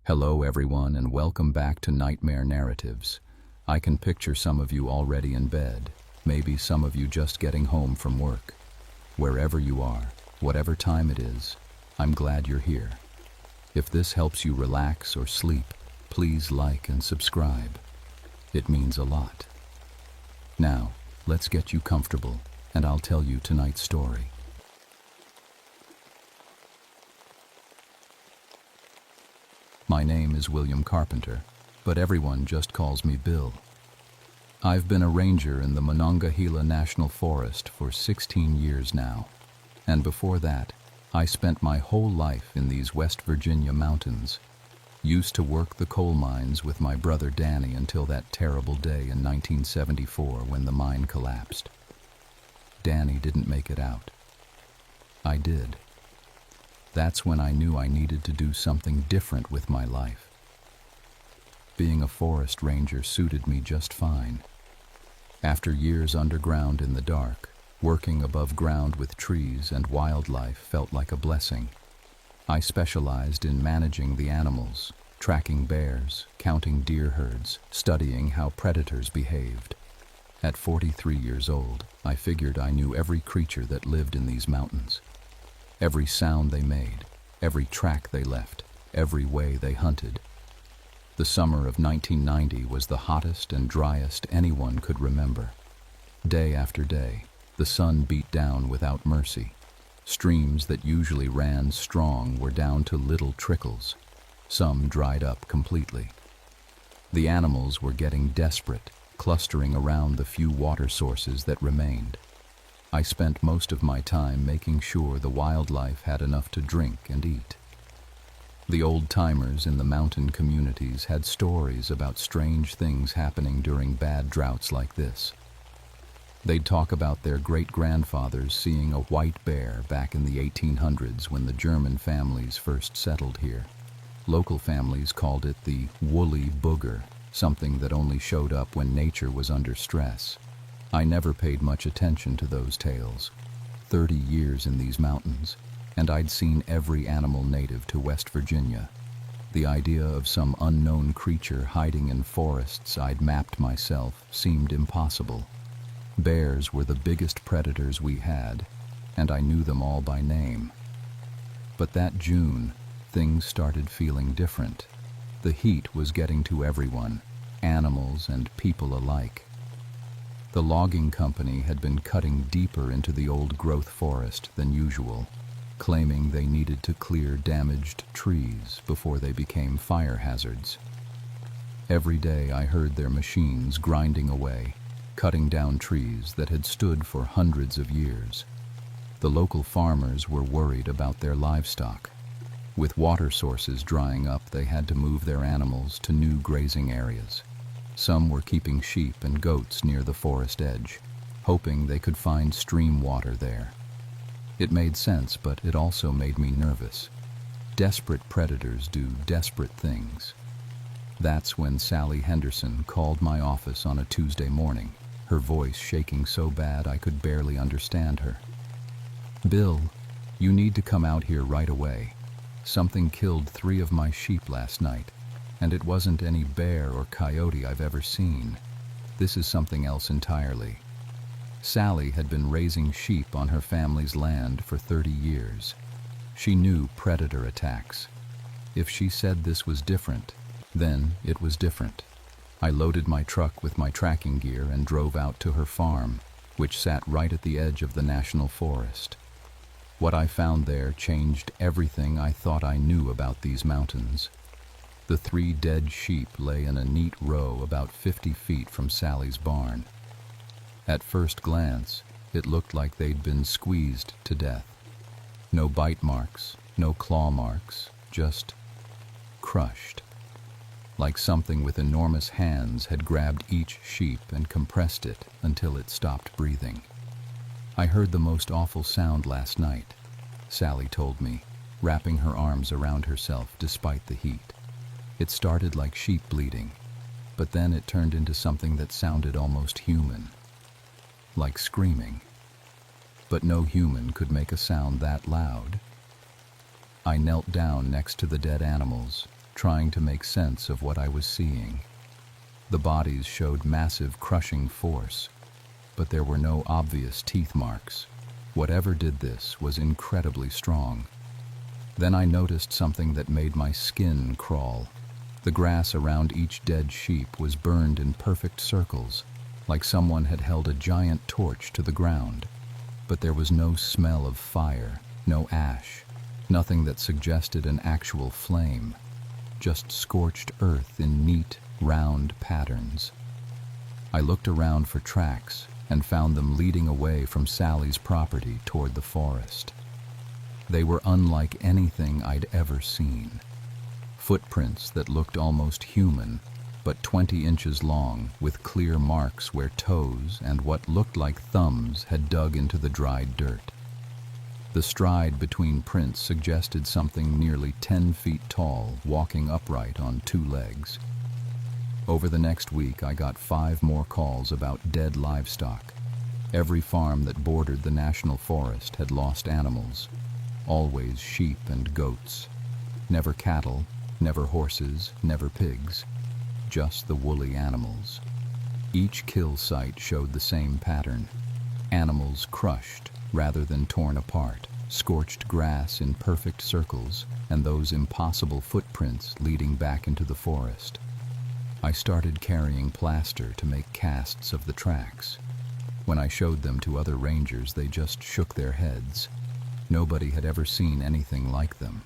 Hello everyone and welcome back to Nightmare Narratives. I can picture some of you already in bed, maybe some of you just getting home from work. Wherever you are, whatever time it is, I'm glad you're here. If this helps you relax or sleep, please like and subscribe. It means a lot. Now, let's get you comfortable and I'll tell you tonight's story. My name is William Carpenter, but everyone just calls me Bill. I've been a ranger in the Monongahela National Forest for 16 years now, and before that, I spent my whole life in these West Virginia mountains. Used to work the coal mines with my brother Danny until that terrible day in 1974 when the mine collapsed. Danny didn't make it out. I did. That's when I knew I needed to do something different with my life. Being a forest ranger suited me just fine. After years underground in the dark, working above ground with trees and wildlife felt like a blessing. I specialized in managing the animals, tracking bears, counting deer herds, studying how predators behaved. At 43 years old, I figured I knew every creature that lived in these mountains. Every sound they made, every track they left, every way they hunted. The summer of 1990 was the hottest and driest anyone could remember. Day after day, the sun beat down without mercy. Streams that usually ran strong were down to little trickles. Some dried up completely. The animals were getting desperate, clustering around the few water sources that remained. I spent most of my time making sure the wildlife had enough to drink and eat. The old-timers in the mountain communities had stories about strange things happening during bad droughts like this. They'd talk about their great-grandfathers seeing a white bear back in the 1800s when the German families first settled here. Local families called it the woolly booger, something that only showed up when nature was under stress. I never paid much attention to those tales. 30 years in these mountains, and I'd seen every animal native to West Virginia. The idea of some unknown creature hiding in forests I'd mapped myself seemed impossible. Bears were the biggest predators we had, and I knew them all by name. But that June, things started feeling different. The heat was getting to everyone, animals and people alike. The logging company had been cutting deeper into the old-growth forest than usual, claiming they needed to clear damaged trees before they became fire hazards. Every day I heard their machines grinding away, cutting down trees that had stood for hundreds of years. The local farmers were worried about their livestock. With water sources drying up, they had to move their animals to new grazing areas. Some were keeping sheep and goats near the forest edge, hoping they could find stream water there. It made sense, but it also made me nervous. Desperate predators do desperate things. That's when Sally Henderson called my office on a Tuesday morning, her voice shaking so bad I could barely understand her. "Bill, you need to come out here right away. Something killed 3 of my sheep last night. And it wasn't any bear or coyote I've ever seen. This is something else entirely." Sally had been raising sheep on her family's land for 30 years. She knew predator attacks. If she said this was different, then it was different. I loaded my truck with my tracking gear and drove out to her farm, which sat right at the edge of the national forest. What I found there changed everything I thought I knew about these mountains. The 3 dead sheep lay in a neat row about 50 feet from Sally's barn. At first glance, it looked like they'd been squeezed to death. No bite marks, no claw marks, just crushed. Like something with enormous hands had grabbed each sheep and compressed it until it stopped breathing. "I heard the most awful sound last night," Sally told me, wrapping her arms around herself despite the heat. It started like sheep bleating, but then it turned into something that sounded almost human, like screaming. But no human could make a sound that loud. I knelt down next to the dead animals, trying to make sense of what I was seeing. The bodies showed massive crushing force, but there were no obvious teeth marks. Whatever did this was incredibly strong. Then I noticed something that made my skin crawl. The grass around each dead sheep was burned in perfect circles, like someone had held a giant torch to the ground. But there was no smell of fire, no ash, nothing that suggested an actual flame, just scorched earth in neat, round patterns. I looked around for tracks and found them leading away from Sally's property toward the forest. They were unlike anything I'd ever seen. Footprints that looked almost human, but 20 inches long, with clear marks where toes and what looked like thumbs had dug into the dried dirt. The stride between prints suggested something nearly 10 feet tall, walking upright on 2 legs. Over the next week, I got 5 more calls about dead livestock. Every farm that bordered the national forest had lost animals, always sheep and goats. Never cattle, never horses, never pigs, just the woolly animals. Each kill site showed the same pattern. Animals crushed rather than torn apart, scorched grass in perfect circles, and those impossible footprints leading back into the forest. I started carrying plaster to make casts of the tracks. When I showed them to other rangers, they just shook their heads. Nobody had ever seen anything like them.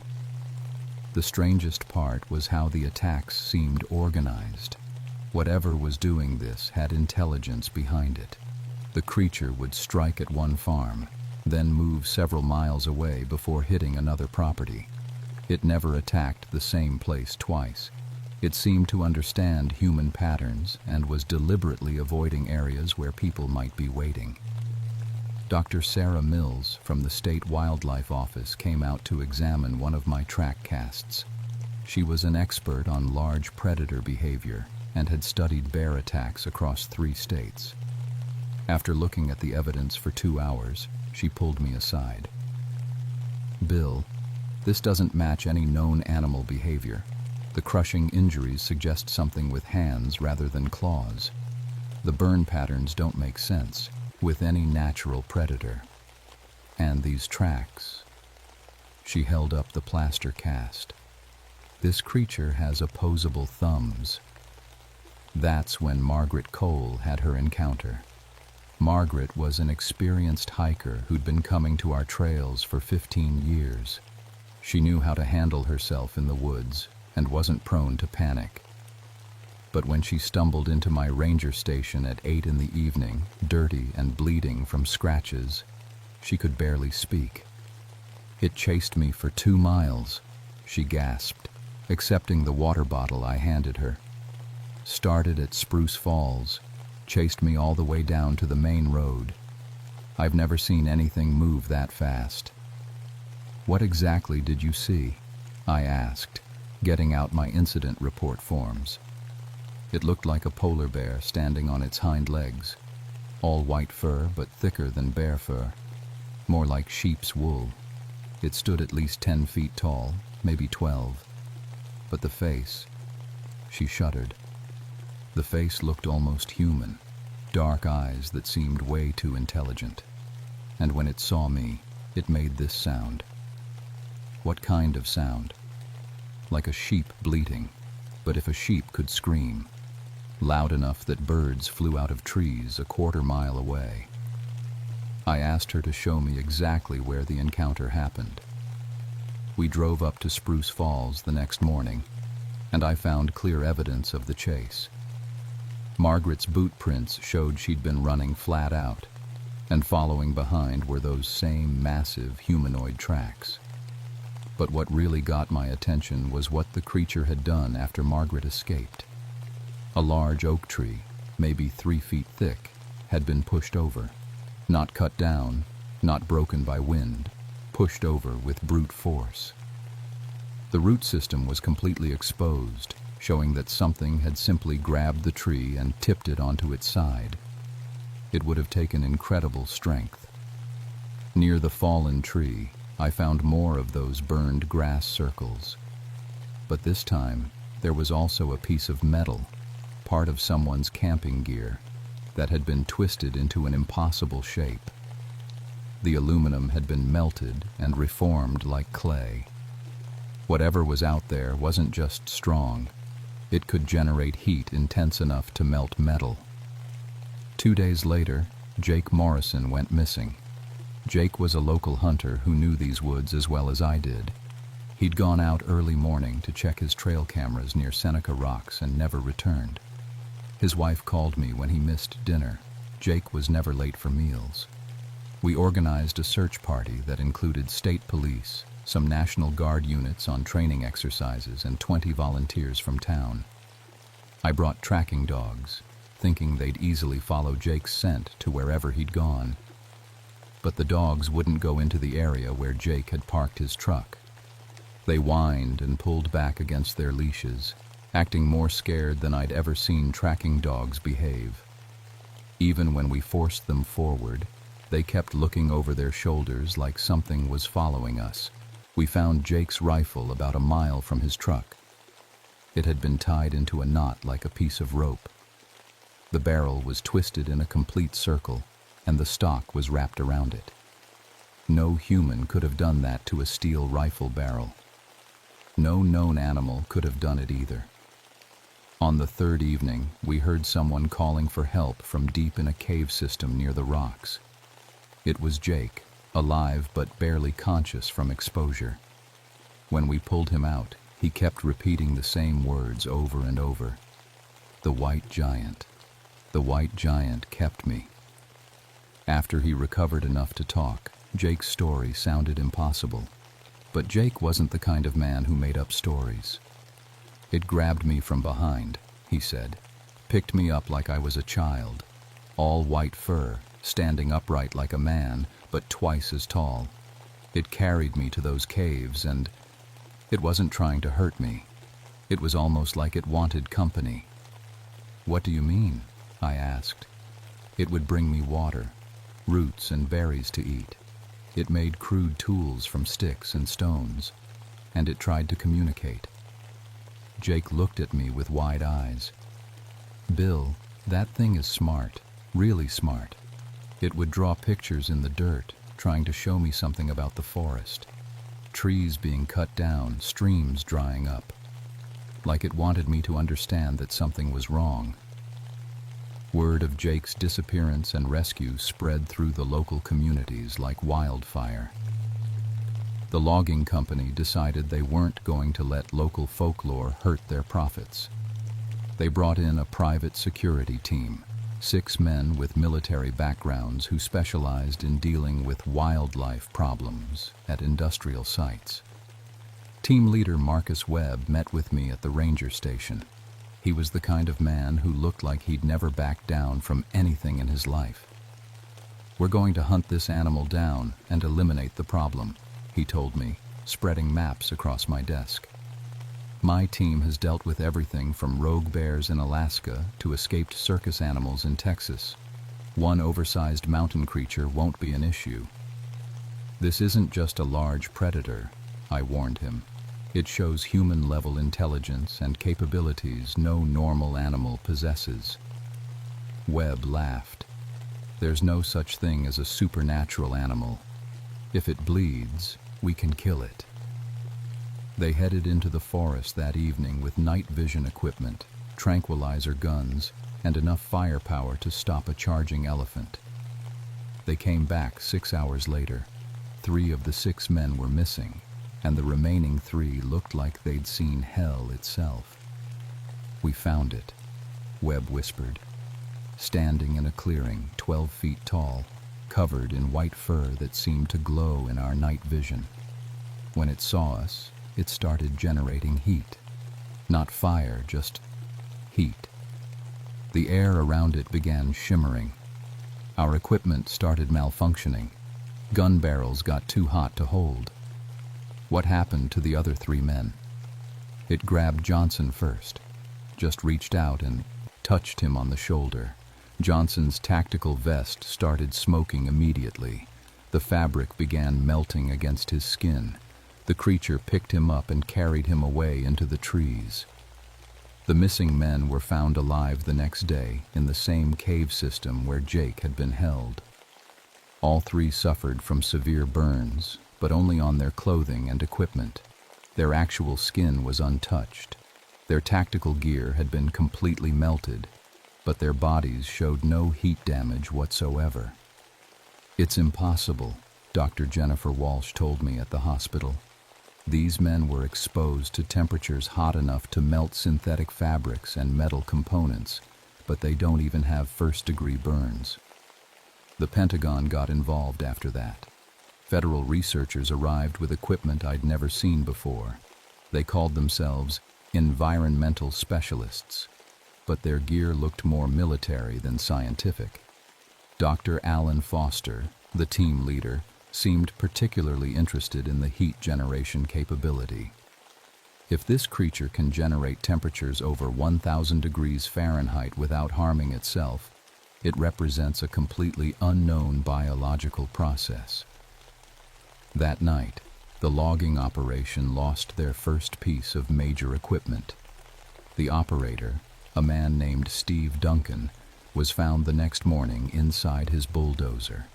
The strangest part was how the attacks seemed organized. Whatever was doing this had intelligence behind it. The creature would strike at one farm, then move several miles away before hitting another property. It never attacked the same place twice. It seemed to understand human patterns and was deliberately avoiding areas where people might be waiting. Dr. Sarah Mills from the State Wildlife Office came out to examine one of my track casts. She was an expert on large predator behavior and had studied bear attacks across 3 states. After looking at the evidence for 2 hours, she pulled me aside. "Bill, this doesn't match any known animal behavior. The crushing injuries suggest something with hands rather than claws. The burn patterns don't make sense with any natural predator. And these tracks." She held up the plaster cast. "This creature has opposable thumbs." That's when Margaret Cole had her encounter. Margaret was an experienced hiker who'd been coming to our trails for 15 years. She knew how to handle herself in the woods and wasn't prone to panic. But when she stumbled into my ranger station at 8 in the evening, dirty and bleeding from scratches, she could barely speak. "It chased me for 2 miles, she gasped, accepting the water bottle I handed her. "Started at Spruce Falls, chased me all the way down to the main road. I've never seen anything move that fast." "What exactly did you see?" I asked, getting out my incident report forms. It looked like a polar bear standing on its hind legs, all white fur but thicker than bear fur, more like sheep's wool. It stood at least 10 feet tall, maybe 12. But the face, she shuddered. The face looked almost human, dark eyes that seemed way too intelligent. And when it saw me, it made this sound. What kind of sound? Like a sheep bleating, but if a sheep could scream, loud enough that birds flew out of trees a quarter-mile away. I asked her to show me exactly where the encounter happened. We drove up to Spruce Falls the next morning, and I found clear evidence of the chase. Margaret's boot prints showed she'd been running flat out, and following behind were those same massive humanoid tracks. But what really got my attention was what the creature had done after Margaret escaped. A large oak tree, maybe 3 feet thick, had been pushed over. Not cut down, not broken by wind, pushed over with brute force. The root system was completely exposed, showing that something had simply grabbed the tree and tipped it onto its side. It would have taken incredible strength. Near the fallen tree, I found more of those burned grass circles. But this time, there was also a piece of metal, part of someone's camping gear, that had been twisted into an impossible shape. The aluminum had been melted and reformed like clay. Whatever was out there wasn't just strong. It could generate heat intense enough to melt metal. 2 days later, Jake Morrison went missing. Jake was a local hunter who knew these woods as well as I did. He'd gone out early morning to check his trail cameras near Seneca Rocks and never returned. His wife called me when he missed dinner. Jake was never late for meals. We organized a search party that included state police, some National Guard units on training exercises, and 20 volunteers from town. I brought tracking dogs, thinking they'd easily follow Jake's scent to wherever he'd gone. But the dogs wouldn't go into the area where Jake had parked his truck. They whined and pulled back against their leashes, acting more scared than I'd ever seen tracking dogs behave. Even when we forced them forward, they kept looking over their shoulders like something was following us. We found Jake's rifle about a mile from his truck. It had been tied into a knot like a piece of rope. The barrel was twisted in a complete circle, and the stock was wrapped around it. No human could have done that to a steel rifle barrel. No known animal could have done it either. On the third evening, we heard someone calling for help from deep in a cave system near the rocks. It was Jake, alive but barely conscious from exposure. When we pulled him out, he kept repeating the same words over and over. The white giant. The white giant kept me. After he recovered enough to talk, Jake's story sounded impossible. But Jake wasn't the kind of man who made up stories. It grabbed me from behind, he said, picked me up like I was a child, all white fur, standing upright like a man, but twice as tall. It carried me to those caves, and it wasn't trying to hurt me. It was almost like it wanted company. What do you mean? I asked. It would bring me water, roots and berries to eat. It made crude tools from sticks and stones, and it tried to communicate. Jake looked at me with wide eyes. Bill, that thing is smart, really smart. It would draw pictures in the dirt, trying to show me something about the forest. Trees being cut down, streams drying up. Like it wanted me to understand that something was wrong. Word of Jake's disappearance and rescue spread through the local communities like wildfire. The logging company decided they weren't going to let local folklore hurt their profits. They brought in a private security team, 6 men with military backgrounds who specialized in dealing with wildlife problems at industrial sites. Team leader Marcus Webb met with me at the ranger station. He was the kind of man who looked like he'd never backed down from anything in his life. We're going to hunt this animal down and eliminate the problem, he told me, spreading maps across my desk. My team has dealt with everything from rogue bears in Alaska to escaped circus animals in Texas. One oversized mountain creature won't be an issue. This isn't just a large predator, I warned him. It shows human-level intelligence and capabilities no normal animal possesses. Webb laughed. There's no such thing as a supernatural animal. If it bleeds, we can kill it. They headed into the forest that evening with night vision equipment, tranquilizer guns, and enough firepower to stop a charging elephant. They came back 6 hours later. 3 of the 6 men were missing, and the remaining 3 looked like they'd seen hell itself. We found it, Webb whispered, standing in a clearing 12 feet tall, covered in white fur that seemed to glow in our night vision. When it saw us, it started generating heat. Not fire, just heat. The air around it began shimmering. Our equipment started malfunctioning. Gun barrels got too hot to hold. What happened to the other 3 men? It grabbed Johnson first, just reached out and touched him on the shoulder. Johnson's tactical vest started smoking immediately. The fabric began melting against his skin. The creature picked him up and carried him away into the trees. The missing men were found alive the next day in the same cave system where Jake had been held. All three suffered from severe burns, but only on their clothing and equipment. Their actual skin was untouched. Their tactical gear had been completely melted, but their bodies showed no heat damage whatsoever. "It's impossible," Dr. Jennifer Walsh told me at the hospital. "These men were exposed to temperatures hot enough to melt synthetic fabrics and metal components, but they don't even have first-degree burns." The Pentagon got involved after that. Federal researchers arrived with equipment I'd never seen before. They called themselves environmental specialists, but their gear looked more military than scientific. Dr. Alan Foster, the team leader, seemed particularly interested in the heat generation capability. If this creature can generate temperatures over 1,000 degrees Fahrenheit without harming itself, it represents a completely unknown biological process. That night, the logging operation lost their first piece of major equipment. The operator, a man named Steve Duncan, was found the next morning inside his bulldozer.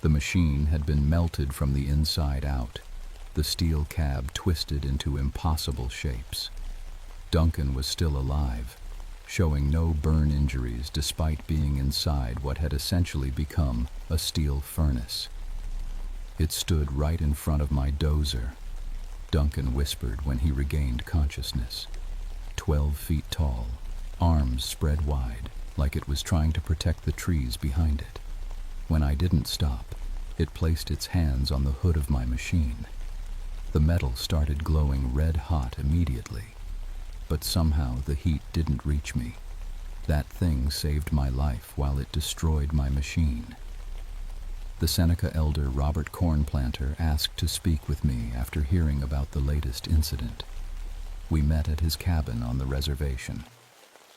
The machine had been melted from the inside out, the steel cab twisted into impossible shapes. Duncan was still alive, showing no burn injuries despite being inside what had essentially become a steel furnace. "It stood right in front of my dozer," Duncan whispered when he regained consciousness. 12 feet tall, arms spread wide, like it was trying to protect the trees behind it. When I didn't stop, it placed its hands on the hood of my machine. The metal started glowing red hot immediately, but somehow the heat didn't reach me. That thing saved my life while it destroyed my machine. The Seneca elder Robert Cornplanter asked to speak with me after hearing about the latest incident. We met at his cabin on the reservation.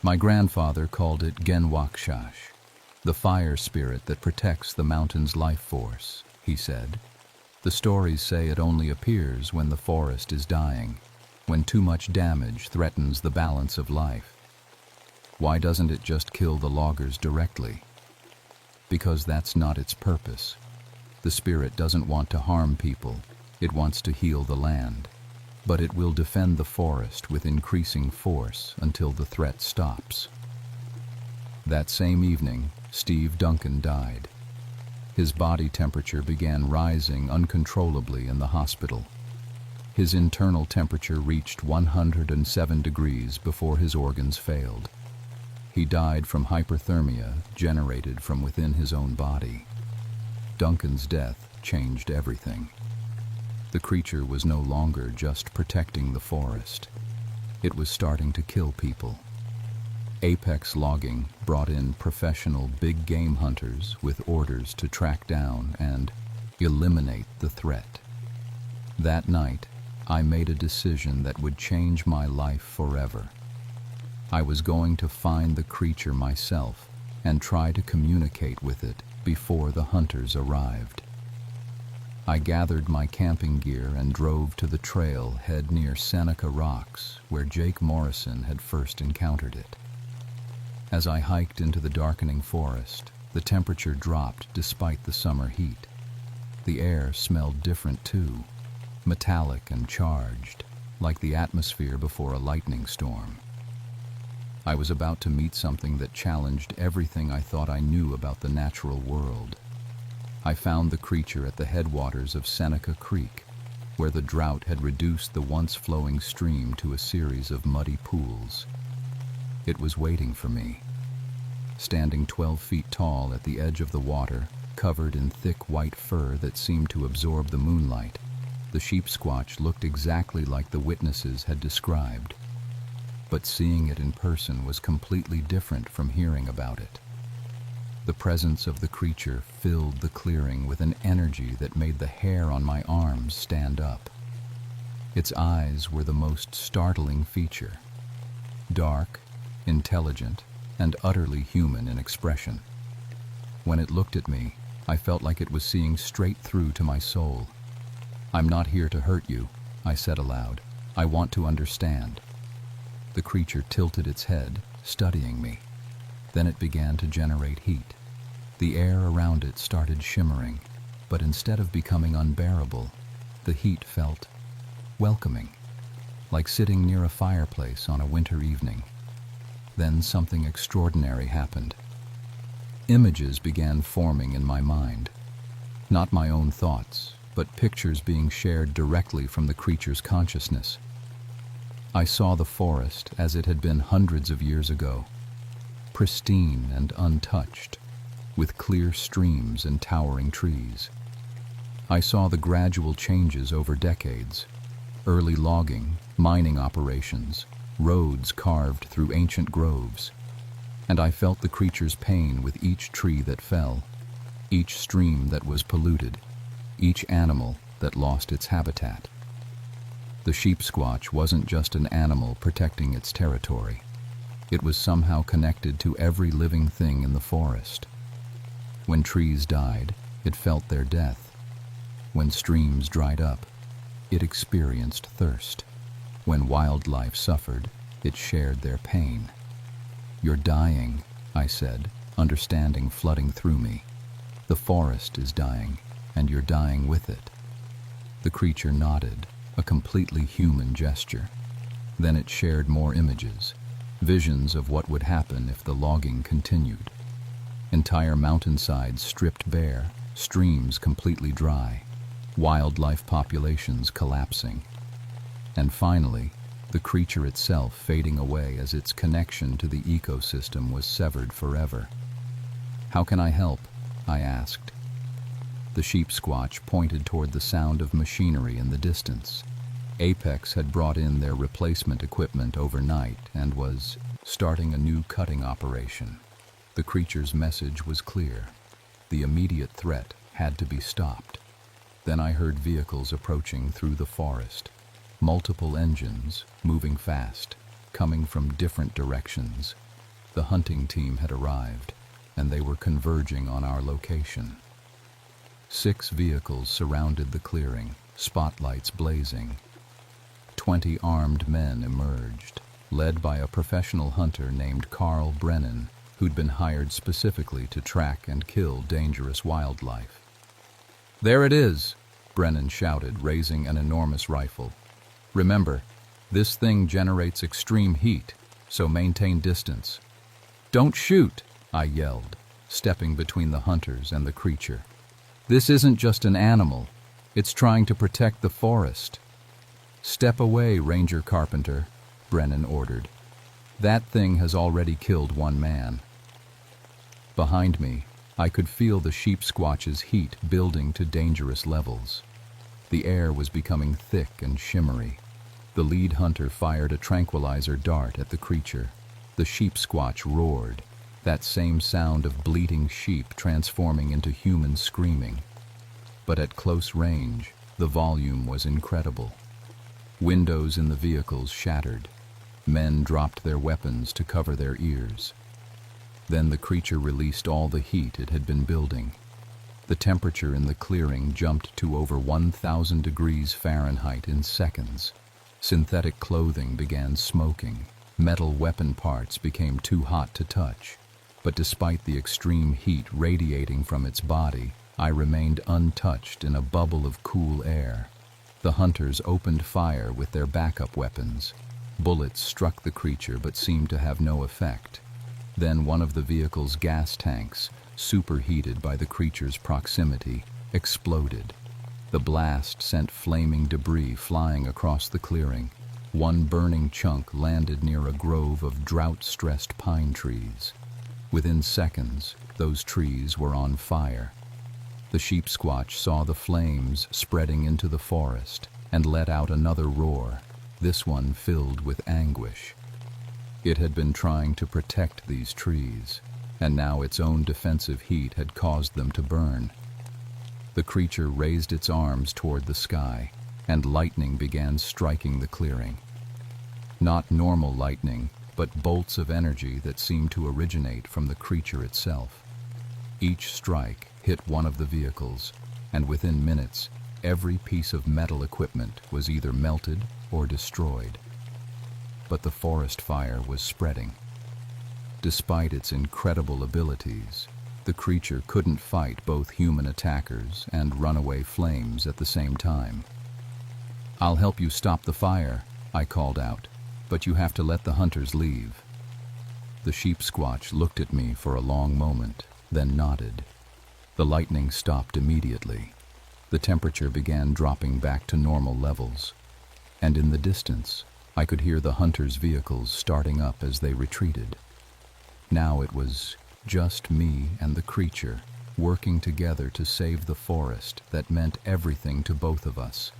"My grandfather called it Genwakshash, the fire spirit that protects the mountain's life force," he said. "The stories say it only appears when the forest is dying, when too much damage threatens the balance of life. Why doesn't it just kill the loggers directly? Because that's not its purpose. The spirit doesn't want to harm people, it wants to heal the land. But it will defend the forest with increasing force until the threat stops." That same evening, Steve Duncan died. His body temperature began rising uncontrollably in the hospital. His internal temperature reached 107 degrees before his organs failed. He died from hyperthermia generated from within his own body. Duncan's death changed everything. The creature was no longer just protecting the forest. It was starting to kill people. Apex Logging brought in professional big game hunters with orders to track down and eliminate the threat. That night, I made a decision that would change my life forever. I was going to find the creature myself and try to communicate with it before the hunters arrived. I gathered my camping gear and drove to the trailhead near Seneca Rocks, where Jake Morrison had first encountered it. As I hiked into the darkening forest, the temperature dropped despite the summer heat. The air smelled different too, metallic and charged, like the atmosphere before a lightning storm. I was about to meet something that challenged everything I thought I knew about the natural world. I found the creature at the headwaters of Seneca Creek, where the drought had reduced the once flowing stream to a series of muddy pools. It was waiting for me. Standing 12 feet tall at the edge of the water, covered in thick white fur that seemed to absorb the moonlight, the sheep-squatch looked exactly like the witnesses had described. But seeing it in person was completely different from hearing about it. The presence of the creature filled the clearing with an energy that made the hair on my arms stand up. Its eyes were the most startling feature. Dark, intelligent, and utterly human in expression. When it looked at me, I felt like it was seeing straight through to my soul. "I'm not here to hurt you," I said aloud. "I want to understand." The creature tilted its head, studying me. Then it began to generate heat. The air around it started shimmering, but instead of becoming unbearable, the heat felt welcoming, like sitting near a fireplace on a winter evening. Then something extraordinary happened. Images began forming in my mind. Not my own thoughts, but pictures being shared directly from the creature's consciousness. I saw the forest as it had been hundreds of years ago, pristine and untouched, with clear streams and towering trees. I saw the gradual changes over decades: early logging, mining operations, roads carved through ancient groves. And I felt the creature's pain with each tree that fell, each stream that was polluted, each animal that lost its habitat. The sheep squatch wasn't just an animal protecting its territory. It was somehow connected to every living thing in the forest. When trees died, it felt their death. When streams dried up, it experienced thirst. When wildlife suffered, it shared their pain. "You're dying," I said, understanding flooding through me. "The forest is dying, and you're dying with it." The creature nodded, a completely human gesture. Then it shared more images, visions of what would happen if the logging continued. Entire mountainsides stripped bare, streams completely dry, wildlife populations collapsing. And finally, the creature itself fading away as its connection to the ecosystem was severed forever. "How can I help?" I asked. The sheep squatch pointed toward the sound of machinery in the distance. Apex had brought in their replacement equipment overnight and was starting a new cutting operation. The creature's message was clear. The immediate threat had to be stopped. Then I heard vehicles approaching through the forest. Multiple engines, moving fast, coming from different directions. The hunting team had arrived, and they were converging on our location. 6 vehicles surrounded the clearing, spotlights blazing. 20 armed men emerged, led by a professional hunter named Carl Brennan, who'd been hired specifically to track and kill dangerous wildlife. "There it is," Brennan shouted, raising an enormous rifle. "Remember, this thing generates extreme heat, so maintain distance." "Don't shoot," I yelled, stepping between the hunters and the creature. "This isn't just an animal. It's trying to protect the forest." "Step away, Ranger Carpenter," Brennan ordered. "That thing has already killed 1 man." Behind me, I could feel the sheep squatch's heat building to dangerous levels. The air was becoming thick and shimmery. The lead hunter fired a tranquilizer dart at the creature. The sheep squatch roared, that same sound of bleating sheep transforming into human screaming. But at close range, the volume was incredible. Windows in the vehicles shattered. Men dropped their weapons to cover their ears. Then the creature released all the heat it had been building. The temperature in the clearing jumped to over 1,000 degrees Fahrenheit in seconds. Synthetic clothing began smoking. Metal weapon parts became too hot to touch. But despite the extreme heat radiating from its body, I remained untouched in a bubble of cool air. The hunters opened fire with their backup weapons. Bullets struck the creature but seemed to have no effect. Then one of the vehicle's gas tanks, superheated by the creature's proximity, exploded. The blast sent flaming debris flying across the clearing. One burning chunk landed near a grove of drought-stressed pine trees. Within seconds, those trees were on fire. The sheep squatch saw the flames spreading into the forest and let out another roar, this one filled with anguish. It had been trying to protect these trees, and now its own defensive heat had caused them to burn. The creature raised its arms toward the sky, and lightning began striking the clearing. Not normal lightning, but bolts of energy that seemed to originate from the creature itself. Each strike hit one of the vehicles, and within minutes, Every piece of metal equipment was either melted or destroyed. But the forest fire was spreading. Despite its incredible abilities, the creature couldn't fight both human attackers and runaway flames at the same time. "I'll help you stop the fire," I called out, "but you have to let the hunters leave." The sheep squatch looked at me for a long moment, then nodded. The lightning stopped immediately. The temperature began dropping back to normal levels, and in the distance, I could hear the hunters' vehicles starting up as they retreated. Now it was just me and the creature, working together to save the forest that meant everything to both of us.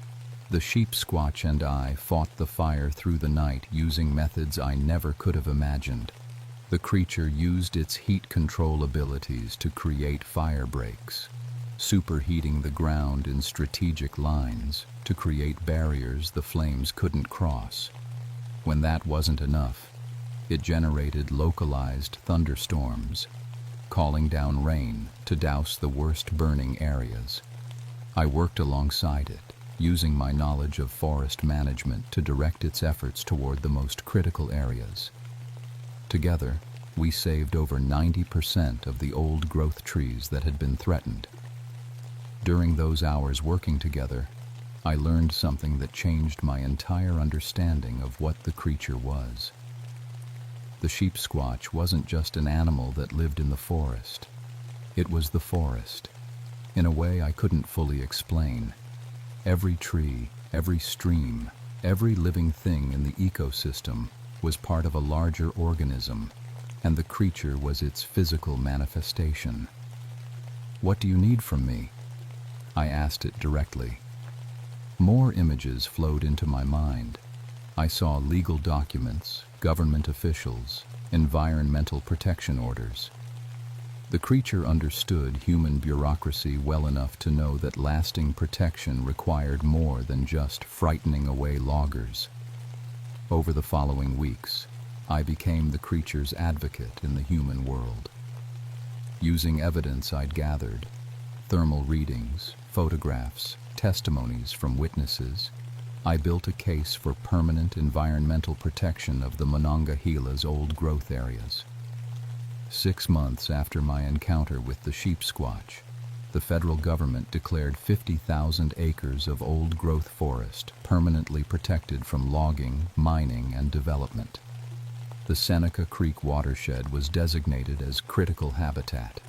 The sheep squatch and I fought the fire through the night using methods I never could have imagined. The creature used its heat control abilities to create fire breaks, superheating the ground in strategic lines to create barriers the flames couldn't cross. When that wasn't enough, it generated localized thunderstorms, calling down rain to douse the worst burning areas. I worked alongside it, using my knowledge of forest management to direct its efforts toward the most critical areas. Together, we saved over 90% of the old growth trees that had been threatened. During those hours working together, I learned something that changed my entire understanding of what the creature was. The sheep squatch wasn't just an animal that lived in the forest. It was the forest, in a way I couldn't fully explain. Every tree, every stream, every living thing in the ecosystem was part of a larger organism, and the creature was its physical manifestation. "What do you need from me?" I asked it directly. More images flowed into my mind. I saw legal documents, government officials, environmental protection orders. The creature understood human bureaucracy well enough to know that lasting protection required more than just frightening away loggers. Over the following weeks, I became the creature's advocate in the human world. Using evidence I'd gathered, thermal readings, photographs, testimonies from witnesses, I built a case for permanent environmental protection of the Monongahela's old growth areas. 6 months after my encounter with the sheep squatch, the federal government declared 50,000 acres of old growth forest permanently protected from logging, mining, and development. The Seneca Creek watershed was designated as critical habitat.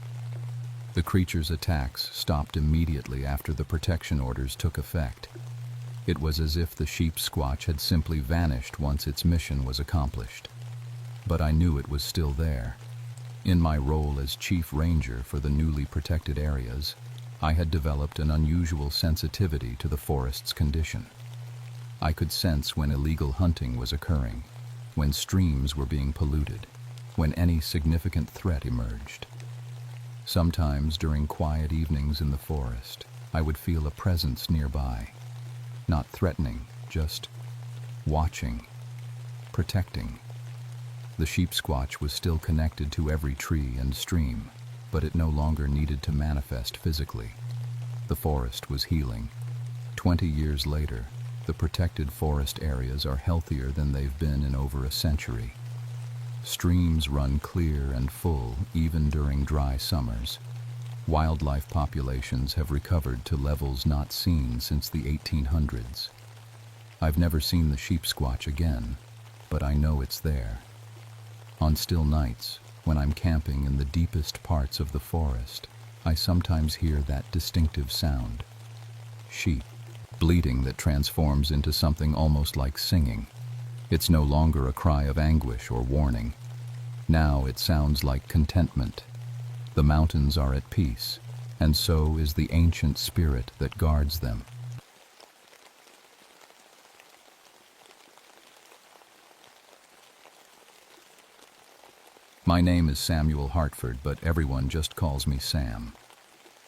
The creature's attacks stopped immediately after the protection orders took effect. It was as if the sheep squatch had simply vanished once its mission was accomplished. But I knew it was still there. In my role as chief ranger for the newly protected areas, I had developed an unusual sensitivity to the forest's condition. I could sense when illegal hunting was occurring, when streams were being polluted, when any significant threat emerged. Sometimes during quiet evenings in the forest, I would feel a presence nearby, not threatening, just watching, protecting. The sheep squatch was still connected to every tree and stream, but it no longer needed to manifest physically. The forest was healing. 20 years later, the protected forest areas are healthier than they've been in over a century. Streams run clear and full even during dry summers. Wildlife populations have recovered to levels not seen since the 1800s. I've never seen the sheep squatch again, but I know it's there. On still nights, when I'm camping in the deepest parts of the forest, I sometimes hear that distinctive sound. Sheep, bleating that transforms into something almost like singing. It's no longer a cry of anguish or warning. Now it sounds like contentment. The mountains are at peace, and so is the ancient spirit that guards them. My name is Samuel Hartford, but everyone just calls me Sam.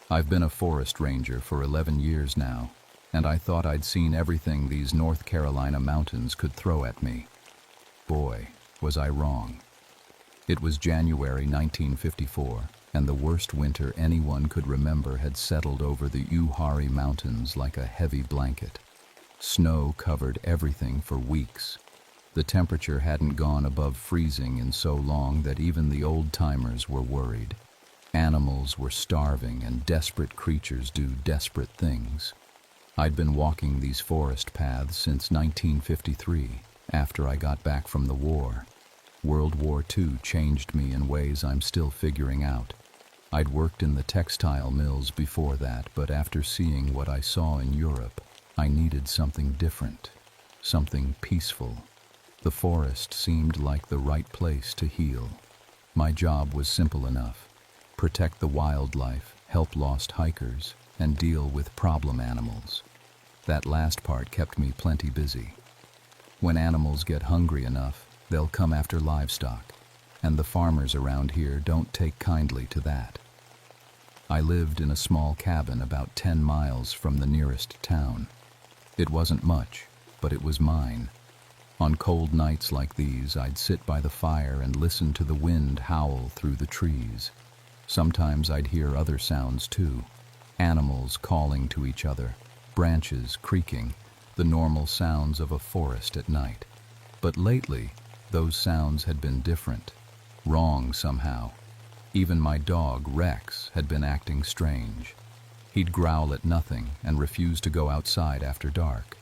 I've been a forest ranger for 11 years now, and I thought I'd seen everything these North Carolina mountains could throw at me. Boy, was I wrong. It was January 1954, and the worst winter anyone could remember had settled over the Uwharrie Mountains like a heavy blanket. Snow covered everything for weeks. The temperature hadn't gone above freezing in so long that even the old-timers were worried. Animals were starving and desperate creatures do desperate things. I'd been walking these forest paths since 1953, after I got back from the war. World War II changed me in ways I'm still figuring out. I'd worked in the textile mills before that, but after seeing what I saw in Europe, I needed something different, something peaceful. The forest seemed like the right place to heal. My job was simple enough: protect the wildlife, help lost hikers, and deal with problem animals. That last part kept me plenty busy. When animals get hungry enough, they'll come after livestock, and the farmers around here don't take kindly to that. I lived in a small cabin about 10 miles from the nearest town. It wasn't much, but it was mine. On cold nights like these, I'd sit by the fire and listen to the wind howl through the trees. Sometimes I'd hear other sounds too, animals calling to each other, branches creaking, the normal sounds of a forest at night. But lately, those sounds had been different, wrong somehow. Even my dog, Rex, had been acting strange. He'd growl at nothing and refuse to go outside after dark.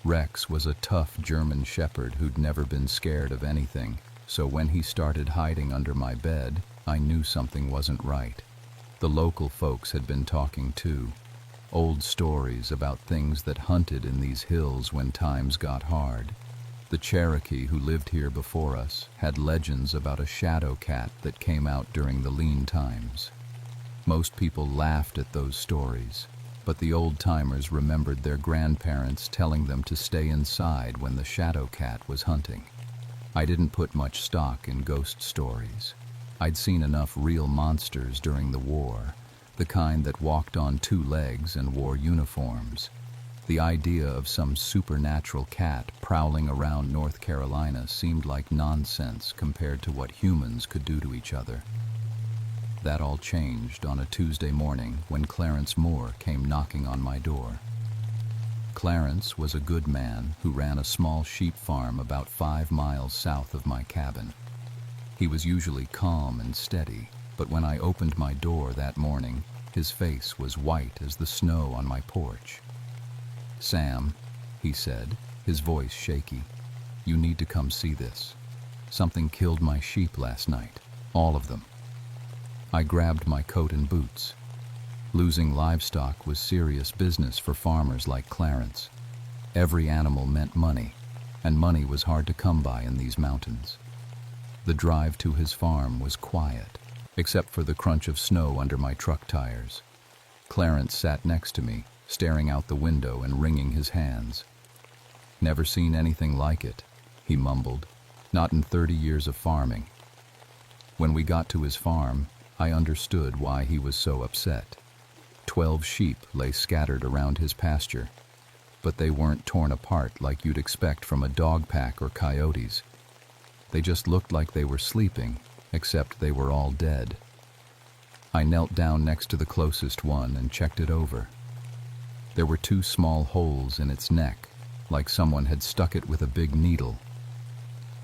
Rex was a tough German shepherd who'd never been scared of anything, so when he started hiding under my bed, I knew something wasn't right. The local folks had been talking too. Old stories about things that hunted in these hills when times got hard. The Cherokee who lived here before us had legends about a shadow cat that came out during the lean times. Most people laughed at those stories, but the old-timers remembered their grandparents telling them to stay inside when the shadow cat was hunting. I didn't put much stock in ghost stories. I'd seen enough real monsters during the war, the kind that walked on 2 legs and wore uniforms. The idea of some supernatural cat prowling around North Carolina seemed like nonsense compared to what humans could do to each other. That all changed on a Tuesday morning when Clarence Moore came knocking on my door. Clarence was a good man who ran a small sheep farm about 5 miles south of my cabin. He was usually calm and steady, but when I opened my door that morning, his face was white as the snow on my porch. "Sam," he said, his voice shaky, "you need to come see this. Something killed my sheep last night, all of them." I grabbed my coat and boots. Losing livestock was serious business for farmers like Clarence. Every animal meant money, and money was hard to come by in these mountains. The drive to his farm was quiet, except for the crunch of snow under my truck tires. Clarence sat next to me, staring out the window and wringing his hands. "Never seen anything like it," he mumbled, "not in 30 years of farming." When we got to his farm, I understood why he was so upset. 12 sheep lay scattered around his pasture, but they weren't torn apart like you'd expect from a dog pack or coyotes. They just looked like they were sleeping, except they were all dead. I knelt down next to the closest one and checked it over. There were 2 small holes in its neck, like someone had stuck it with a big needle.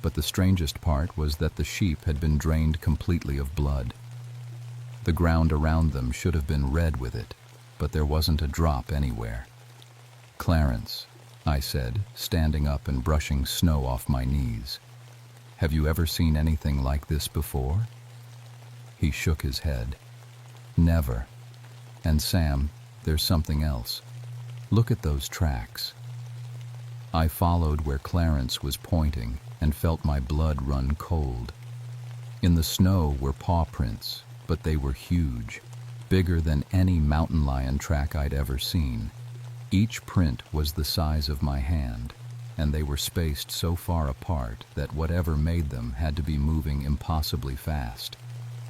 But the strangest part was that the sheep had been drained completely of blood. The ground around them should have been red with it, but there wasn't a drop anywhere. "Clarence," I said, standing up and brushing snow off my knees, "have you ever seen anything like this before?" He shook his head. "Never. And Sam, there's something else. Look at those tracks." I followed where Clarence was pointing and felt my blood run cold. In the snow were paw prints, but they were huge, bigger than any mountain lion track I'd ever seen. Each print was the size of my hand, and they were spaced so far apart that whatever made them had to be moving impossibly fast.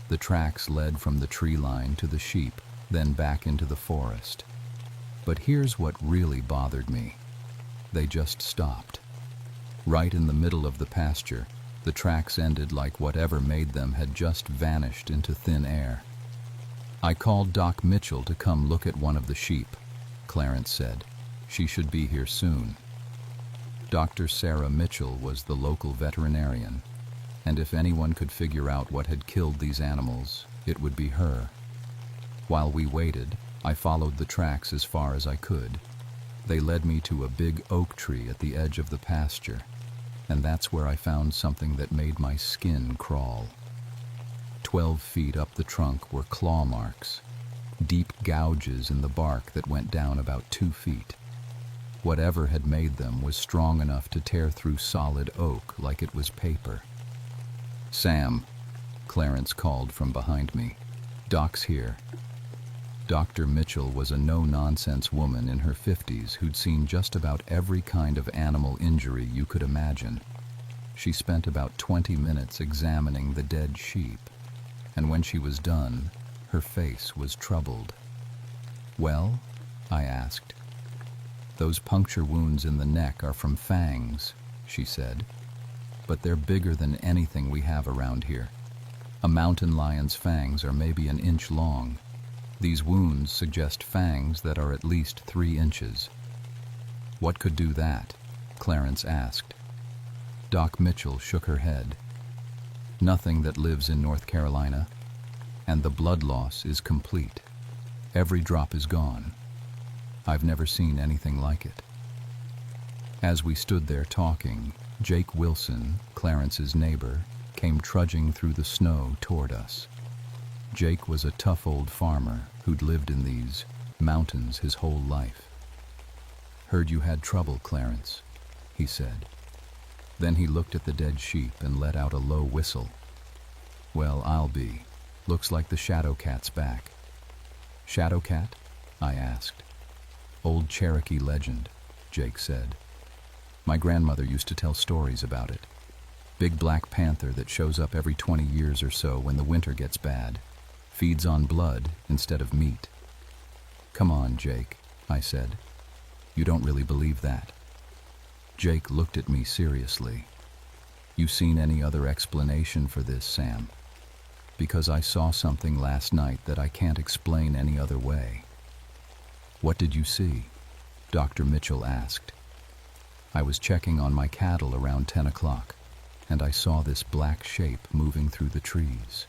The tracks led from the tree line to the sheep, then back into the forest. But here's what really bothered me. They just stopped. Right in the middle of the pasture, the tracks ended like whatever made them had just vanished into thin air. "I called Doc Mitchell to come look at one of the sheep," Clarence said. "She should be here soon." Dr. Sarah Mitchell was the local veterinarian, and if anyone could figure out what had killed these animals, it would be her. While we waited, I followed the tracks as far as I could. They led me to a big oak tree at the edge of the pasture, and that's where I found something that made my skin crawl. 12 feet up the trunk were claw marks, deep gouges in the bark that went down about 2 feet. Whatever had made them was strong enough to tear through solid oak like it was paper. "Sam," Clarence called from behind me. "Doc's here." Dr. Mitchell was a no-nonsense woman in her 50s who'd seen just about every kind of animal injury you could imagine. She spent about 20 minutes examining the dead sheep, and when she was done, her face was troubled. "Well?" I asked. "Those puncture wounds in the neck are from fangs," she said, "but they're bigger than anything we have around here. A mountain lion's fangs are maybe an inch long. These wounds suggest fangs that are at least 3 inches. "What could do that?" Clarence asked. Doc Mitchell shook her head. "Nothing that lives in North Carolina, and the blood loss is complete. Every drop is gone. I've never seen anything like it." As we stood there talking, Jake Wilson, Clarence's neighbor, came trudging through the snow toward us. Jake was a tough old farmer who'd lived in these mountains his whole life. "Heard you had trouble, Clarence," he said. Then he looked at the dead sheep and let out a low whistle. "Well, I'll be. Looks like the Shadow Cat's back." "Shadow Cat?" I asked. "Old Cherokee legend," Jake said. "My grandmother used to tell stories about it. Big black panther that shows up every 20 years or so when the winter gets bad. Feeds on blood instead of meat." "Come on, Jake," I said. "You don't really believe that." Jake looked at me seriously. "You seen any other explanation for this, Sam?" "Because I saw something last night that I can't explain any other way." "What did you see?" Dr. Mitchell asked. "I was checking on my cattle around 10 o'clock, and I saw this black shape moving through the trees.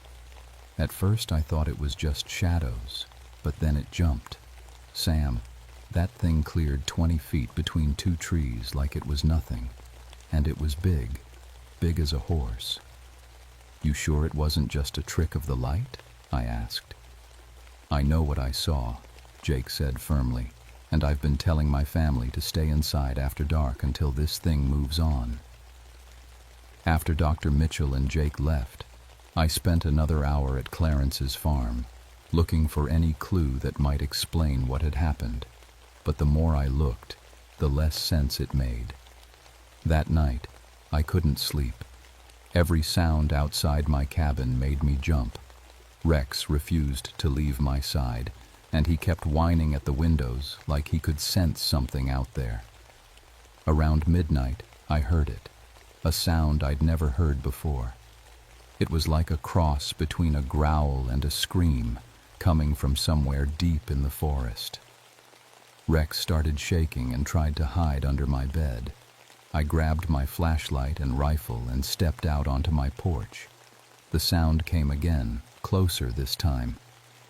At first I thought it was just shadows, but then it jumped. Sam, that thing cleared 20 feet between 2 trees like it was nothing, and it was big as a horse." "You sure it wasn't just a trick of the light?" I asked. "I know what I saw," Jake said firmly, "and I've been telling my family to stay inside after dark until this thing moves on." After Dr. Mitchell and Jake left, I spent another hour at Clarence's farm, looking for any clue that might explain what had happened. But the more I looked, the less sense it made. That night, I couldn't sleep. Every sound outside my cabin made me jump. Rex refused to leave my side, and he kept whining at the windows like he could sense something out there. Around midnight, I heard it, a sound I'd never heard before. It was like a cross between a growl and a scream, coming from somewhere deep in the forest. Rex started shaking and tried to hide under my bed. I grabbed my flashlight and rifle and stepped out onto my porch. The sound came again, closer this time.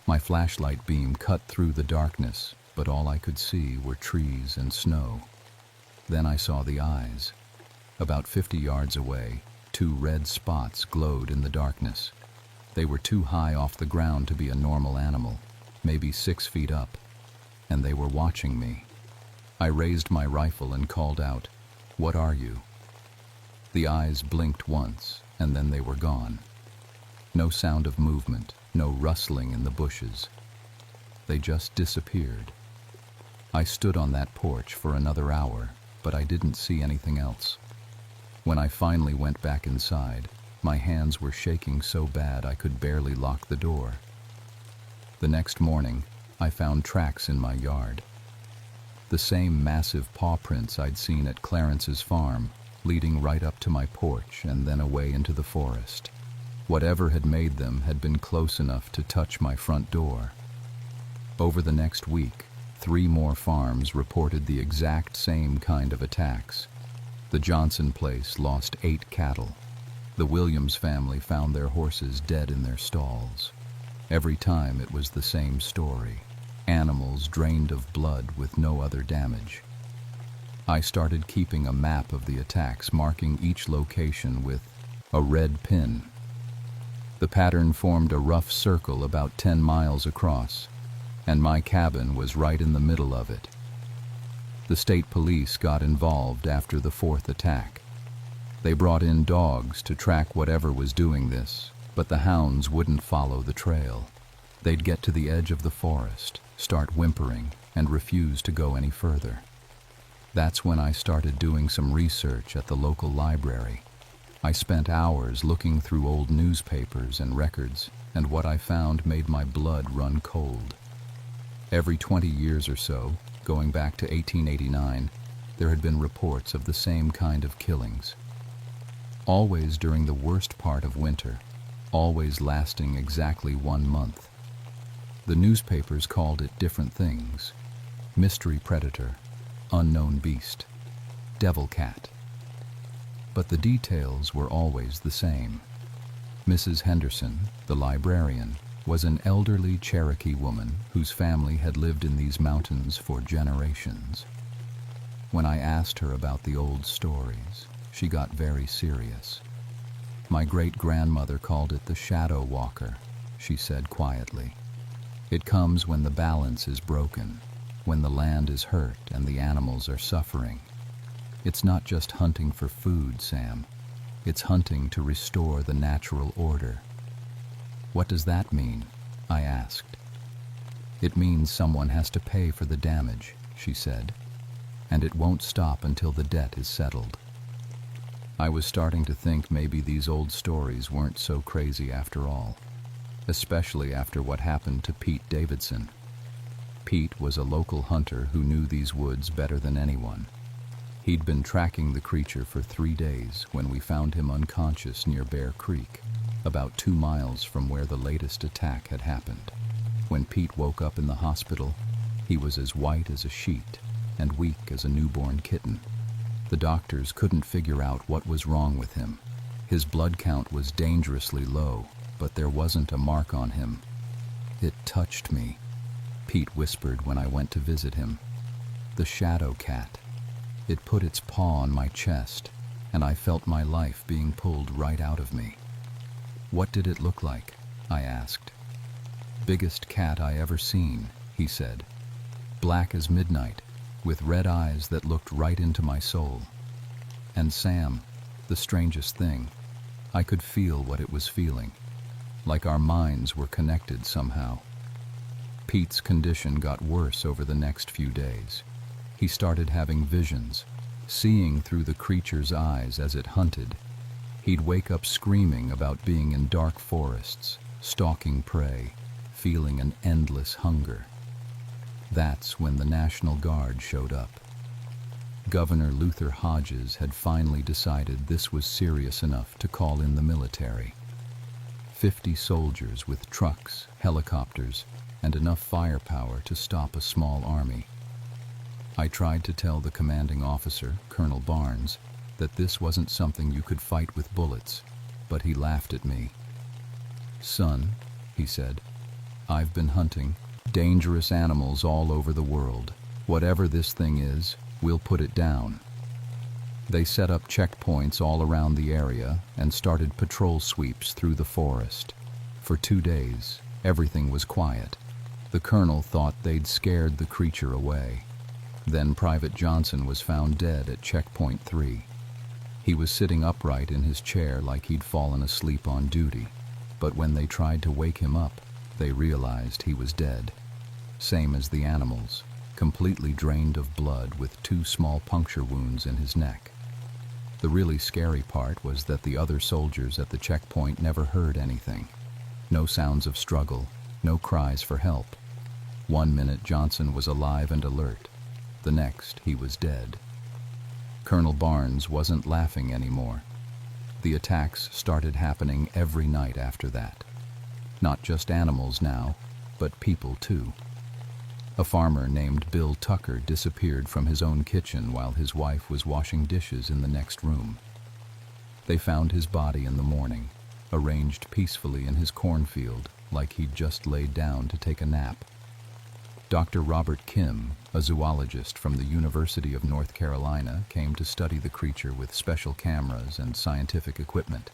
My flashlight beam cut through the darkness, but all I could see were trees and snow. Then I saw the eyes. About 50 yards away, 2 red spots glowed in the darkness. They were too high off the ground to be a normal animal, maybe 6 feet up, and they were watching me. I raised my rifle and called out, "What are you?" The eyes blinked once, and then they were gone. No sound of movement, no rustling in the bushes. They just disappeared. I stood on that porch for another hour, but I didn't see anything else. When I finally went back inside, my hands were shaking so bad I could barely lock the door. The next morning, I found tracks in my yard. The same massive paw prints I'd seen at Clarence's farm, leading right up to my porch and then away into the forest. Whatever had made them had been close enough to touch my front door. Over the next week, 3 more farms reported the exact same kind of attacks. The Johnson place lost 8 cattle. The Williams family found their horses dead in their stalls. Every time it was the same story. Animals drained of blood with no other damage. I started keeping a map of the attacks, marking each location with a red pin. The pattern formed a rough circle about 10 miles across, and my cabin was right in the middle of it. The state police got involved after the 4th attack. They brought in dogs to track whatever was doing this, but the hounds wouldn't follow the trail. They'd get to the edge of the forest, start whimpering, and refuse to go any further. That's when I started doing some research at the local library. I spent hours looking through old newspapers and records, and what I found made my blood run cold. Every 20 years or so, going back to 1889, there had been reports of the same kind of killings. Always during the worst part of winter, always lasting exactly 1 month. The newspapers called it different things: mystery predator, unknown beast, devil cat. But the details were always the same. Mrs. Henderson, the librarian, was an elderly Cherokee woman whose family had lived in these mountains for generations. When I asked her about the old stories, she got very serious. My great-grandmother called it the shadow walker, she said quietly. It comes when the balance is broken, when the land is hurt and the animals are suffering. It's not just hunting for food, Sam. It's hunting to restore the natural order. What does that mean? I asked. It means someone has to pay for the damage, she said, and it won't stop until the debt is settled. I was starting to think maybe these old stories weren't so crazy after all, especially after what happened to Pete Davidson. Pete was a local hunter who knew these woods better than anyone. He'd been tracking the creature for 3 days when we found him unconscious near Bear Creek, about 2 miles from where the latest attack had happened. When Pete woke up in the hospital, he was as white as a sheet and weak as a newborn kitten. The doctors couldn't figure out what was wrong with him. His blood count was dangerously low, but there wasn't a mark on him. "It touched me," Pete whispered when I went to visit him. "The shadow cat. It put its paw on my chest, and I felt my life being pulled right out of me." "What did it look like?" I asked. "Biggest cat I ever seen," he said. "Black as midnight, with red eyes that looked right into my soul. And Sam, the strangest thing, I could feel what it was feeling, like our minds were connected somehow." Pete's condition got worse over the next few days. He started having visions, seeing through the creature's eyes as it hunted. He'd wake up screaming about being in dark forests, stalking prey, feeling an endless hunger. That's when the National Guard showed up. Governor Luther Hodges had finally decided this was serious enough to call in the military. 50 soldiers with trucks, helicopters, and enough firepower to stop a small army. I tried to tell the commanding officer, Colonel Barnes, that this wasn't something you could fight with bullets, but he laughed at me. "Son," he said, "I've been hunting dangerous animals all over the world. Whatever this thing is, we'll put it down." They set up checkpoints all around the area and started patrol sweeps through the forest. For 2 days, everything was quiet. The colonel thought they'd scared the creature away. Then Private Johnson was found dead at checkpoint 3. He was sitting upright in his chair like he'd fallen asleep on duty, but when they tried to wake him up, they realized he was dead. Same as the animals, completely drained of blood with 2 small puncture wounds in his neck. The really scary part was that the other soldiers at the checkpoint never heard anything. No sounds of struggle, no cries for help. 1 minute Johnson was alive and alert. The next, he was dead. Colonel Barnes wasn't laughing anymore. The attacks started happening every night after that. Not just animals now, but people too. A farmer named Bill Tucker disappeared from his own kitchen while his wife was washing dishes in the next room. They found his body in the morning, arranged peacefully in his cornfield like he'd just laid down to take a nap. Dr. Robert Kim, a zoologist from the University of North Carolina, came to study the creature with special cameras and scientific equipment.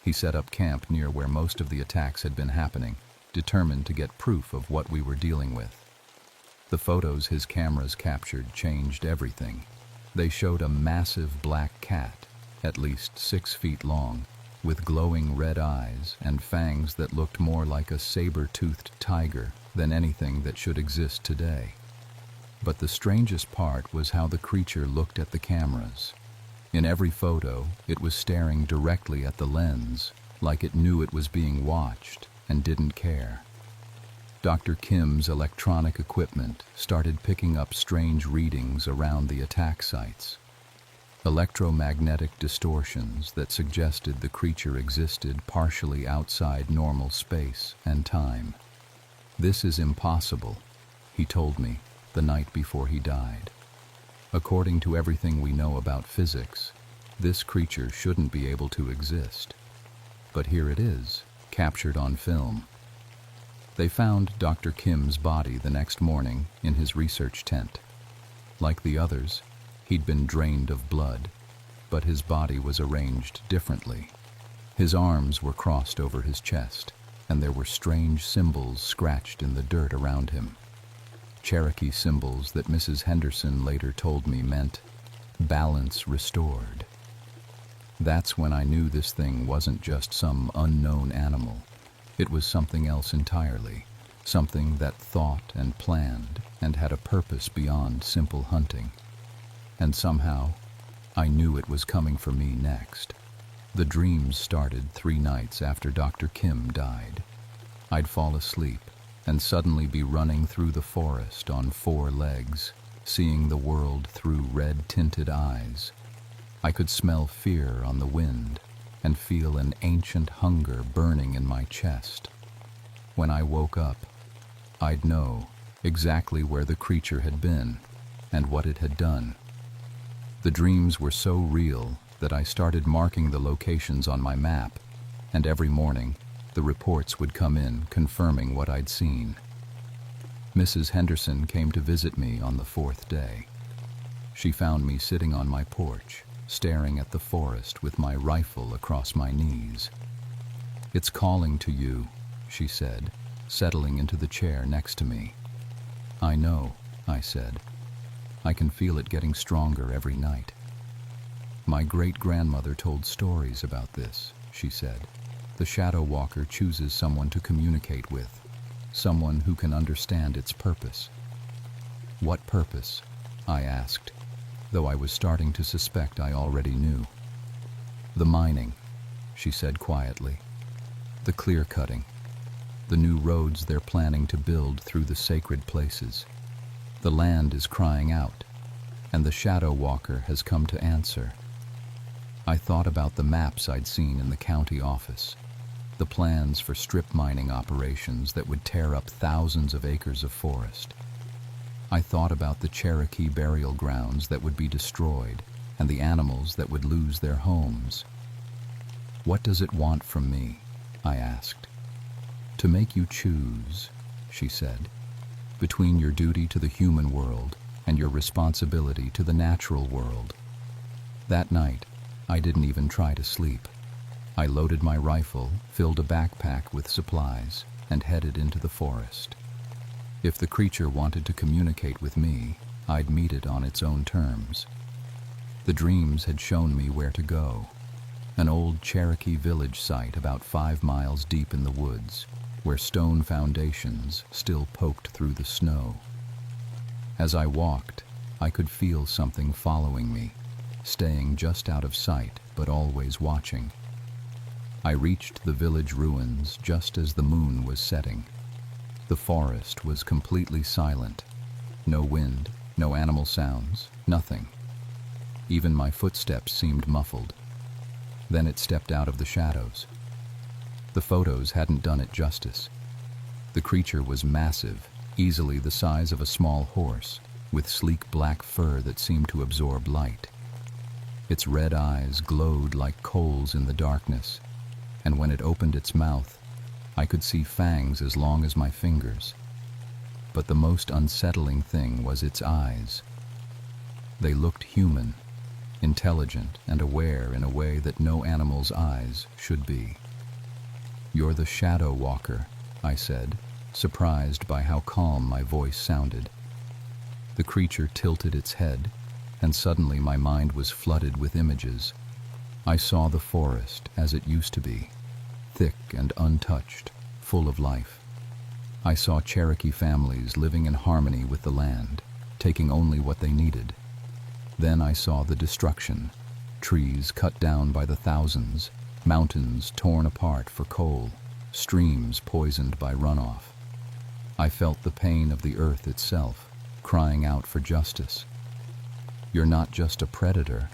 He set up camp near where most of the attacks had been happening, determined to get proof of what we were dealing with. The photos his cameras captured changed everything. They showed a massive black cat, at least 6 feet long, with glowing red eyes and fangs that looked more like a saber-toothed tiger than anything that should exist today. But the strangest part was how the creature looked at the cameras. In every photo, it was staring directly at the lens, like it knew it was being watched and didn't care. Dr. Kim's electronic equipment started picking up strange readings around the attack sites. Electromagnetic distortions that suggested the creature existed partially outside normal space and time. "This is impossible," he told me the night before he died. "According to everything we know about physics, this creature shouldn't be able to exist. But here it is, captured on film." They found Dr. Kim's body the next morning in his research tent. Like the others, he'd been drained of blood, but his body was arranged differently. His arms were crossed over his chest, and there were strange symbols scratched in the dirt around him. Cherokee symbols that Mrs. Henderson later told me meant balance restored. That's when I knew this thing wasn't just some unknown animal. It was something else entirely, something that thought and planned and had a purpose beyond simple hunting. And somehow, I knew it was coming for me next. The dreams started 3 nights after Dr. Kim died. I'd fall asleep and suddenly be running through the forest on 4 legs, seeing the world through red-tinted eyes. I could smell fear on the wind and feel an ancient hunger burning in my chest. When I woke up, I'd know exactly where the creature had been and what it had done. The dreams were so real that I started marking the locations on my map, and every morning the reports would come in confirming what I'd seen. Mrs. Henderson came to visit me on the 4th day. She found me sitting on my porch, staring at the forest with my rifle across my knees. "It's calling to you," she said, settling into the chair next to me. "I know," I said. "I can feel it getting stronger every night." "My great-grandmother told stories about this," she said. "The shadow walker chooses someone to communicate with, someone who can understand its purpose." "What purpose?" I asked, though I was starting to suspect I already knew. "The mining," she said quietly. "The clear-cutting. The new roads they're planning to build through the sacred places. The land is crying out, and the shadow walker has come to answer." I thought about the maps I'd seen in the county office, the plans for strip mining operations that would tear up thousands of acres of forest. I thought about the Cherokee burial grounds that would be destroyed and the animals that would lose their homes. "What does it want from me?" I asked. "To make you choose," she said, "between your duty to the human world and your responsibility to the natural world." That night, I didn't even try to sleep. I loaded my rifle, filled a backpack with supplies, and headed into the forest. If the creature wanted to communicate with me, I'd meet it on its own terms. The dreams had shown me where to go. An old Cherokee village site about 5 miles deep in the woods, where stone foundations still poked through the snow. As I walked, I could feel something following me, staying just out of sight but always watching. I reached the village ruins just as the moon was setting. The forest was completely silent. No wind, no animal sounds, nothing. Even my footsteps seemed muffled. Then it stepped out of the shadows. The photos hadn't done it justice. The creature was massive, easily the size of a small horse, with sleek black fur that seemed to absorb light. Its red eyes glowed like coals in the darkness, and when it opened its mouth, I could see fangs as long as my fingers. But the most unsettling thing was its eyes. They looked human, intelligent and aware in a way that no animal's eyes should be. "You're the Shadow Walker," I said, surprised by how calm my voice sounded. The creature tilted its head, and suddenly my mind was flooded with images. I saw the forest as it used to be, thick and untouched, full of life. I saw Cherokee families living in harmony with the land, taking only what they needed. Then I saw the destruction, trees cut down by the thousands, mountains torn apart for coal, streams poisoned by runoff. I felt the pain of the earth itself, crying out for justice. "You're not just a predator,"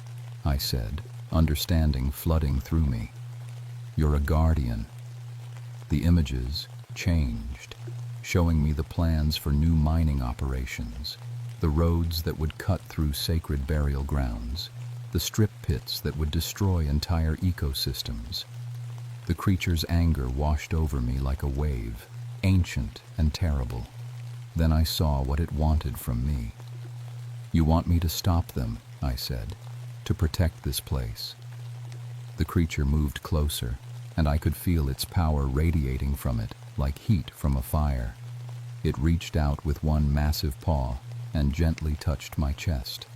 I said, understanding flooding through me. "You're a guardian." The images changed, showing me the plans for new mining operations, the roads that would cut through sacred burial grounds, the strip pits that would destroy entire ecosystems. The creature's anger washed over me like a wave, ancient and terrible. Then I saw what it wanted from me. "You want me to stop them," I said, "to protect this place." The creature moved closer, and I could feel its power radiating from it like heat from a fire. It reached out with one massive paw and gently touched my chest.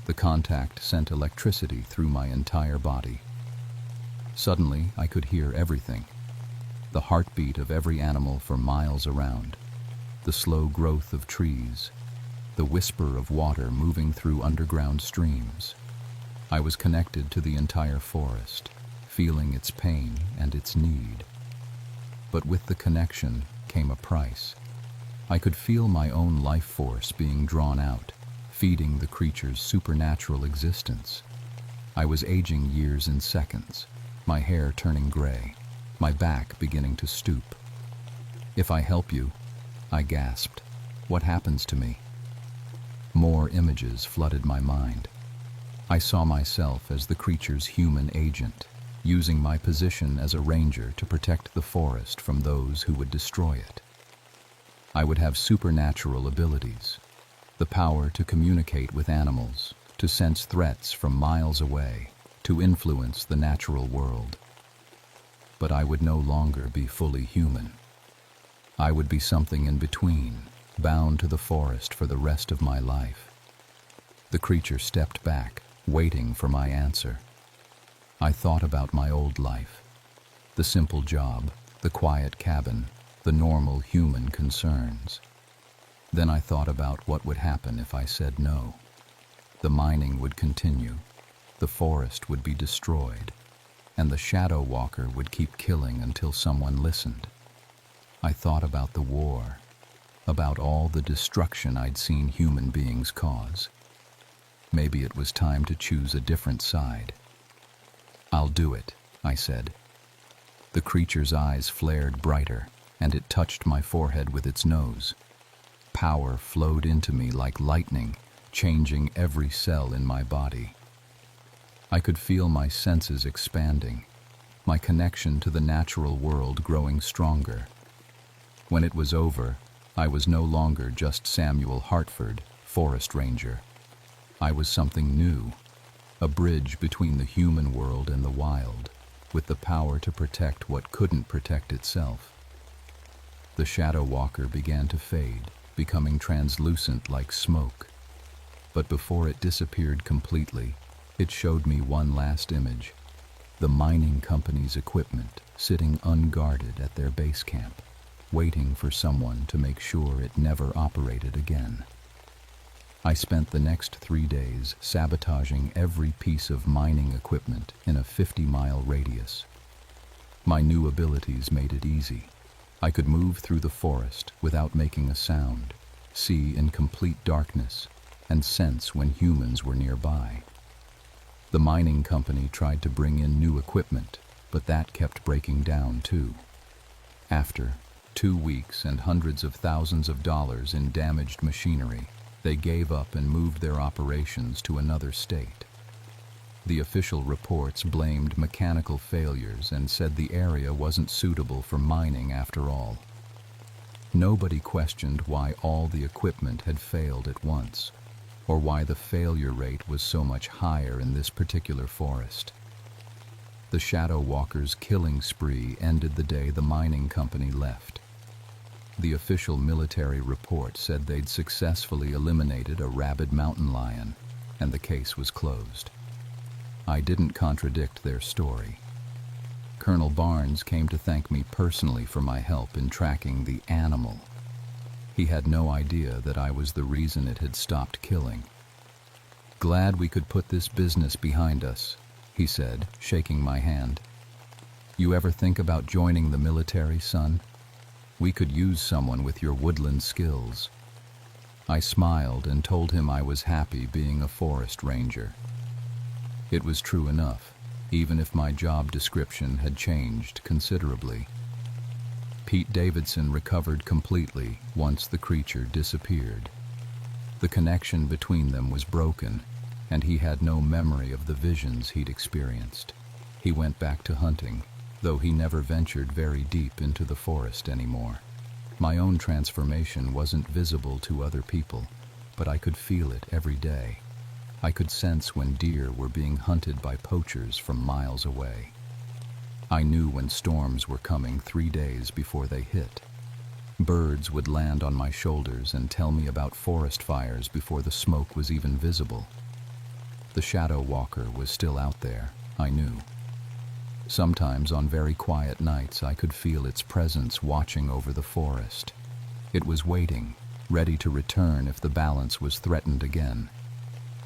The contact sent electricity through my entire body. Suddenly, I could hear everything. The heartbeat of every animal for miles around, the slow growth of trees, the whisper of water moving through underground streams. I was connected to the entire forest, feeling its pain and its need. But with the connection came a price. I could feel my own life force being drawn out, feeding the creature's supernatural existence. I was aging years in seconds, my hair turning gray, my back beginning to stoop. "If I help you," I gasped, "what happens to me?" More images flooded my mind. I saw myself as the creature's human agent, using my position as a ranger to protect the forest from those who would destroy it. I would have supernatural abilities, the power to communicate with animals, to sense threats from miles away, to influence the natural world. But I would no longer be fully human. I would be something in between, bound to the forest for the rest of my life. The creature stepped back, waiting for my answer. I thought about my old life, the simple job, the quiet cabin, the normal human concerns. Then I thought about what would happen if I said no. The mining would continue, the forest would be destroyed, and the Shadow Walker would keep killing until someone listened. I thought about the war, about all the destruction I'd seen human beings cause. Maybe it was time to choose a different side. "I'll do it," I said. The creature's eyes flared brighter, and it touched my forehead with its nose. Power flowed into me like lightning, changing every cell in my body. I could feel my senses expanding, my connection to the natural world growing stronger. When it was over, I was no longer just Samuel Hartford, forest ranger. I was something new, a bridge between the human world and the wild, with the power to protect what couldn't protect itself. The Shadow Walker began to fade, becoming translucent like smoke. But before it disappeared completely, it showed me one last image, the mining company's equipment sitting unguarded at their base camp, waiting for someone to make sure it never operated again. I spent the next 3 days sabotaging every piece of mining equipment in a 50-mile radius. My new abilities made it easy. I could move through the forest without making a sound, see in complete darkness, and sense when humans were nearby. The mining company tried to bring in new equipment, but that kept breaking down too. After 2 weeks and hundreds of thousands of dollars in damaged machinery, they gave up and moved their operations to another state. The official reports blamed mechanical failures and said the area wasn't suitable for mining after all. Nobody questioned why all the equipment had failed at once, or why the failure rate was so much higher in this particular forest. The Shadow Walkers' killing spree ended the day the mining company left. The official military report said they'd successfully eliminated a rabid mountain lion, and the case was closed. I didn't contradict their story. Colonel Barnes came to thank me personally for my help in tracking the animal. He had no idea that I was the reason it had stopped killing. "Glad we could put this business behind us," he said, shaking my hand. "You ever think about joining the military, son? We could use someone with your woodland skills." I smiled and told him I was happy being a forest ranger. It was true enough, even if my job description had changed considerably. Pete Davidson recovered completely once the creature disappeared. The connection between them was broken, and he had no memory of the visions he'd experienced. He went back to hunting, though he never ventured very deep into the forest anymore. My own transformation wasn't visible to other people, but I could feel it every day. I could sense when deer were being hunted by poachers from miles away. I knew when storms were coming 3 days before they hit. Birds would land on my shoulders and tell me about forest fires before the smoke was even visible. The Shadow Walker was still out there, I knew. Sometimes on very quiet nights I could feel its presence watching over the forest. It was waiting, ready to return if the balance was threatened again.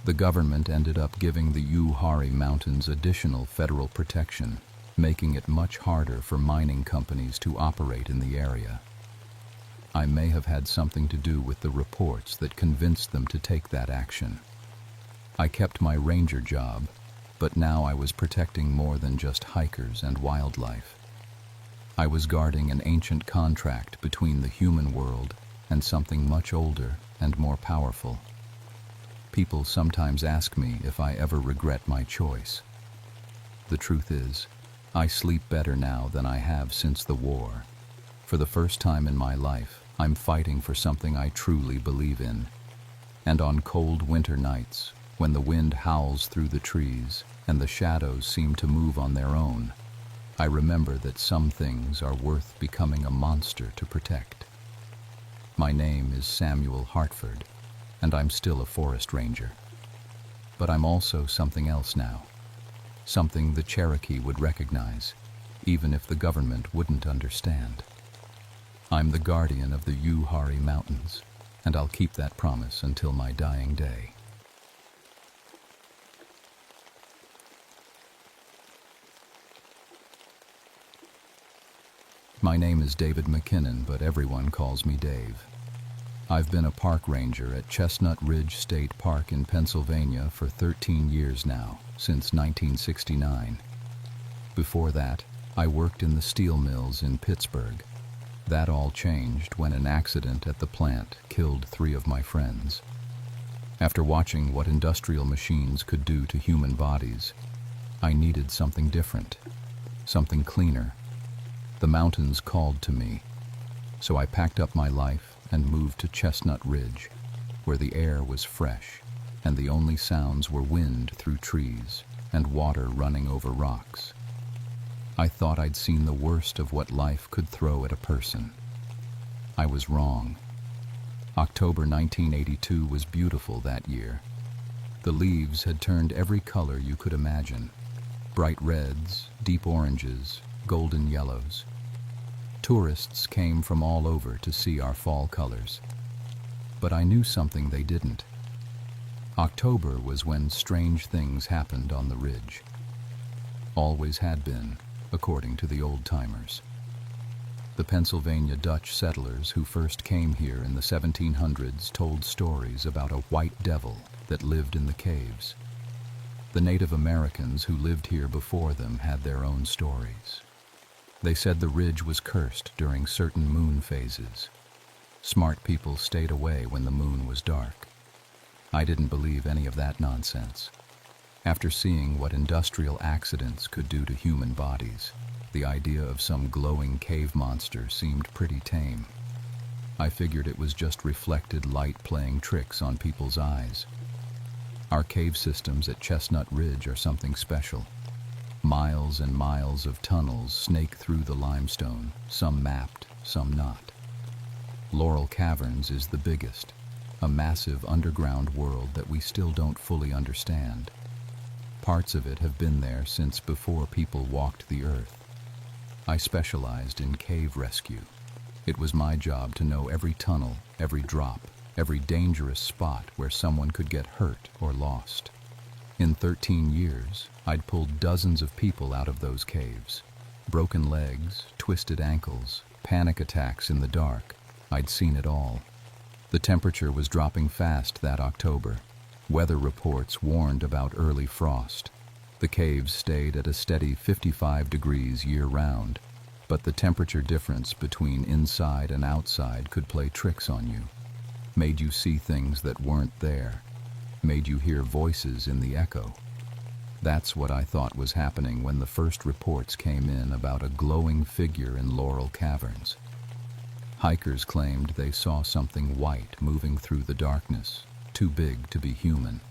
The government ended up giving the Uwharrie Mountains additional federal protection, making it much harder for mining companies to operate in the area. I may have had something to do with the reports that convinced them to take that action. I kept my ranger job, but now I was protecting more than just hikers and wildlife. I was guarding an ancient contract between the human world and something much older and more powerful. People sometimes ask me if I ever regret my choice. The truth is, I sleep better now than I have since the war. For the first time in my life, I'm fighting for something I truly believe in. And on cold winter nights, when the wind howls through the trees and the shadows seem to move on their own, I remember that some things are worth becoming a monster to protect. My name is Samuel Hartford, and I'm still a forest ranger. But I'm also something else now, something the Cherokee would recognize, even if the government wouldn't understand. I'm the guardian of the Uwharrie Mountains, and I'll keep that promise until my dying day. My name is David McKinnon, but everyone calls me Dave. I've been a park ranger at Chestnut Ridge State Park in Pennsylvania for 13 years now, since 1969. Before that, I worked in the steel mills in Pittsburgh. That all changed when an accident at the plant killed 3 of my friends. After watching what industrial machines could do to human bodies, I needed something different, something cleaner. The mountains called to me, so I packed up my life and moved to Chestnut Ridge, where the air was fresh and the only sounds were wind through trees and water running over rocks. I thought I'd seen the worst of what life could throw at a person. I was wrong. October 1982 was beautiful that year. The leaves had turned every color you could imagine: bright reds, deep oranges, golden yellows. Tourists came from all over to see our fall colors. But I knew something they didn't. October was when strange things happened on the ridge. Always had been, according to the old-timers. The Pennsylvania Dutch settlers who first came here in the 1700s told stories about a white devil that lived in the caves. The Native Americans who lived here before them had their own stories. They said the ridge was cursed during certain moon phases. Smart people stayed away when the moon was dark. I didn't believe any of that nonsense. After seeing what industrial accidents could do to human bodies, the idea of some glowing cave monster seemed pretty tame. I figured it was just reflected light playing tricks on people's eyes. Our cave systems at Chestnut Ridge are something special. Miles and miles of tunnels snake through the limestone, some mapped, some not. Laurel Caverns is the biggest, a massive underground world that we still don't fully understand. Parts of it have been there since before people walked the earth. I specialized in cave rescue. It was my job to know every tunnel, every drop, every dangerous spot where someone could get hurt or lost. In 13 years, I'd pulled dozens of people out of those caves. Broken legs, twisted ankles, panic attacks in the dark. I'd seen it all. The temperature was dropping fast that October. Weather reports warned about early frost. The caves stayed at a steady 55 degrees year-round, but the temperature difference between inside and outside could play tricks on you. Made you see things that weren't there. Made you hear voices in the echo. That's what I thought was happening when the first reports came in about a glowing figure in Laurel Caverns. Hikers claimed they saw something white moving through the darkness, too big to be human.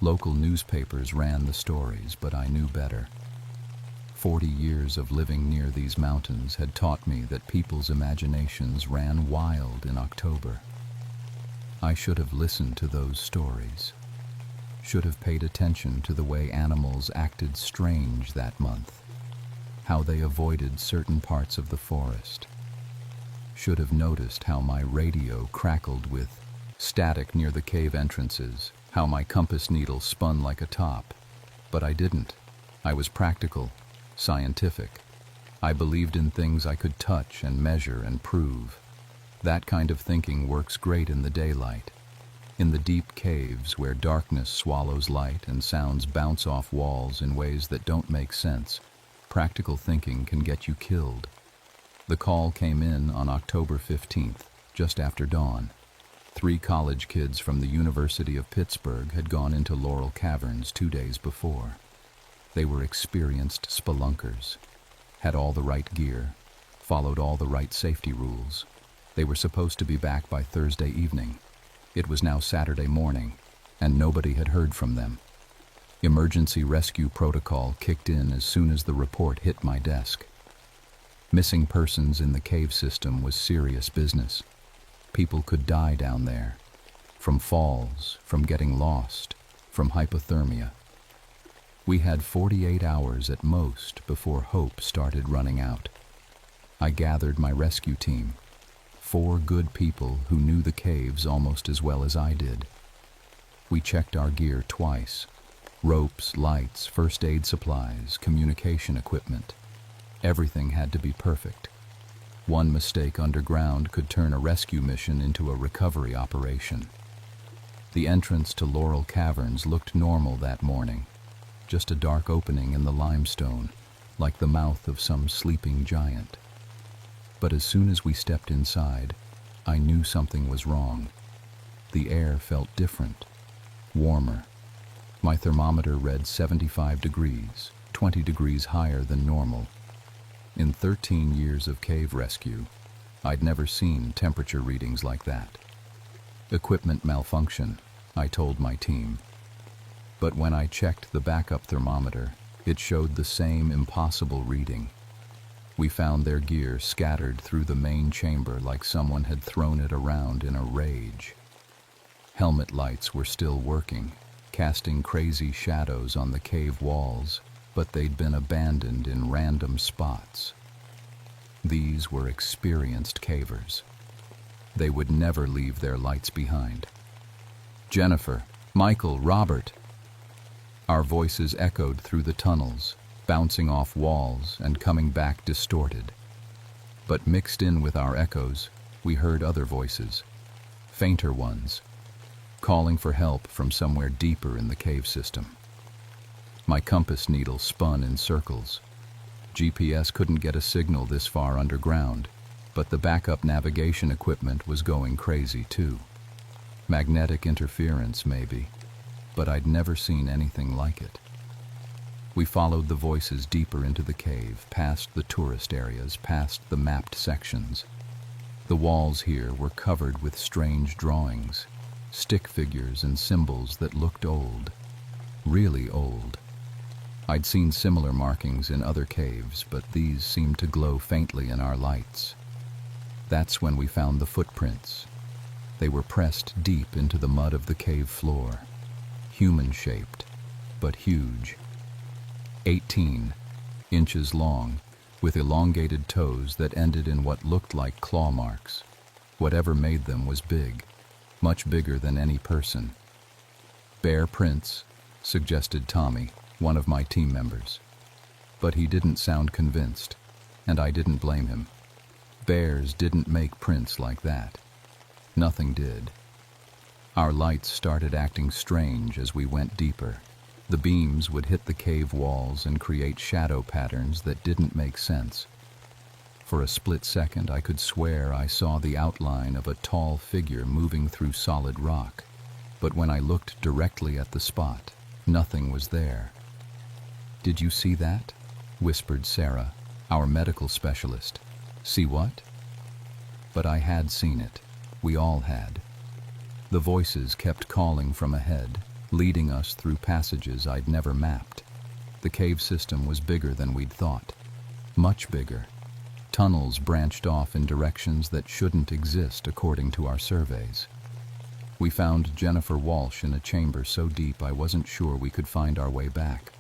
Local newspapers ran the stories, but I knew better. 40 years of living near these mountains had taught me that people's imaginations ran wild in October. I should have listened to those stories. Should have paid attention to the way animals acted strange that month, how they avoided certain parts of the forest. Should have noticed how my radio crackled with static near the cave entrances, how my compass needle spun like a top. But I didn't. I was practical, scientific. I believed in things I could touch and measure and prove. That kind of thinking works great in the daylight. In the deep caves where darkness swallows light and sounds bounce off walls in ways that don't make sense, practical thinking can get you killed. The call came in on October 15th, just after dawn. 3 college kids from the University of Pittsburgh had gone into Laurel Caverns 2 days before. They were experienced spelunkers, had all the right gear, followed all the right safety rules. They were supposed to be back by Thursday evening. It was now Saturday morning, and nobody had heard from them. Emergency rescue protocol kicked in as soon as the report hit my desk. Missing persons in the cave system was serious business. People could die down there, from falls, from getting lost, from hypothermia. We had 48 hours at most before hope started running out. I gathered my rescue team, 4 good people who knew the caves almost as well as I did. We checked our gear twice: ropes, lights, first aid supplies, communication equipment. Everything had to be perfect. One mistake underground could turn a rescue mission into a recovery operation. The entrance to Laurel Caverns looked normal that morning, just a dark opening in the limestone, like the mouth of some sleeping giant. But as soon as we stepped inside, I knew something was wrong. The air felt different, warmer. My thermometer read 75 degrees, 20 degrees higher than normal. In 13 years of cave rescue, I'd never seen temperature readings like that. Equipment malfunction, I told my team. But when I checked the backup thermometer, it showed the same impossible reading. We found their gear scattered through the main chamber like someone had thrown it around in a rage. Helmet lights were still working, casting crazy shadows on the cave walls, but they'd been abandoned in random spots. These were experienced cavers. They would never leave their lights behind. Jennifer, Michael, Robert. Our voices echoed through the tunnels, bouncing off walls and coming back distorted. But mixed in with our echoes, we heard other voices, fainter ones, calling for help from somewhere deeper in the cave system. My compass needle spun in circles. GPS couldn't get a signal this far underground, but the backup navigation equipment was going crazy too. Magnetic interference, maybe, but I'd never seen anything like it. We followed the voices deeper into the cave, past the tourist areas, past the mapped sections. The walls here were covered with strange drawings, stick figures and symbols that looked old, really old. I'd seen similar markings in other caves, but these seemed to glow faintly in our lights. That's when we found the footprints. They were pressed deep into the mud of the cave floor, human-shaped, but huge. 18 inches long, with elongated toes that ended in what looked like claw marks. Whatever made them was big, much bigger than any person. Bear prints, suggested Tommy, one of my team members. But he didn't sound convinced, and I didn't blame him. Bears didn't make prints like that. Nothing did. Our lights started acting strange as we went deeper. The beams would hit the cave walls and create shadow patterns that didn't make sense. For a split second, I could swear I saw the outline of a tall figure moving through solid rock. But when I looked directly at the spot, nothing was there. "Did you see that?" whispered Sarah, our medical specialist. "See what?" But I had seen it. We all had. The voices kept calling from ahead, leading us through passages I'd never mapped. The cave system was bigger than we'd thought. Much bigger. Tunnels branched off in directions that shouldn't exist according to our surveys. We found Jennifer Walsh in a chamber so deep I wasn't sure we could find our way back.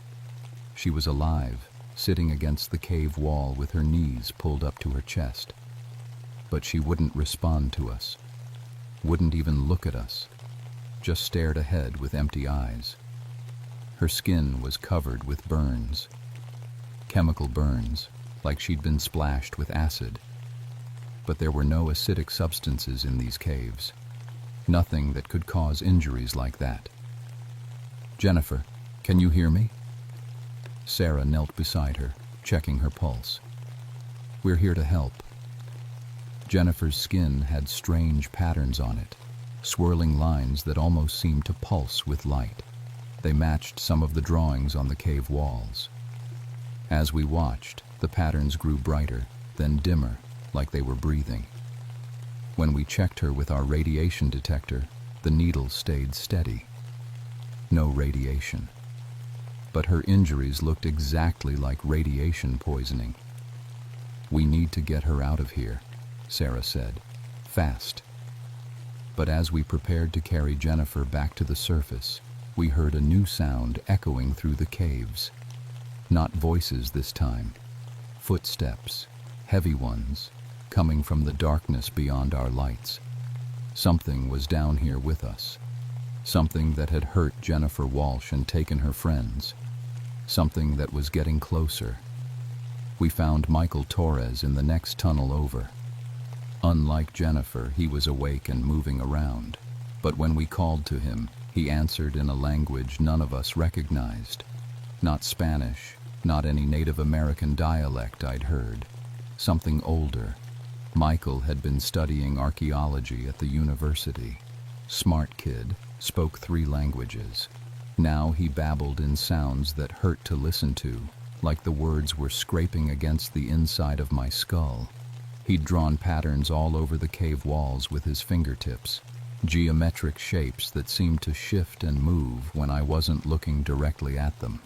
She was alive, sitting against the cave wall with her knees pulled up to her chest. But she wouldn't respond to us. Wouldn't even look at us. Just stared ahead with empty eyes. Her skin was covered with burns. Chemical burns, like she'd been splashed with acid. But there were no acidic substances in these caves. Nothing that could cause injuries like that. "Jennifer, can you hear me?" Sarah knelt beside her, checking her pulse. "We're here to help." Jennifer's skin had strange patterns on it, swirling lines that almost seemed to pulse with light. They matched some of the drawings on the cave walls. As we watched, the patterns grew brighter, then dimmer, like they were breathing. When we checked her with our radiation detector, the needle stayed steady. No radiation. But her injuries looked exactly like radiation poisoning. "We need to get her out of here," Sarah said. "Fast." But as we prepared to carry Jennifer back to the surface, we heard a new sound echoing through the caves. Not voices this time. Footsteps, heavy ones, coming from the darkness beyond our lights. Something was down here with us. Something that had hurt Jennifer Walsh and taken her friends. Something that was getting closer. We found Michael Torres in the next tunnel over. Unlike Jennifer, he was awake and moving around. But when we called to him, he answered in a language none of us recognized. Not Spanish, not any Native American dialect I'd heard. Something older. Michael had been studying archaeology at the university. Smart kid, spoke 3 languages. Now he babbled in sounds that hurt to listen to, like the words were scraping against the inside of my skull. He'd drawn patterns all over the cave walls with his fingertips, geometric shapes that seemed to shift and move when I wasn't looking directly at them.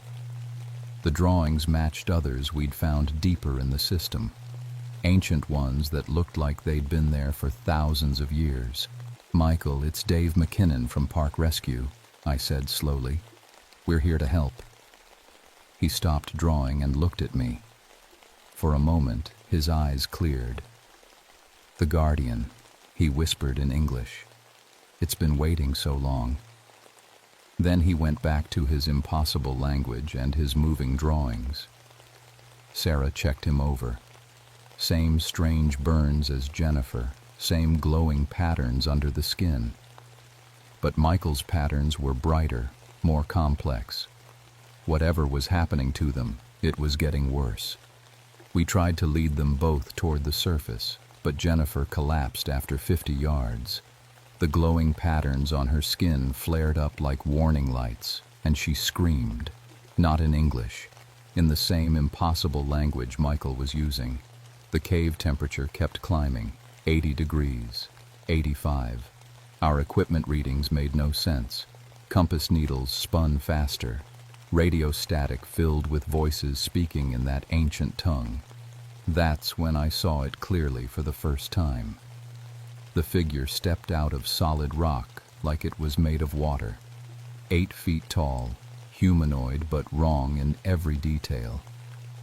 The drawings matched others we'd found deeper in the system, ancient ones that looked like they'd been there for thousands of years. "Michael, it's Dave McKinnon from Park Rescue," I said slowly. "We're here to help." He stopped drawing and looked at me. For a moment, his eyes cleared. "The Guardian," he whispered in English. "It's been waiting so long." Then he went back to his impossible language and his moving drawings. Sarah checked him over. Same strange burns as Jennifer, same glowing patterns under the skin. But Michael's patterns were brighter, more complex. Whatever was happening to them, it was getting worse. We tried to lead them both toward the surface, but Jennifer collapsed after 50 yards. The glowing patterns on her skin flared up like warning lights, and she screamed, not in English, in the same impossible language Michael was using. The cave temperature kept climbing, 80 degrees, 85. Our equipment readings made no sense. Compass needles spun faster. Radio static filled with voices speaking in that ancient tongue. That's when I saw it clearly for the first time. The figure stepped out of solid rock like it was made of water. 8 feet tall, humanoid but wrong in every detail.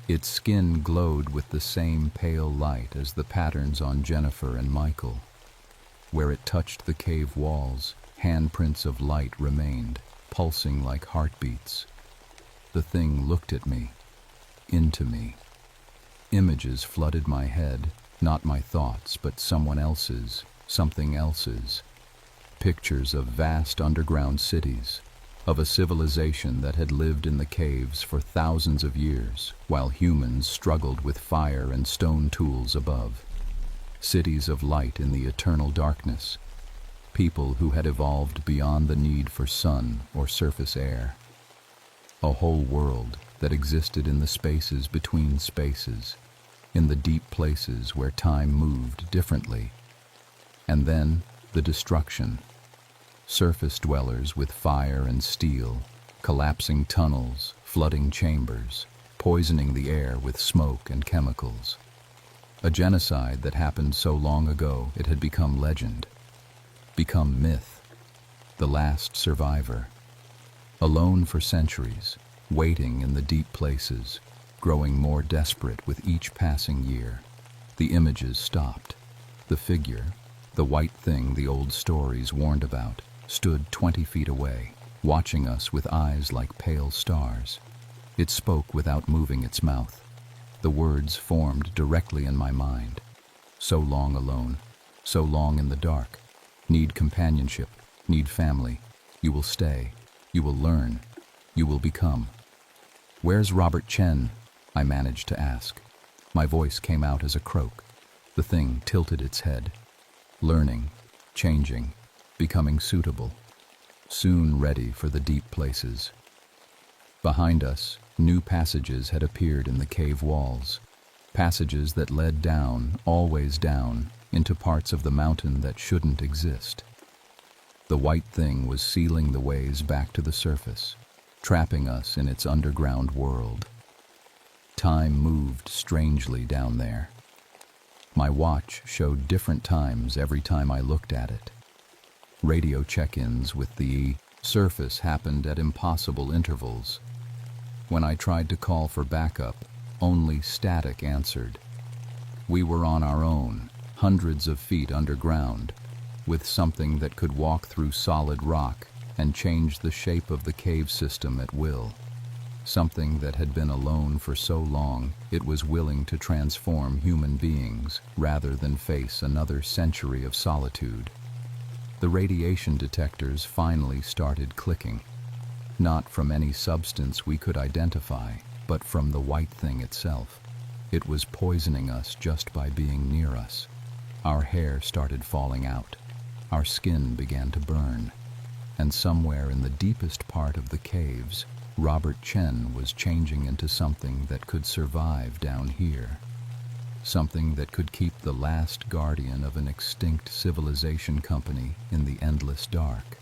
Its skin glowed with the same pale light as the patterns on Jennifer and Michael. Where it touched the cave walls, handprints of light remained, pulsing like heartbeats. The thing looked at me, into me. Images flooded my head, not my thoughts, but someone else's, something else's. Pictures of vast underground cities, of a civilization that had lived in the caves for thousands of years, while humans struggled with fire and stone tools above. Cities of light in the eternal darkness. People who had evolved beyond the need for sun or surface air. A whole world that existed in the spaces between spaces, in the deep places where time moved differently. And then, the destruction. Surface dwellers with fire and steel, collapsing tunnels, flooding chambers, poisoning the air with smoke and chemicals. A genocide that happened so long ago it had become legend, become myth. The last survivor. Alone for centuries, waiting in the deep places, growing more desperate with each passing year. The images stopped. The figure, the white thing the old stories warned about, stood 20 feet away, watching us with eyes like pale stars. It spoke without moving its mouth. The words formed directly in my mind. So long alone, so long in the dark. Need companionship, need family. You will stay, you will learn, you will become. "Where's Robert Chen?" I managed to ask. My voice came out as a croak. The thing tilted its head. Learning, changing, becoming suitable. Soon ready for the deep places. Behind us, new passages had appeared in the cave walls. Passages that led down, always down, into parts of the mountain that shouldn't exist. The white thing was sealing the ways back to the surface, trapping us in its underground world. Time moved strangely down there. My watch showed different times every time I looked at it. Radio check-ins with the surface happened at impossible intervals. When I tried to call for backup, only static answered. We were on our own, hundreds of feet underground, with something that could walk through solid rock and change the shape of the cave system at will. Something that had been alone for so long it was willing to transform human beings rather than face another century of solitude. The radiation detectors finally started clicking, not from any substance we could identify, but from the white thing itself. It was poisoning us just by being near us. Our hair started falling out. Our skin began to burn. And somewhere in the deepest part of the caves, Robert Chen was changing into something that could survive down here. Something that could keep the last guardian of an extinct civilization company in the endless dark.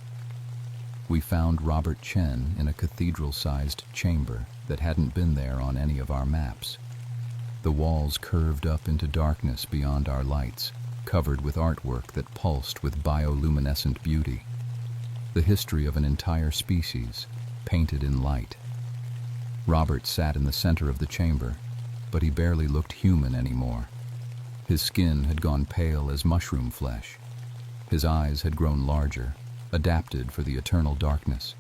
We found Robert Chen in a cathedral-sized chamber that hadn't been there on any of our maps. The walls curved up into darkness beyond our lights, covered with artwork that pulsed with bioluminescent beauty. The history of an entire species, painted in light. Robert sat in the center of the chamber, but he barely looked human anymore. His skin had gone pale as mushroom flesh. His eyes had grown larger, adapted for the eternal darkness.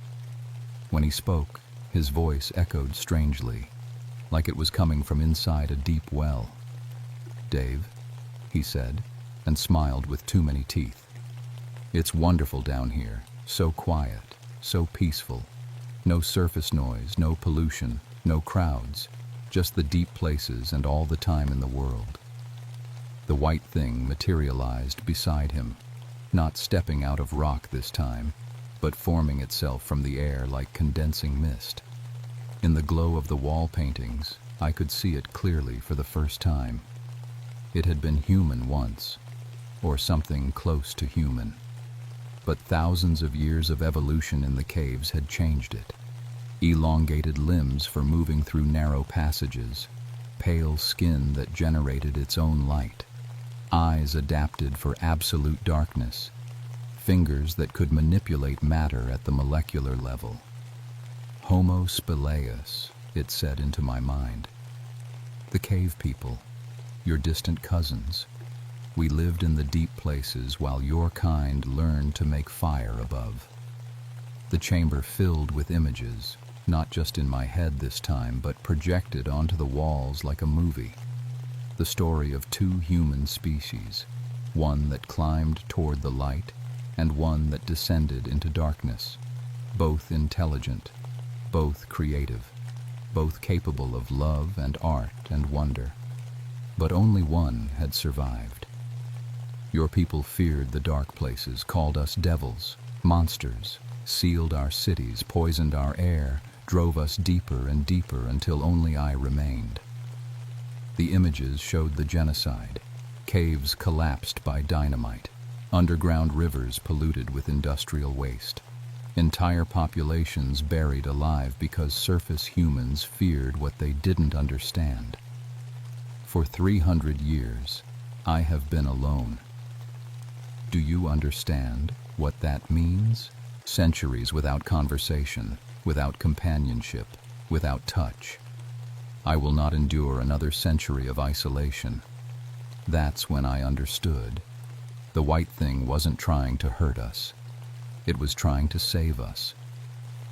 When he spoke, his voice echoed strangely, like it was coming from inside a deep well. "Dave," he said, and smiled with too many teeth. "It's wonderful down here, so quiet, so peaceful. No surface noise, no pollution, no crowds, just the deep places and all the time in the world. The white thing materialized beside him, not stepping out of rock this time, but forming itself from the air like condensing mist. In the glow of the wall paintings, I could see it clearly for the first time. It had been human once, or something close to human. But thousands of years of evolution in the caves had changed it. Elongated limbs for moving through narrow passages, pale skin that generated its own light, eyes adapted for absolute darkness, fingers that could manipulate matter at the molecular level. Homo spelaeus, it said into my mind. The cave people, your distant cousins. We lived in the deep places while your kind learned to make fire above. The chamber filled with images, not just in my head this time, but projected onto the walls like a movie. The story of two human species, one that climbed toward the light and one that descended into darkness, both intelligent, both creative, both capable of love and art and wonder. But only one had survived. Your people feared the dark places, called us devils, monsters, sealed our cities, poisoned our air, drove us deeper and deeper until only I remained. The images showed the genocide, caves collapsed by dynamite, underground rivers polluted with industrial waste, entire populations buried alive because surface humans feared what they didn't understand. For 300 years, I have been alone. Do you understand what that means? Centuries without conversation, without companionship, without touch. I will not endure another century of isolation. That's when I understood. The white thing wasn't trying to hurt us. It was trying to save us.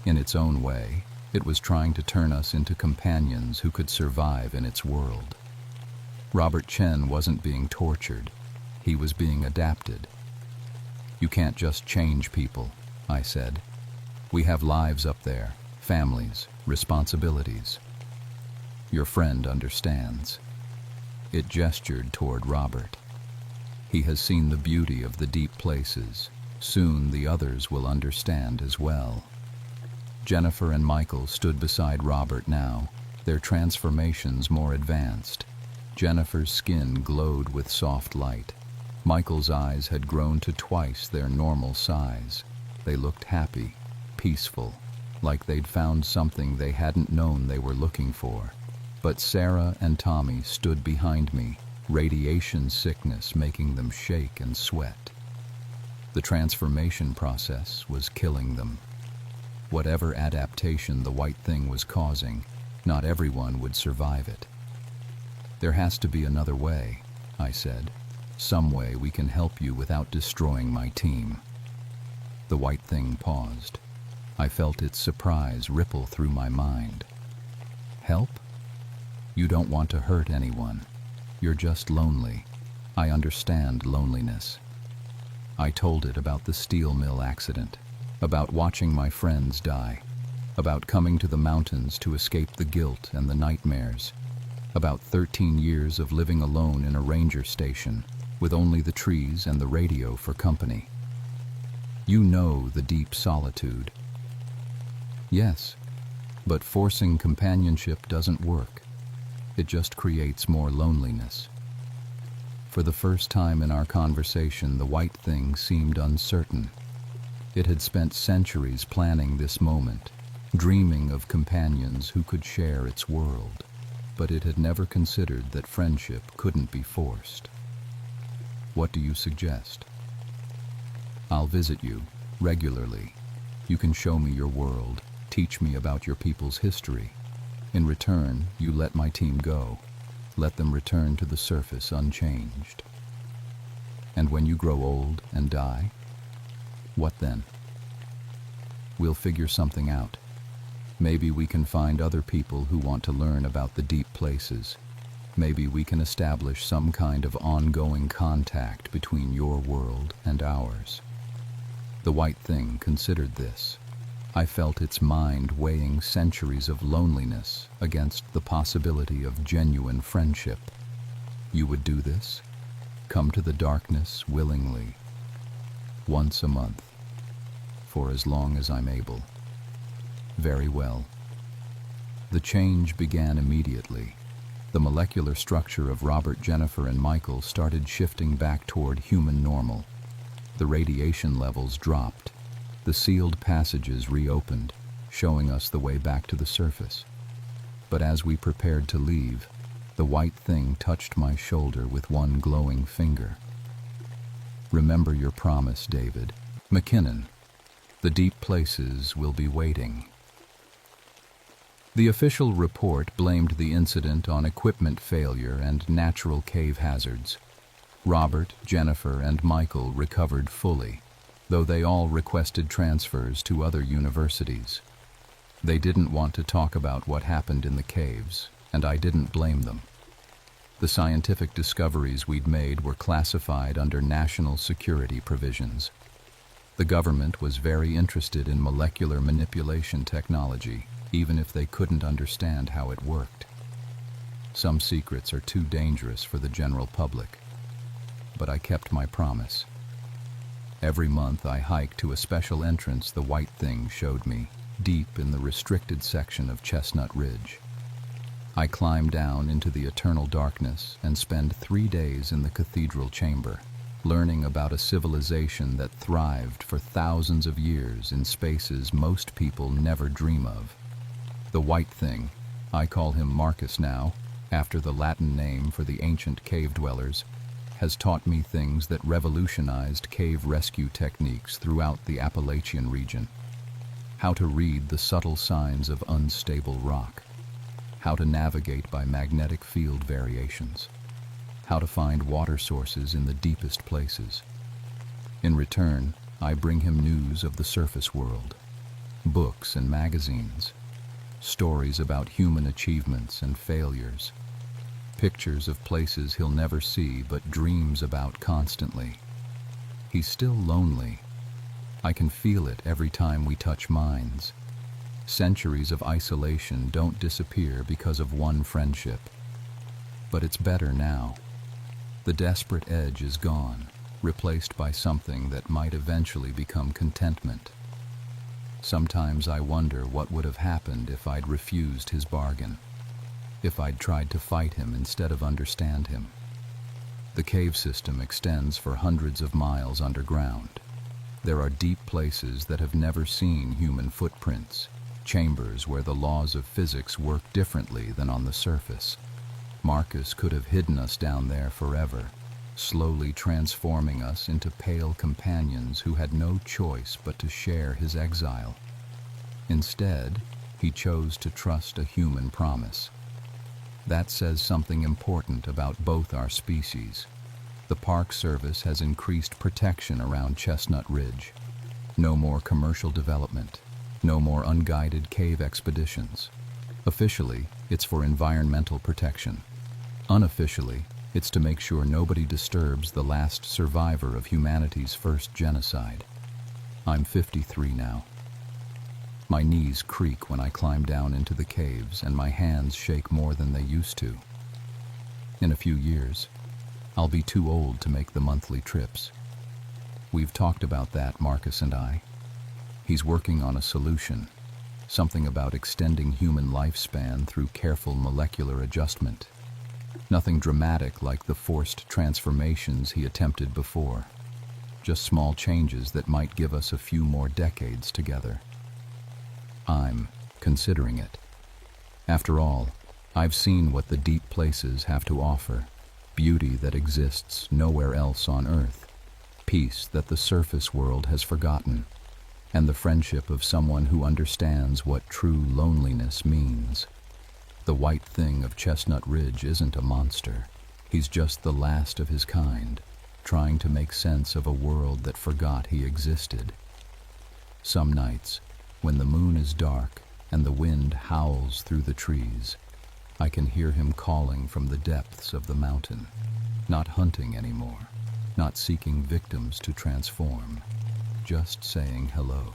In its own way, it was trying to turn us into companions who could survive in its world. Robert Chen wasn't being tortured. He was being adapted. You can't just change people, I said. We have lives up there, families, responsibilities. Your friend understands. It gestured toward Robert. He has seen the beauty of the deep places. Soon the others will understand as well. Jennifer and Michael stood beside Robert now, their transformations more advanced. Jennifer's skin glowed with soft light. Michael's eyes had grown to twice their normal size. They looked happy, peaceful, like they'd found something they hadn't known they were looking for. But Sarah and Tommy stood behind me, radiation sickness making them shake and sweat. The transformation process was killing them. Whatever adaptation the white thing was causing, not everyone would survive it. There has to be another way, I said. Some way we can help you without destroying my team. The white thing paused. I felt its surprise ripple through my mind. Help? You don't want to hurt anyone. You're just lonely. I understand loneliness. I told it about the steel mill accident, about watching my friends die, about coming to the mountains to escape the guilt and the nightmares, about 13 years of living alone in a ranger station with only the trees and the radio for company. You know the deep solitude. Yes, but forcing companionship doesn't work. It just creates more loneliness. For the first time in our conversation, the white thing seemed uncertain. It had spent centuries planning this moment, dreaming of companions who could share its world, but it had never considered that friendship couldn't be forced. What do you suggest? I'll visit you regularly. You can show me your world, teach me about your people's history. In return, you let my team go. Let them return to the surface unchanged. And when you grow old and die, what then? We'll figure something out. Maybe we can find other people who want to learn about the deep places. Maybe we can establish some kind of ongoing contact between your world and ours. The white thing considered this. I felt its mind weighing centuries of loneliness against the possibility of genuine friendship. You would do this? Come to the darkness willingly, once a month, for as long as I'm able. Very well. The change began immediately. The molecular structure of Robert, Jennifer, and Michael started shifting back toward human normal. The radiation levels dropped. The sealed passages reopened, showing us the way back to the surface. But as we prepared to leave, the white thing touched my shoulder with one glowing finger. Remember your promise, David. McKinnon. The deep places will be waiting. The official report blamed the incident on equipment failure and natural cave hazards. Robert, Jennifer, and Michael recovered fully, though they all requested transfers to other universities. They didn't want to talk about what happened in the caves, and I didn't blame them. The scientific discoveries we'd made were classified under national security provisions. The government was very interested in molecular manipulation technology, even if they couldn't understand how it worked. Some secrets are too dangerous for the general public, but I kept my promise. Every month I hiked to a special entrance the white thing showed me, deep in the restricted section of Chestnut Ridge. I climbed down into the eternal darkness and spent 3 days in the cathedral chamber, learning about a civilization that thrived for thousands of years in spaces most people never dream of. The white thing, I call him Marcus now, after the Latin name for the ancient cave dwellers, has taught me things that revolutionized cave rescue techniques throughout the Appalachian region. How to read the subtle signs of unstable rock. How to navigate by magnetic field variations. How to find water sources in the deepest places. In return, I bring him news of the surface world, books and magazines, stories about human achievements and failures, pictures of places he'll never see but dreams about constantly. He's still lonely. I can feel it every time we touch minds. Centuries of isolation don't disappear because of one friendship. But it's better now. The desperate edge is gone, replaced by something that might eventually become contentment. Sometimes I wonder what would have happened if I'd refused his bargain, if I'd tried to fight him instead of understand him. The cave system extends for hundreds of miles underground. There are deep places that have never seen human footprints, chambers where the laws of physics work differently than on the surface. Marcus could have hidden us down there forever, slowly transforming us into pale companions who had no choice but to share his exile. Instead, he chose to trust a human promise. That says something important about both our species. The Park Service has increased protection around Chestnut Ridge. No more commercial development. No more unguided cave expeditions. Officially, it's for environmental protection. Unofficially, it's to make sure nobody disturbs the last survivor of humanity's first genocide. I'm 53 now. My knees creak when I climb down into the caves, and my hands shake more than they used to. In a few years, I'll be too old to make the monthly trips. We've talked about that, Marcus and I. He's working on a solution, something about extending human lifespan through careful molecular adjustment. Nothing dramatic like the forced transformations he attempted before. Just small changes that might give us a few more decades together. I'm considering it. After all, I've seen what the deep places have to offer. Beauty that exists nowhere else on Earth. Peace that the surface world has forgotten. And the friendship of someone who understands what true loneliness means. The white thing of Chestnut Ridge isn't a monster. He's just the last of his kind, trying to make sense of a world that forgot he existed. Some nights, when the moon is dark and the wind howls through the trees, I can hear him calling from the depths of the mountain, not hunting anymore, not seeking victims to transform, just saying hello.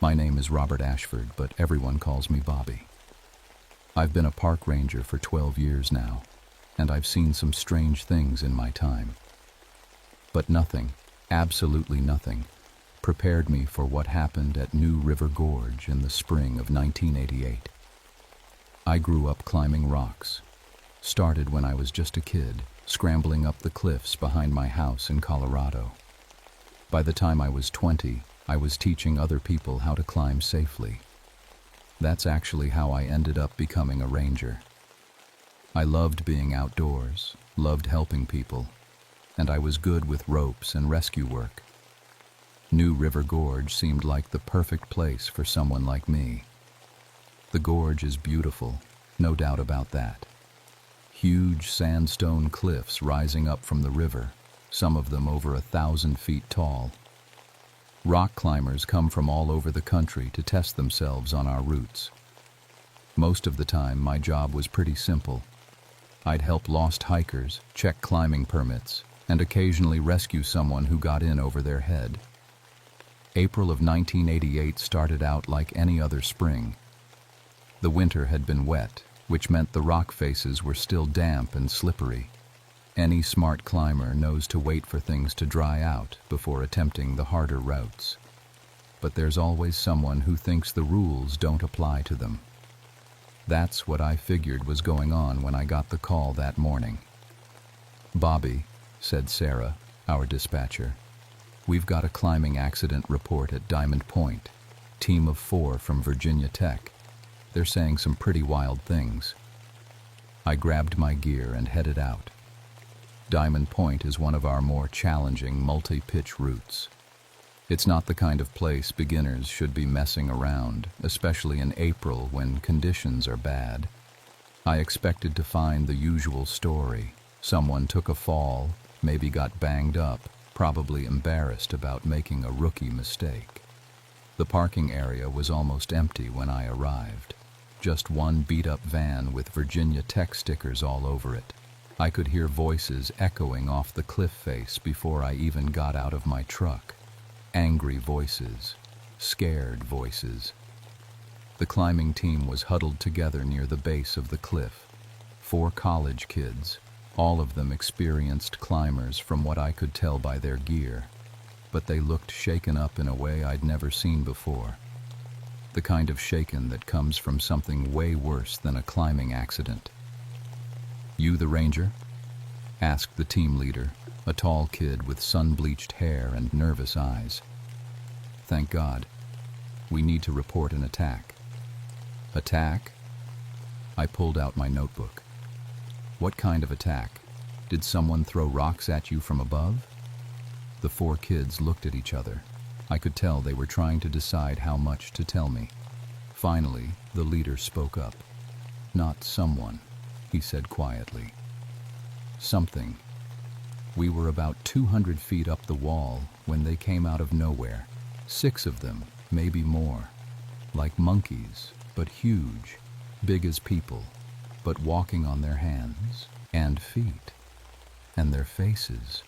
My name is Robert Ashford, but everyone calls me Bobby. I've been a park ranger for 12 years now, and I've seen some strange things in my time. But nothing, absolutely nothing, prepared me for what happened at New River Gorge in the spring of 1988. I grew up climbing rocks. Started when I was just a kid, scrambling up the cliffs behind my house in Colorado. By the time I was 20, I was teaching other people how to climb safely. That's actually how I ended up becoming a ranger. I loved being outdoors, loved helping people, and I was good with ropes and rescue work. New River Gorge seemed like the perfect place for someone like me. The gorge is beautiful, no doubt about that. Huge sandstone cliffs rising up from the river, some of them over 1,000 feet tall. Rock climbers come from all over the country to test themselves on our routes. Most of the time, my job was pretty simple. I'd help lost hikers, check climbing permits, and occasionally rescue someone who got in over their head. April of 1988 started out like any other spring. The winter had been wet, which meant the rock faces were still damp and slippery. Any smart climber knows to wait for things to dry out before attempting the harder routes. But there's always someone who thinks the rules don't apply to them. That's what I figured was going on when I got the call that morning. "Bobby," said Sarah, our dispatcher, "we've got a climbing accident report at Diamond Point. Team of 4 from Virginia Tech. They're saying some pretty wild things." I grabbed my gear and headed out. Diamond Point is one of our more challenging multi-pitch routes. It's not the kind of place beginners should be messing around, especially in April when conditions are bad. I expected to find the usual story. Someone took a fall, maybe got banged up, probably embarrassed about making a rookie mistake. The parking area was almost empty when I arrived. Just one beat-up van with Virginia Tech stickers all over it. I could hear voices echoing off the cliff face before I even got out of my truck. Angry voices, scared voices. The climbing team was huddled together near the base of the cliff. 4 college kids, all of them experienced climbers from what I could tell by their gear, but they looked shaken up in a way I'd never seen before. The kind of shaken that comes from something way worse than a climbing accident. "You the ranger?" asked the team leader, a tall kid with sun-bleached hair and nervous eyes. "Thank God. We need to report an attack." "Attack?" I pulled out my notebook. "What kind of attack? Did someone throw rocks at you from above?" The 4 kids looked at each other. I could tell they were trying to decide how much to tell me. Finally, the leader spoke up. "Not someone," he said quietly. "Something. We were about 200 feet up the wall when they came out of nowhere. 6 of them, maybe more. Like monkeys, but huge, big as people, but walking on their hands and feet. And their faces."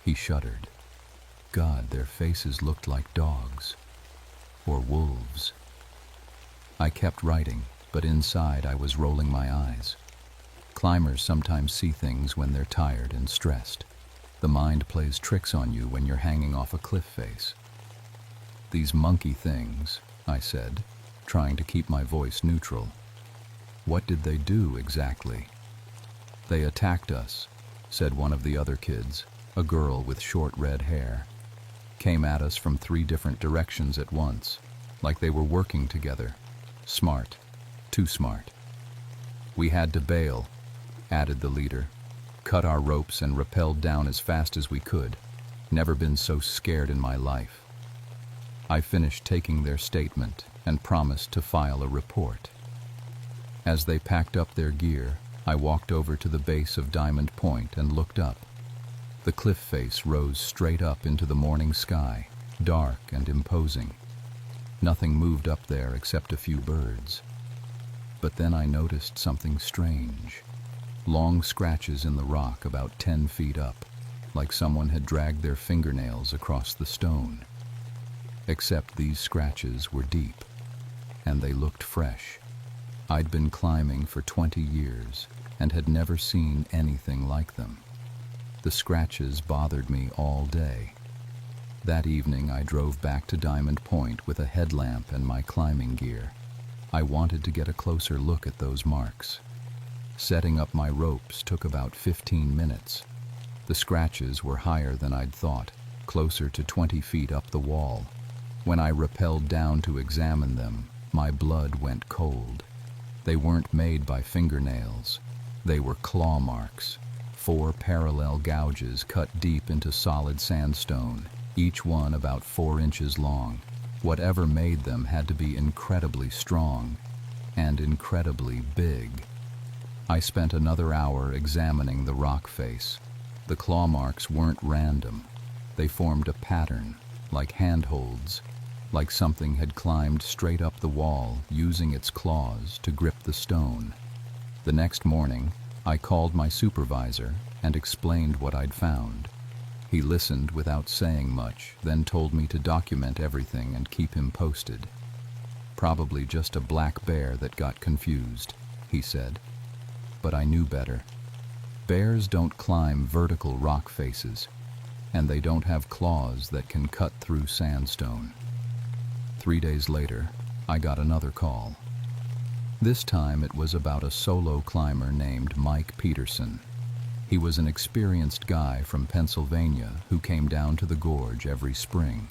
He shuddered. God, their faces looked like dogs. Or wolves. I kept writing, but inside I was rolling my eyes. Climbers sometimes see things when they're tired and stressed. The mind plays tricks on you when you're hanging off a cliff face. "These monkey things," I said, trying to keep my voice neutral. "What did they do exactly?" "They attacked us," said one of the other kids, a girl with short red hair. "Came at us from 3 different directions at once, like they were working together. Smart. Too smart. We had to bail," added the leader. "Cut our ropes and rappelled down as fast as we could. Never been so scared in my life." I finished taking their statement and promised to file a report. As they packed up their gear, I walked over to the base of Diamond Point and looked up. The cliff face rose straight up into the morning sky, dark and imposing. Nothing moved up there except a few birds. But then I noticed something strange. Long scratches in the rock about 10 feet up, like someone had dragged their fingernails across the stone. except these scratches were deep, and they looked fresh. I'd been climbing for 20 years and had never seen anything like them. The scratches bothered me all day. That evening I drove back to Diamond Point with a headlamp and my climbing gear. I wanted to get a closer look at those marks. Setting up my ropes took about 15 minutes. The scratches were higher than I'd thought, closer to 20 feet up the wall. When I rappelled down to examine them, my blood went cold. They weren't made by fingernails. They were claw marks, 4 parallel gouges cut deep into solid sandstone, each one about 4 inches long. Whatever made them had to be incredibly strong and incredibly big. I spent another hour examining the rock face. The claw marks weren't random. They formed a pattern, like handholds, like something had climbed straight up the wall, using its claws to grip the stone. The next morning, I called my supervisor and explained what I'd found. He listened without saying much, then told me to document everything and keep him posted. Probably just a black bear that got confused, he said. But I knew better. Bears don't climb vertical rock faces, and they don't have claws that can cut through sandstone. 3 days later, I got another call. This time it was about a solo climber named Mike Peterson. He was an experienced guy from Pennsylvania who came down to the gorge every spring.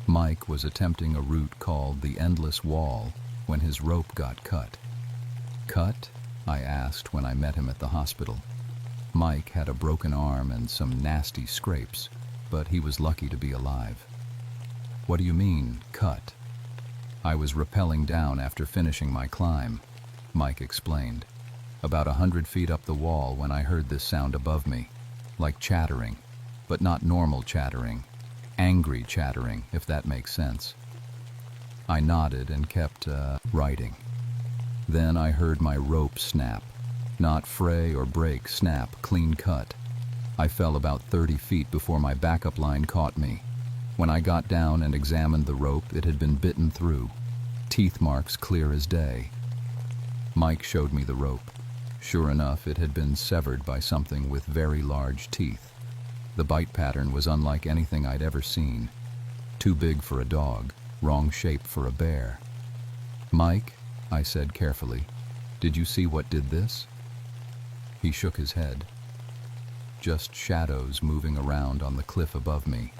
Mike was attempting a route called the Endless Wall when his rope got cut. Cut? I asked when I met him at the hospital. Mike had a broken arm and some nasty scrapes, but he was lucky to be alive. What do you mean, cut? I was rappelling down after finishing my climb, Mike explained. About 100 feet up the wall when I heard this sound above me, like chattering, but not normal chattering, angry chattering, if that makes sense. I nodded and kept writing. Then I heard my rope snap, not fray or break, snap, clean cut. I fell about 30 feet before my backup line caught me. When I got down and examined the rope, it had been bitten through, teeth marks clear as day. Mike showed me the rope. Sure enough, it had been severed by something with very large teeth. The bite pattern was unlike anything I'd ever seen. Too big for a dog, wrong shape for a bear. Mike, I said carefully, did you see what did this? He shook his head. Just shadows moving around on the cliff above me.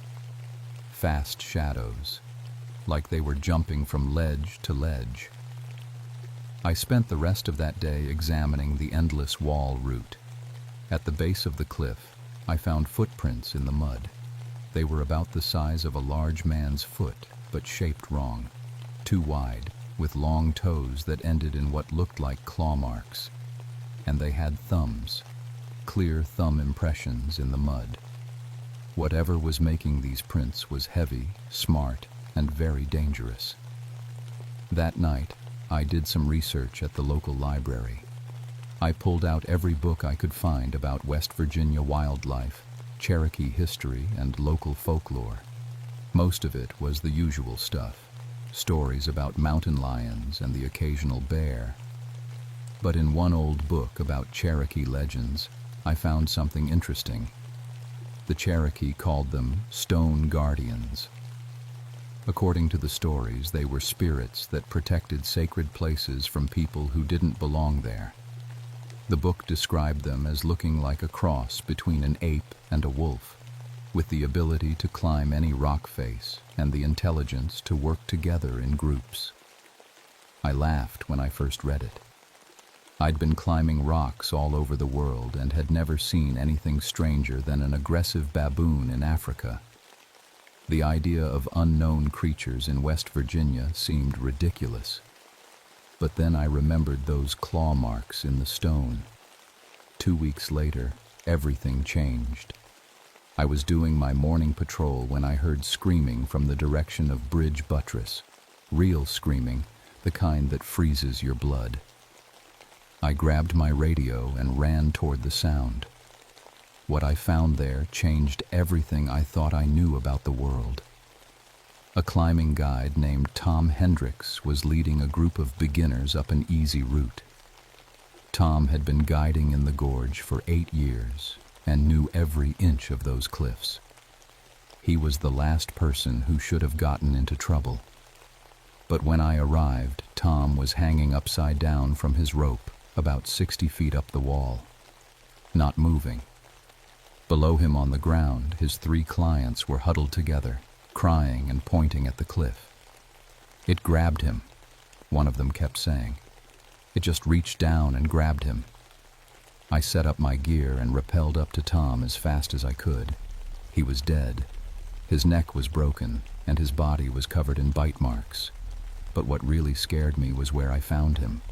Fast shadows, like they were jumping from ledge to ledge. I spent the rest of that day examining the Endless Wall route. At the base of the cliff, I found footprints in the mud. They were about the size of a large man's foot, but shaped wrong, too wide, with long toes that ended in what looked like claw marks. And they had thumbs, clear thumb impressions in the mud. Whatever was making these prints was heavy, smart, and very dangerous. That night, I did some research at the local library. I pulled out every book I could find about West Virginia wildlife, Cherokee history, and local folklore. Most of it was the usual stuff, stories about mountain lions and the occasional bear. But in one old book about Cherokee legends, I found something interesting. The Cherokee called them stone guardians. According to the stories, they were spirits that protected sacred places from people who didn't belong there. The book described them as looking like a cross between an ape and a wolf, with the ability to climb any rock face and the intelligence to work together in groups. I laughed when I first read it. I'd been climbing rocks all over the world and had never seen anything stranger than an aggressive baboon in Africa. The idea of unknown creatures in West Virginia seemed ridiculous. But then I remembered those claw marks in the stone. 2 weeks later, everything changed. I was doing my morning patrol when I heard screaming from the direction of Bridge Buttress. Real screaming, the kind that freezes your blood. I grabbed my radio and ran toward the sound. What I found there changed everything I thought I knew about the world. A climbing guide named Tom Hendricks was leading a group of beginners up an easy route. Tom had been guiding in the gorge for 8 years and knew every inch of those cliffs. He was the last person who should have gotten into trouble. But when I arrived, Tom was hanging upside down from his rope, about 60 feet up the wall, not moving. Below him on the ground, his 3 clients were huddled together, crying and pointing at the cliff. "It grabbed him," one of them kept saying. "It just reached down and grabbed him." I set up my gear and rappelled up to Tom as fast as I could. He was dead. His neck was broken, and his body was covered in bite marks. But what really scared me was where I found him.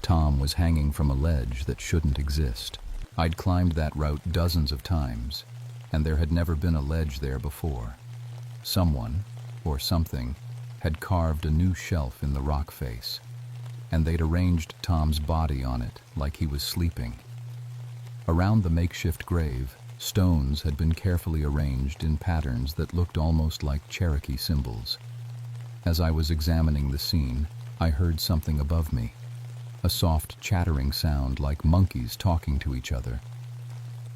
Tom was hanging from a ledge that shouldn't exist. I'd climbed that route dozens of times, and there had never been a ledge there before. Someone, or something, had carved a new shelf in the rock face, and they'd arranged Tom's body on it like he was sleeping. Around the makeshift grave, stones had been carefully arranged in patterns that looked almost like Cherokee symbols. As I was examining the scene, I heard something above me, a soft chattering sound like monkeys talking to each other.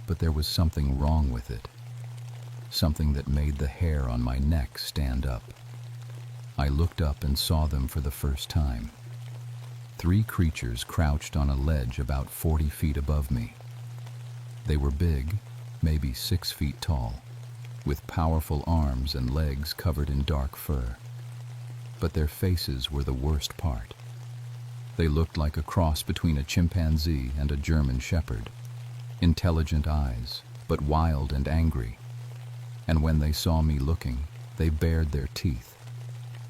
But there was something wrong with it, something that made the hair on my neck stand up. I looked up and saw them for the first time. 3 creatures crouched on a ledge about 40 feet above me. They were big, maybe 6 feet tall, with powerful arms and legs covered in dark fur. But their faces were the worst part. They looked like a cross between a chimpanzee and a German shepherd. Intelligent eyes, but wild and angry. And when they saw me looking, they bared their teeth.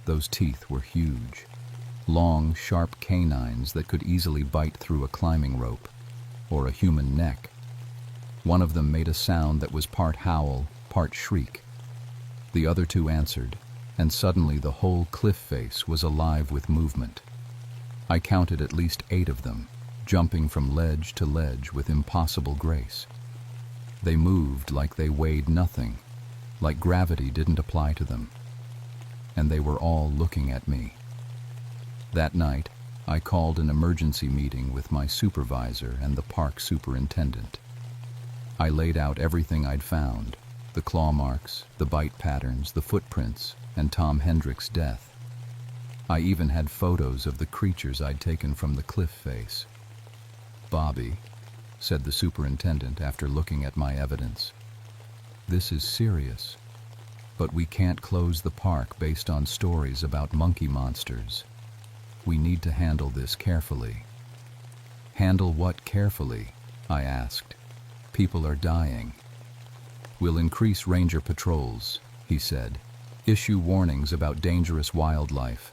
Those teeth were huge. Long, sharp canines that could easily bite through a climbing rope, or a human neck. One of them made a sound that was part howl, part shriek. The other 2 answered, and suddenly the whole cliff face was alive with movement. I counted at least 8 of them, jumping from ledge to ledge with impossible grace. They moved like they weighed nothing, like gravity didn't apply to them. And they were all looking at me. That night, I called an emergency meeting with my supervisor and the park superintendent. I laid out everything I'd found, the claw marks, the bite patterns, the footprints, and Tom Hendricks' death. I even had photos of the creatures I'd taken from the cliff face. "Bobby," said the superintendent after looking at my evidence, "this is serious, but we can't close the park based on stories about monkey monsters. We need to handle this carefully." "Handle what carefully?" I asked. "People are dying." "We'll increase ranger patrols," he said. "Issue warnings about dangerous wildlife.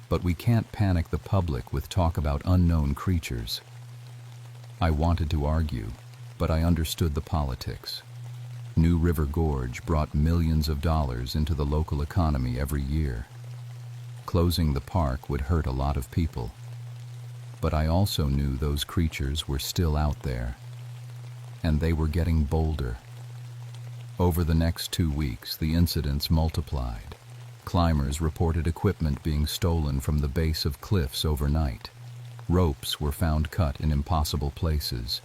But we can't panic the public with talk about unknown creatures." I wanted to argue, but I understood the politics. New River Gorge brought millions of dollars into the local economy every year. Closing the park would hurt a lot of people. But I also knew those creatures were still out there, and they were getting bolder. Over the next 2 weeks, the incidents multiplied. Climbers reported equipment being stolen from the base of cliffs overnight. Ropes were found cut in impossible places,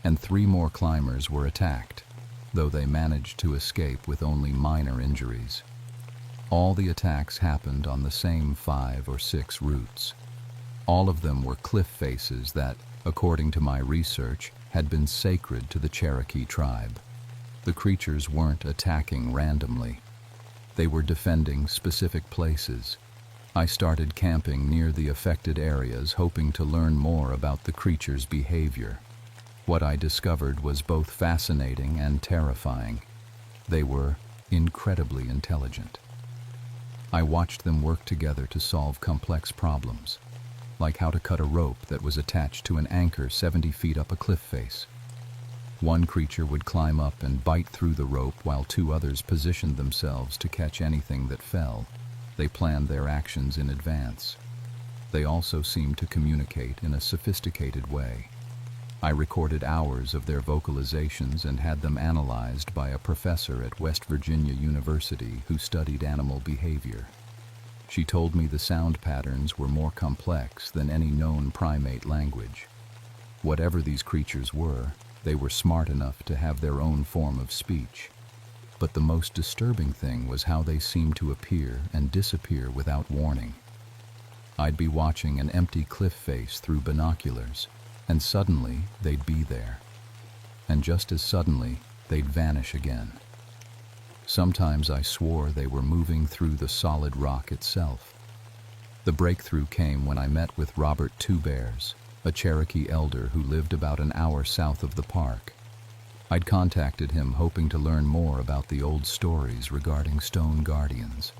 and 3 more climbers were attacked, though they managed to escape with only minor injuries. All the attacks happened on the same 5 or 6 routes. All of them were cliff faces that, according to my research, had been sacred to the Cherokee tribe. The creatures weren't attacking randomly. They were defending specific places. I started camping near the affected areas, hoping to learn more about the creatures' behavior. What I discovered was both fascinating and terrifying. They were incredibly intelligent. I watched them work together to solve complex problems, like how to cut a rope that was attached to an anchor 70 feet up a cliff face. One creature would climb up and bite through the rope while 2 others positioned themselves to catch anything that fell. They planned their actions in advance. They also seemed to communicate in a sophisticated way. I recorded hours of their vocalizations and had them analyzed by a professor at West Virginia University who studied animal behavior. She told me the sound patterns were more complex than any known primate language. Whatever these creatures were, they were smart enough to have their own form of speech. But the most disturbing thing was how they seemed to appear and disappear without warning. I'd be watching an empty cliff face through binoculars, and suddenly they'd be there. And just as suddenly, they'd vanish again. Sometimes I swore they were moving through the solid rock itself. The breakthrough came when I met with Robert Two Bears, a Cherokee elder who lived about an hour south of the park. I'd contacted him hoping to learn more about the old stories regarding stone guardians.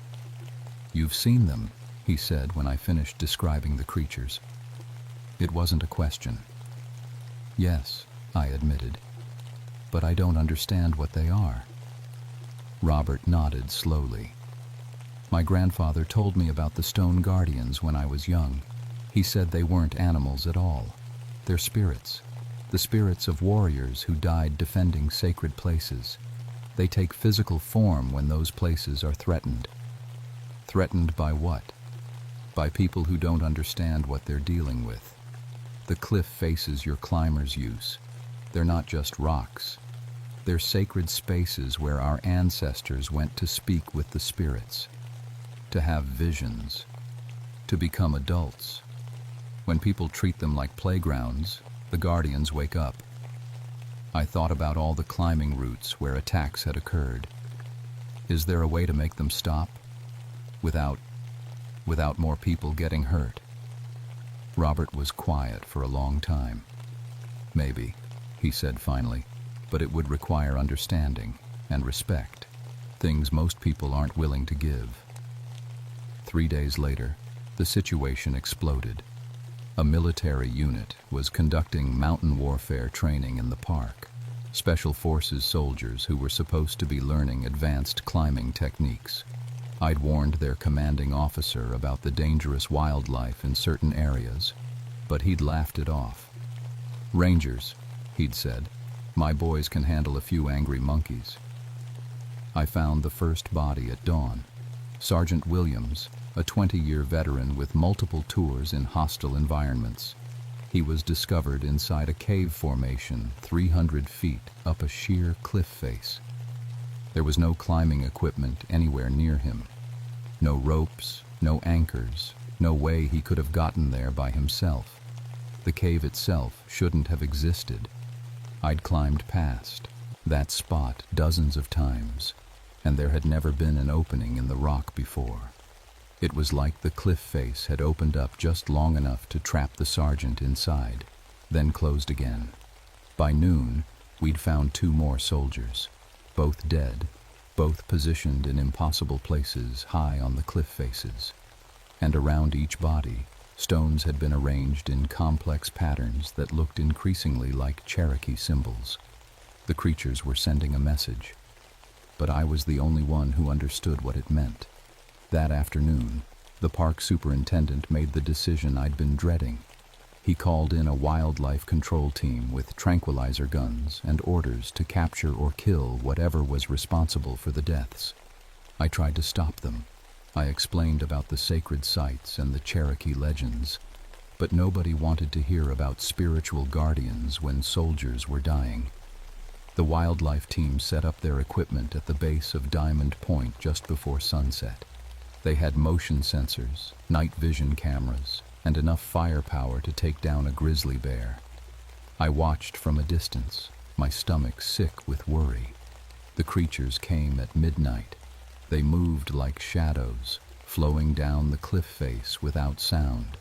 "You've seen them," he said when I finished describing the creatures. It wasn't a question. "Yes," I admitted, "but I don't understand what they are." Robert nodded slowly. "My grandfather told me about the stone guardians when I was young. He said they weren't animals at all. They're spirits. The spirits of warriors who died defending sacred places. They take physical form when those places are threatened." "Threatened by what?" "By people who don't understand what they're dealing with. The cliff faces your climbers use. They're not just rocks. They're sacred spaces where our ancestors went to speak with the spirits, to have visions, to become adults. When people treat them like playgrounds, the guardians wake up." I thought about all the climbing routes where attacks had occurred. Is there a way to make them stop? Without more people getting hurt? Robert was quiet for a long time. "Maybe," he said finally, "but it would require understanding and respect, things most people aren't willing to give." 3 days later, the situation exploded. A military unit was conducting mountain warfare training in the park. Special Forces soldiers who were supposed to be learning advanced climbing techniques. I'd warned their commanding officer about the dangerous wildlife in certain areas, but he'd laughed it off. "Rangers," he'd said, "my boys can handle a few angry monkeys." I found the first body at dawn. Sergeant Williams, a 20-year veteran with multiple tours in hostile environments. He was discovered inside a cave formation 300 feet up a sheer cliff face. There was no climbing equipment anywhere near him. No ropes, no anchors, no way he could have gotten there by himself. The cave itself shouldn't have existed. I'd climbed past that spot dozens of times, and there had never been an opening in the rock before. It was like the cliff face had opened up just long enough to trap the sergeant inside, then closed again. By noon, we'd found 2 more soldiers, both dead, both positioned in impossible places high on the cliff faces. And around each body, stones had been arranged in complex patterns that looked increasingly like Cherokee symbols. The creatures were sending a message, but I was the only one who understood what it meant. That afternoon, the park superintendent made the decision I'd been dreading. He called in a wildlife control team with tranquilizer guns and orders to capture or kill whatever was responsible for the deaths. I tried to stop them. I explained about the sacred sites and the Cherokee legends, but nobody wanted to hear about spiritual guardians when soldiers were dying. The wildlife team set up their equipment at the base of Diamond Point just before sunset. They had motion sensors, night vision cameras, and enough firepower to take down a grizzly bear. I watched from a distance, my stomach sick with worry. The creatures came at midnight. They moved like shadows, flowing down the cliff face without sound.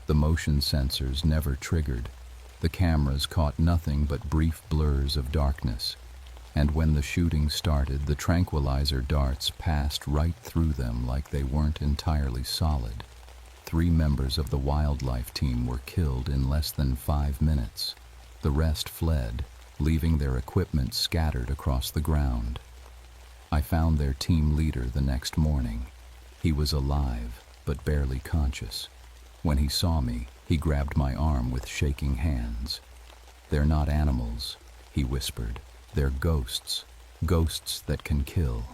The motion sensors never triggered. The cameras caught nothing but brief blurs of darkness. And when the shooting started, the tranquilizer darts passed right through them like they weren't entirely solid. 3 members of the wildlife team were killed in less than 5 minutes. The rest fled, leaving their equipment scattered across the ground. I found their team leader the next morning. He was alive, but barely conscious. When he saw me, he grabbed my arm with shaking hands. "They're not animals," he whispered. "They're ghosts, ghosts that can kill."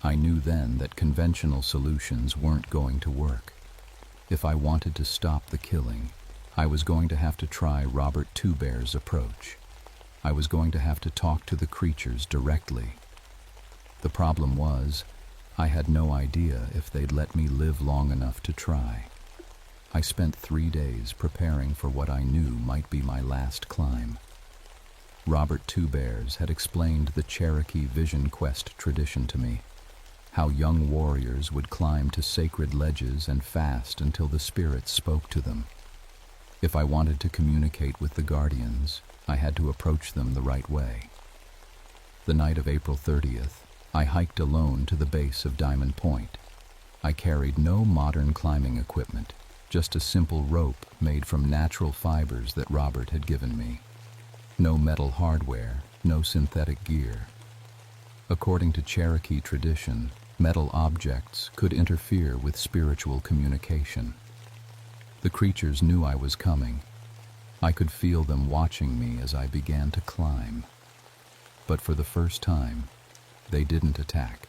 I knew then that conventional solutions weren't going to work. If I wanted to stop the killing, I was going to have to try Robert Two Bear's approach. I was going to have to talk to the creatures directly. The problem was, I had no idea if they'd let me live long enough to try. I spent 3 days preparing for what I knew might be my last climb. Robert Two Bears had explained the Cherokee Vision Quest tradition to me, how young warriors would climb to sacred ledges and fast until the spirits spoke to them. If I wanted to communicate with the guardians, I had to approach them the right way. The night of April 30th, I hiked alone to the base of Diamond Point. I carried no modern climbing equipment, just a simple rope made from natural fibers that Robert had given me. No metal hardware, no synthetic gear. According to Cherokee tradition, metal objects could interfere with spiritual communication. The creatures knew I was coming. I could feel them watching me as I began to climb. But for the first time, they didn't attack.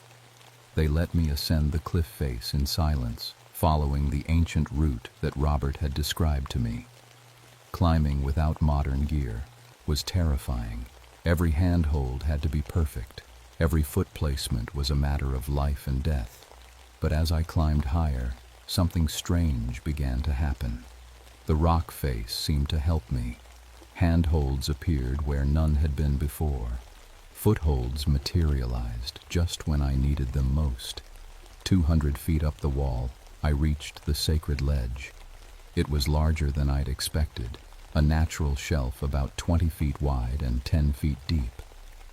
They let me ascend the cliff face in silence, following the ancient route that Robert had described to me. Climbing without modern gear was terrifying. Every handhold had to be perfect. Every foot placement was a matter of life and death. But as I climbed higher, something strange began to happen. The rock face seemed to help me. Handholds appeared where none had been before. Footholds materialized just when I needed them most. 200 feet up the wall, I reached the sacred ledge. It was larger than I'd expected, a natural shelf about 20 feet wide and 10 feet deep.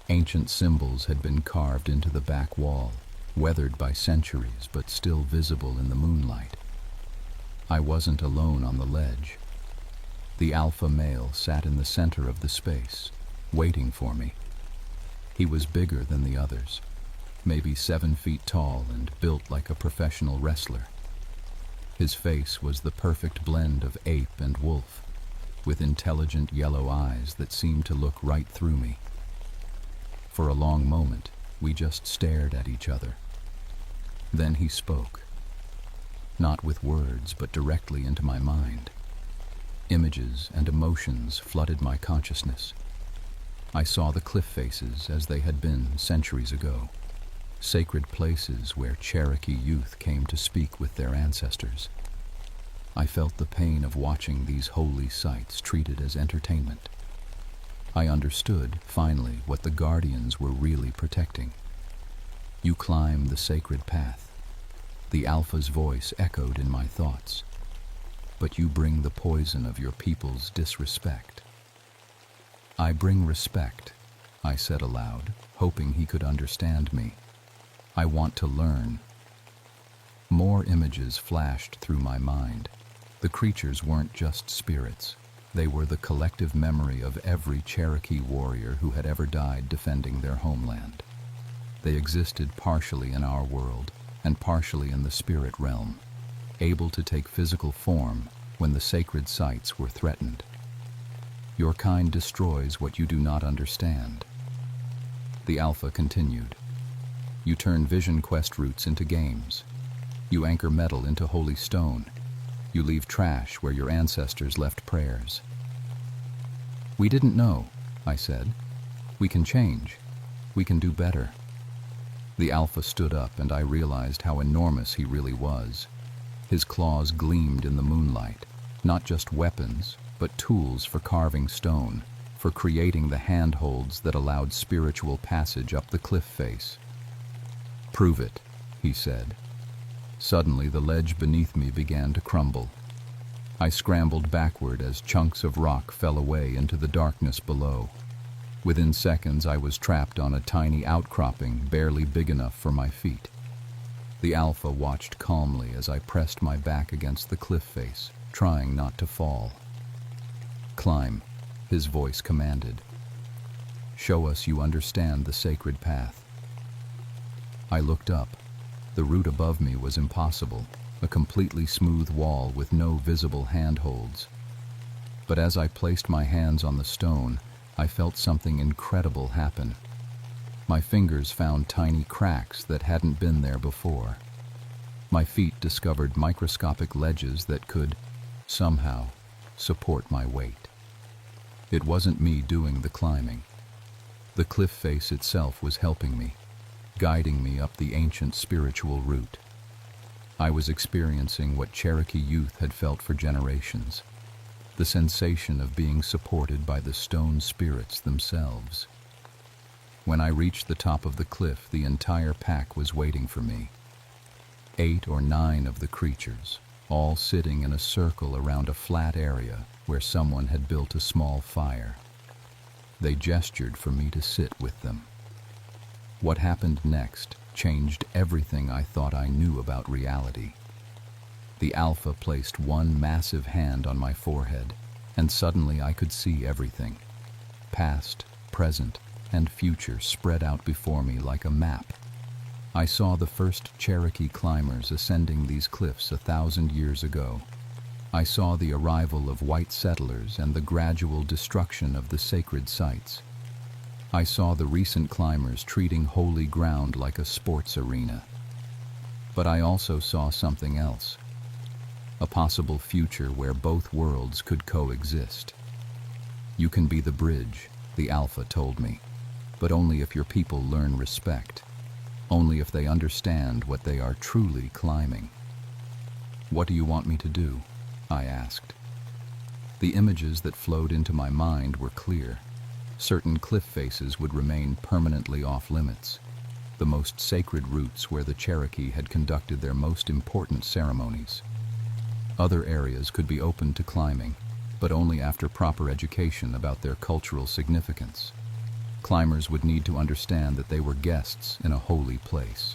Ancient symbols had been carved into the back wall, weathered by centuries but still visible in the moonlight. I wasn't alone on the ledge. The alpha male sat in the center of the space, waiting for me. He was bigger than the others, maybe 7 feet tall and built like a professional wrestler. His face was the perfect blend of ape and wolf, with intelligent yellow eyes that seemed to look right through me. For a long moment, we just stared at each other. Then he spoke. Not with words, but directly into my mind. Images and emotions flooded my consciousness. I saw the cliff faces as they had been centuries ago, sacred places where Cherokee youth came to speak with their ancestors. I felt the pain of watching these holy sites treated as entertainment. I understood, finally, what the guardians were really protecting. You climb the sacred path. The Alpha's voice echoed in my thoughts. But you bring the poison of your people's disrespect. I bring respect, I said aloud, hoping he could understand me. I want to learn. More images flashed through my mind. The creatures weren't just spirits. They were the collective memory of every Cherokee warrior who had ever died defending their homeland. They existed partially in our world and partially in the spirit realm, able to take physical form when the sacred sites were threatened. Your kind destroys what you do not understand. The Alpha continued. You turn vision quest routes into games. You anchor metal into holy stone. You leave trash where your ancestors left prayers. We didn't know, I said. We can change. We can do better. The Alpha stood up, and I realized how enormous he really was. His claws gleamed in the moonlight, not just weapons, but tools for carving stone, for creating the handholds that allowed spiritual passage up the cliff face. Prove it, he said. Suddenly the ledge beneath me began to crumble. I scrambled backward as chunks of rock fell away into the darkness below. Within seconds I was trapped on a tiny outcropping barely big enough for my feet. The Alpha watched calmly as I pressed my back against the cliff face, trying not to fall. Climb, his voice commanded. Show us you understand the sacred path. I looked up. The route above me was impossible, a completely smooth wall with no visible handholds. But as I placed my hands on the stone, I felt something incredible happen. My fingers found tiny cracks that hadn't been there before. My feet discovered microscopic ledges that could, somehow, support my weight. It wasn't me doing the climbing. The cliff face itself was helping me, guiding me up the ancient spiritual route. I was experiencing what Cherokee youth had felt for generations, the sensation of being supported by the stone spirits themselves. When I reached the top of the cliff, the entire pack was waiting for me. 8 or 9 of the creatures, all sitting in a circle around a flat area where someone had built a small fire. They gestured for me to sit with them. What happened next changed everything I thought I knew about reality. The Alpha placed one massive hand on my forehead, and suddenly I could see everything. Past, present, and future spread out before me like a map. I saw the first Cherokee climbers ascending these cliffs 1,000 years ago. I saw the arrival of white settlers and the gradual destruction of the sacred sites. I saw the recent climbers treating holy ground like a sports arena. But I also saw something else. A possible future where both worlds could coexist. You can be the bridge, the Alpha told me, but only if your people learn respect. Only if they understand what they are truly climbing. What do you want me to do? I asked. The images that flowed into my mind were clear. Certain cliff faces would remain permanently off limits, the most sacred routes where the Cherokee had conducted their most important ceremonies. Other areas could be opened to climbing, but only after proper education about their cultural significance. Climbers would need to understand that they were guests in a holy place.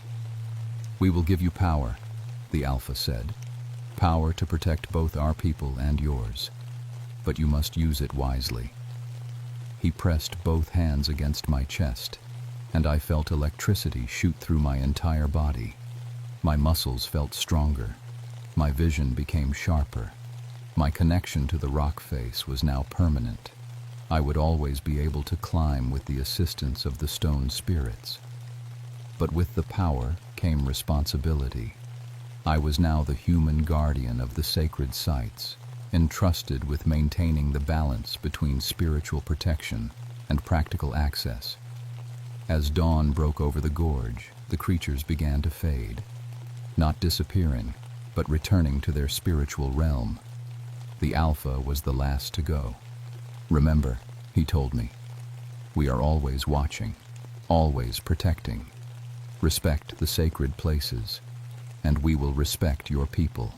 We will give you power, the Alpha said. Power to protect both our people and yours. But you must use it wisely. He pressed both hands against my chest, and I felt electricity shoot through my entire body. My muscles felt stronger. My vision became sharper. My connection to the rock face was now permanent. I would always be able to climb with the assistance of the stone spirits. But with the power came responsibility. I was now the human guardian of the sacred sites, entrusted with maintaining the balance between spiritual protection and practical access. As dawn broke over the gorge, the creatures began to fade, not disappearing, but returning to their spiritual realm. The Alpha was the last to go. Remember, he told me, we are always watching, always protecting. Respect the sacred places, and we will respect your people.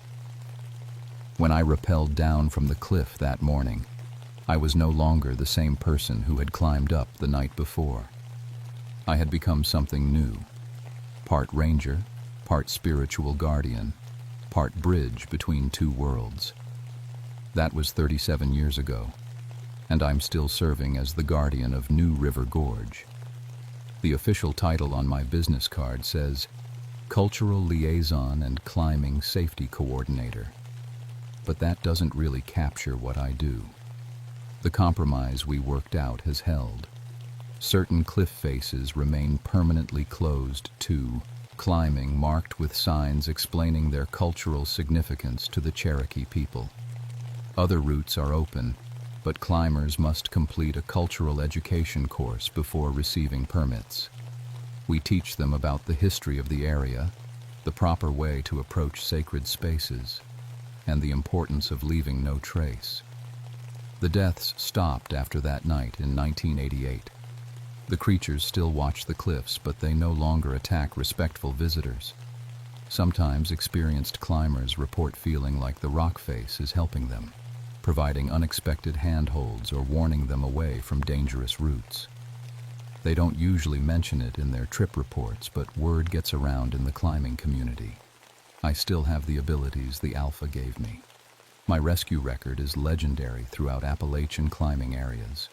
When I rappelled down from the cliff that morning, I was no longer the same person who had climbed up the night before. I had become something new, part ranger, part spiritual guardian, part bridge between two worlds. That was 37 years ago, and I'm still serving as the guardian of New River Gorge. The official title on my business card says, Cultural Liaison and Climbing Safety Coordinator. But that doesn't really capture what I do. The compromise we worked out has held. Certain cliff faces remain permanently closed to climbing, marked with signs explaining their cultural significance to the Cherokee people. Other routes are open, but climbers must complete a cultural education course before receiving permits. We teach them about the history of the area, the proper way to approach sacred spaces, and the importance of leaving no trace. The deaths stopped after that night in 1988. The creatures still watch the cliffs, but they no longer attack respectful visitors. Sometimes experienced climbers report feeling like the rock face is helping them, providing unexpected handholds or warning them away from dangerous routes. They don't usually mention it in their trip reports, but word gets around in the climbing community. I still have the abilities the Alpha gave me. My rescue record is legendary throughout Appalachian climbing areas.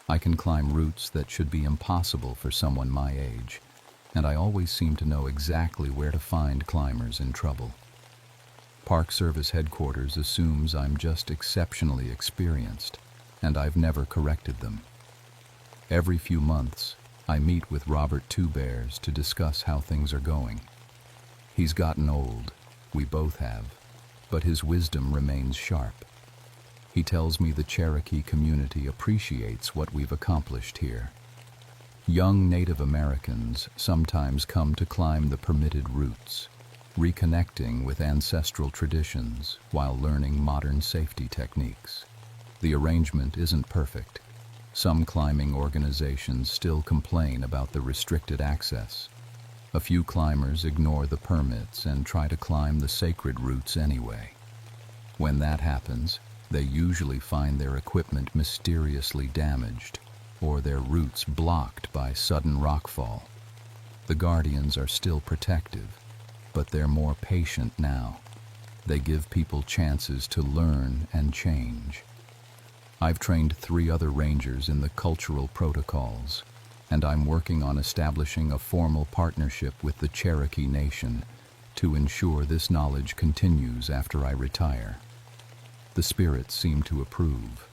I can climb routes that should be impossible for someone my age, and I always seem to know exactly where to find climbers in trouble. Park Service headquarters assumes I'm just exceptionally experienced, and I've never corrected them. Every few months, I meet with Robert Two Bears to discuss how things are going. He's gotten old, we both have, but his wisdom remains sharp. He tells me the Cherokee community appreciates what we've accomplished here. Young Native Americans sometimes come to climb the permitted routes, reconnecting with ancestral traditions while learning modern safety techniques. The arrangement isn't perfect. Some climbing organizations still complain about the restricted access. A few climbers ignore the permits and try to climb the sacred routes anyway. When that happens, they usually find their equipment mysteriously damaged or their routes blocked by sudden rockfall. The Guardians are still protective, but they're more patient now. They give people chances to learn and change. I've trained 3 other rangers in the cultural protocols, and I'm working on establishing a formal partnership with the Cherokee Nation to ensure this knowledge continues after I retire. The spirits seem to approve.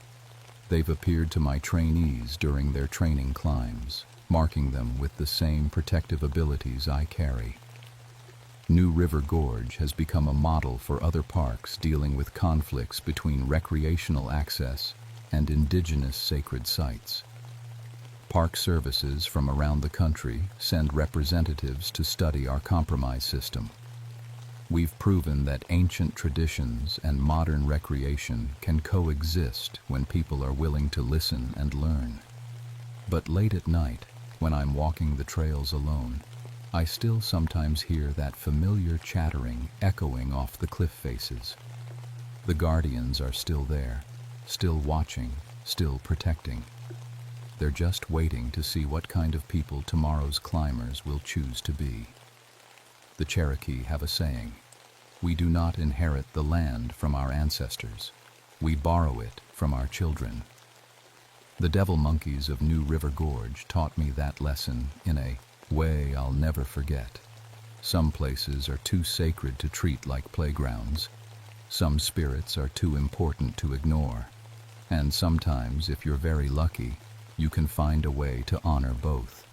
They've appeared to my trainees during their training climbs, marking them with the same protective abilities I carry. New River Gorge has become a model for other parks dealing with conflicts between recreational access and indigenous sacred sites. Park services from around the country send representatives to study our compromise system. We've proven that ancient traditions and modern recreation can coexist when people are willing to listen and learn. But late at night, when I'm walking the trails alone, I still sometimes hear that familiar chattering echoing off the cliff faces. The Guardians are still there, still watching, still protecting. They're just waiting to see what kind of people tomorrow's climbers will choose to be. The Cherokee have a saying: we do not inherit the land from our ancestors. We borrow it from our children. The devil monkeys of New River Gorge taught me that lesson in a way I'll never forget. Some places are too sacred to treat like playgrounds. Some spirits are too important to ignore. And sometimes, if you're very lucky, you can find a way to honor both.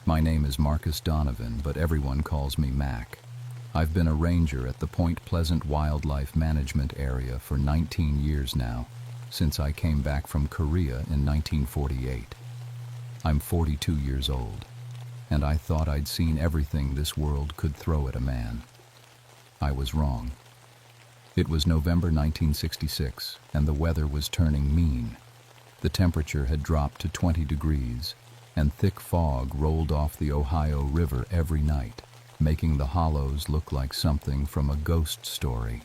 My name is Marcus Donovan, but everyone calls me Mac. I've been a ranger at the Point Pleasant Wildlife Management Area for 19 years now, since I came back from Korea in 1948. I'm 42 years old, and I thought I'd seen everything this world could throw at a man. I was wrong. It was November 1966, and the weather was turning mean. The temperature had dropped to 20 degrees, and thick fog rolled off the Ohio River every night, making the hollows look like something from a ghost story.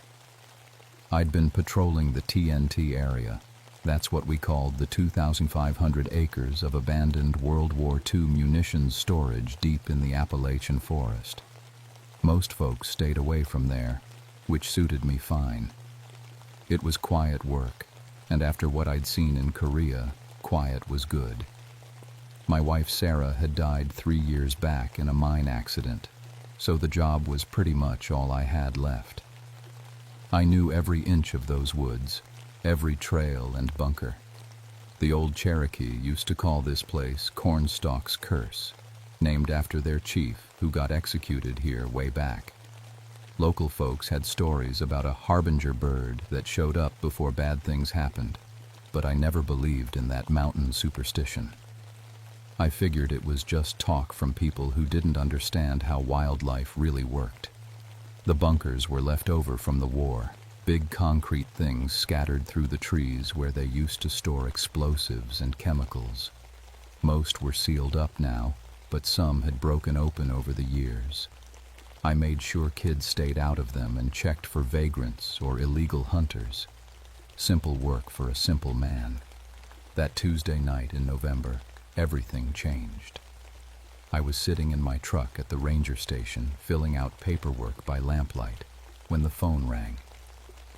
I'd been patrolling the TNT area. That's what we called the 2,500 acres of abandoned World War II munitions storage deep in the Appalachian forest. Most folks stayed away from there, which suited me fine. It was quiet work, and after what I'd seen in Korea, quiet was good. My wife Sarah had died 3 years back in a mine accident, so the job was pretty much all I had left. I knew every inch of those woods, every trail and bunker. The old Cherokee used to call this place Cornstalk's Curse, named after their chief who got executed here way back. Local folks had stories about a harbinger bird that showed up before bad things happened, but I never believed in that mountain superstition. I figured it was just talk from people who didn't understand how wildlife really worked. The bunkers were left over from the war, big concrete things scattered through the trees where they used to store explosives and chemicals. Most were sealed up now, but some had broken open over the years. I made sure kids stayed out of them and checked for vagrants or illegal hunters. Simple work for a simple man. That Tuesday night in November, everything changed. I was sitting in my truck at the ranger station, filling out paperwork by lamplight, when the phone rang.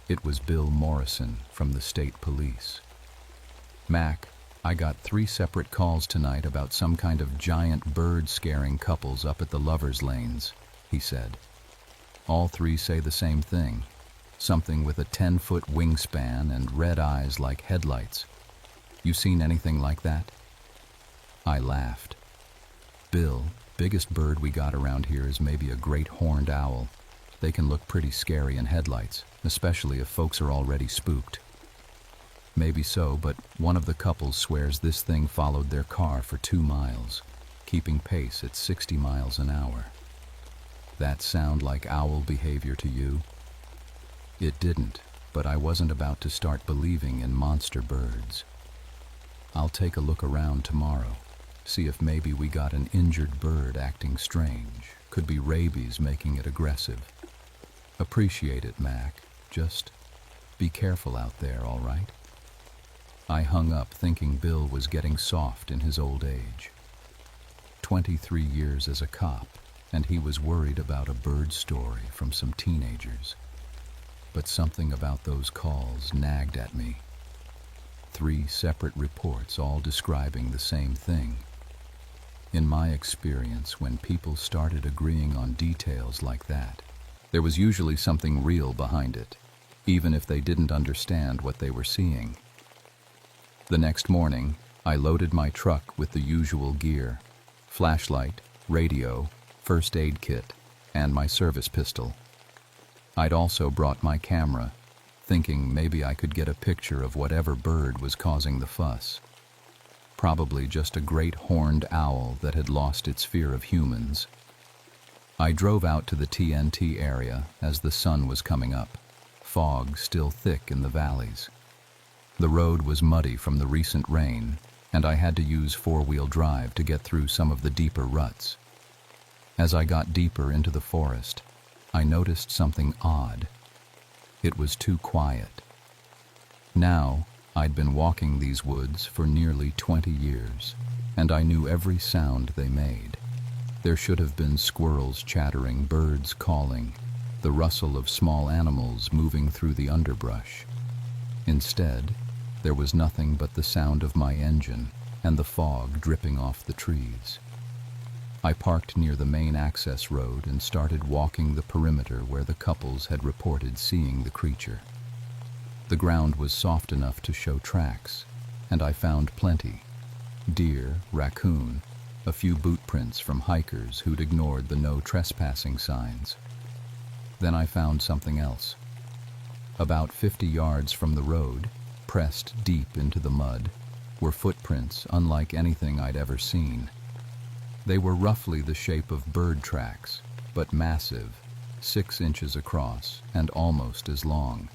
It was Bill Morrison from the state police. "Mac, I got 3 separate calls tonight about some kind of giant bird scaring couples up at the lovers' lanes," he said. "All 3 say the same thing. Something with a 10-foot wingspan and red eyes like headlights. You seen anything like that? I laughed. Bill, biggest bird we got around here is maybe a great horned owl. They can look pretty scary in headlights, especially if folks are already spooked. Maybe so, but one of the couples swears this thing followed their car for 2 miles, keeping pace at 60 miles an hour. That sound like owl behavior to you? It didn't, but I wasn't about to start believing in monster birds. I'll take a look around tomorrow, see if maybe we got an injured bird acting strange. Could be rabies making it aggressive. Appreciate it, Mac. Just be careful out there, all right? I hung up thinking Bill was getting soft in his old age. 23 years as a cop, and he was worried about a bird story from some teenagers. But something about those calls nagged at me. 3 separate reports all describing the same thing. In my experience, when people started agreeing on details like that, there was usually something real behind it, even if they didn't understand what they were seeing. The next morning, I loaded my truck with the usual gear: flashlight, radio, first aid kit, and my service pistol. I'd also brought my camera, thinking maybe I could get a picture of whatever bird was causing the fuss. Probably just a great horned owl that had lost its fear of humans. I drove out to the TNT area as the sun was coming up, fog still thick in the valleys. The road was muddy from the recent rain, and I had to use 4-wheel drive to get through some of the deeper ruts. As I got deeper into the forest, I noticed something odd. It was too quiet. Now, I'd been walking these woods for nearly 20 years, and I knew every sound they made. There should have been squirrels chattering, birds calling, the rustle of small animals moving through the underbrush. Instead, there was nothing but the sound of my engine and the fog dripping off the trees. I parked near the main access road and started walking the perimeter where the couples had reported seeing the creature. The ground was soft enough to show tracks, and I found plenty: deer, raccoon, a few boot prints from hikers who'd ignored the no trespassing signs. Then I found something else. About 50 yards from the road, pressed deep into the mud, were footprints unlike anything I'd ever seen. They were roughly the shape of bird tracks, but massive, 6 inches across and almost as long.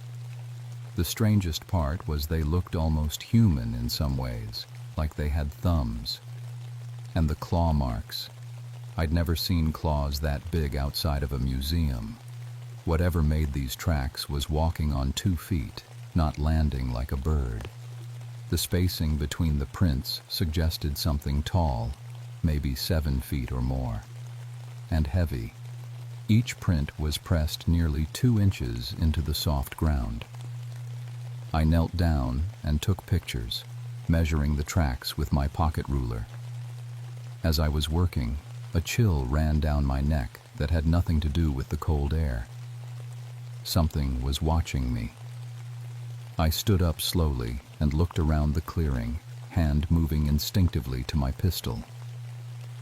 The strangest part was they looked almost human in some ways, like they had thumbs. And the claw marks. I'd never seen claws that big outside of a museum. Whatever made these tracks was walking on 2 feet, not landing like a bird. The spacing between the prints suggested something tall, maybe 7 feet or more, and heavy. Each print was pressed nearly 2 inches into the soft ground. I knelt down and took pictures, measuring the tracks with my pocket ruler. As I was working, a chill ran down my neck that had nothing to do with the cold air. Something was watching me. I stood up slowly and looked around the clearing, hand moving instinctively to my pistol.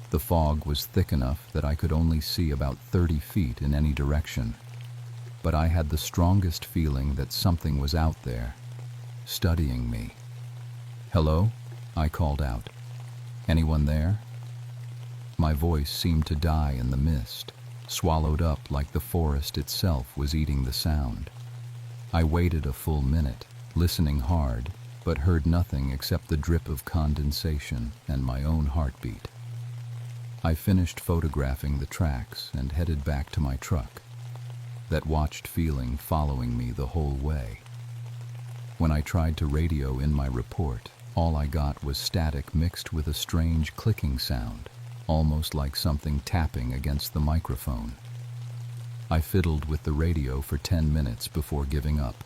The fog was thick enough that I could only see about 30 feet in any direction, but I had the strongest feeling that something was out there, studying me. "Hello?" I called out. "Anyone there?" My voice seemed to die in the mist, swallowed up like the forest itself was eating the sound. I waited a full minute, listening hard, but heard nothing except the drip of condensation and my own heartbeat. I finished photographing the tracks and headed back to my truck, that watched feeling following me the whole way. When I tried to radio in my report, all I got was static mixed with a strange clicking sound, almost like something tapping against the microphone. I fiddled with the radio for 10 minutes before giving up.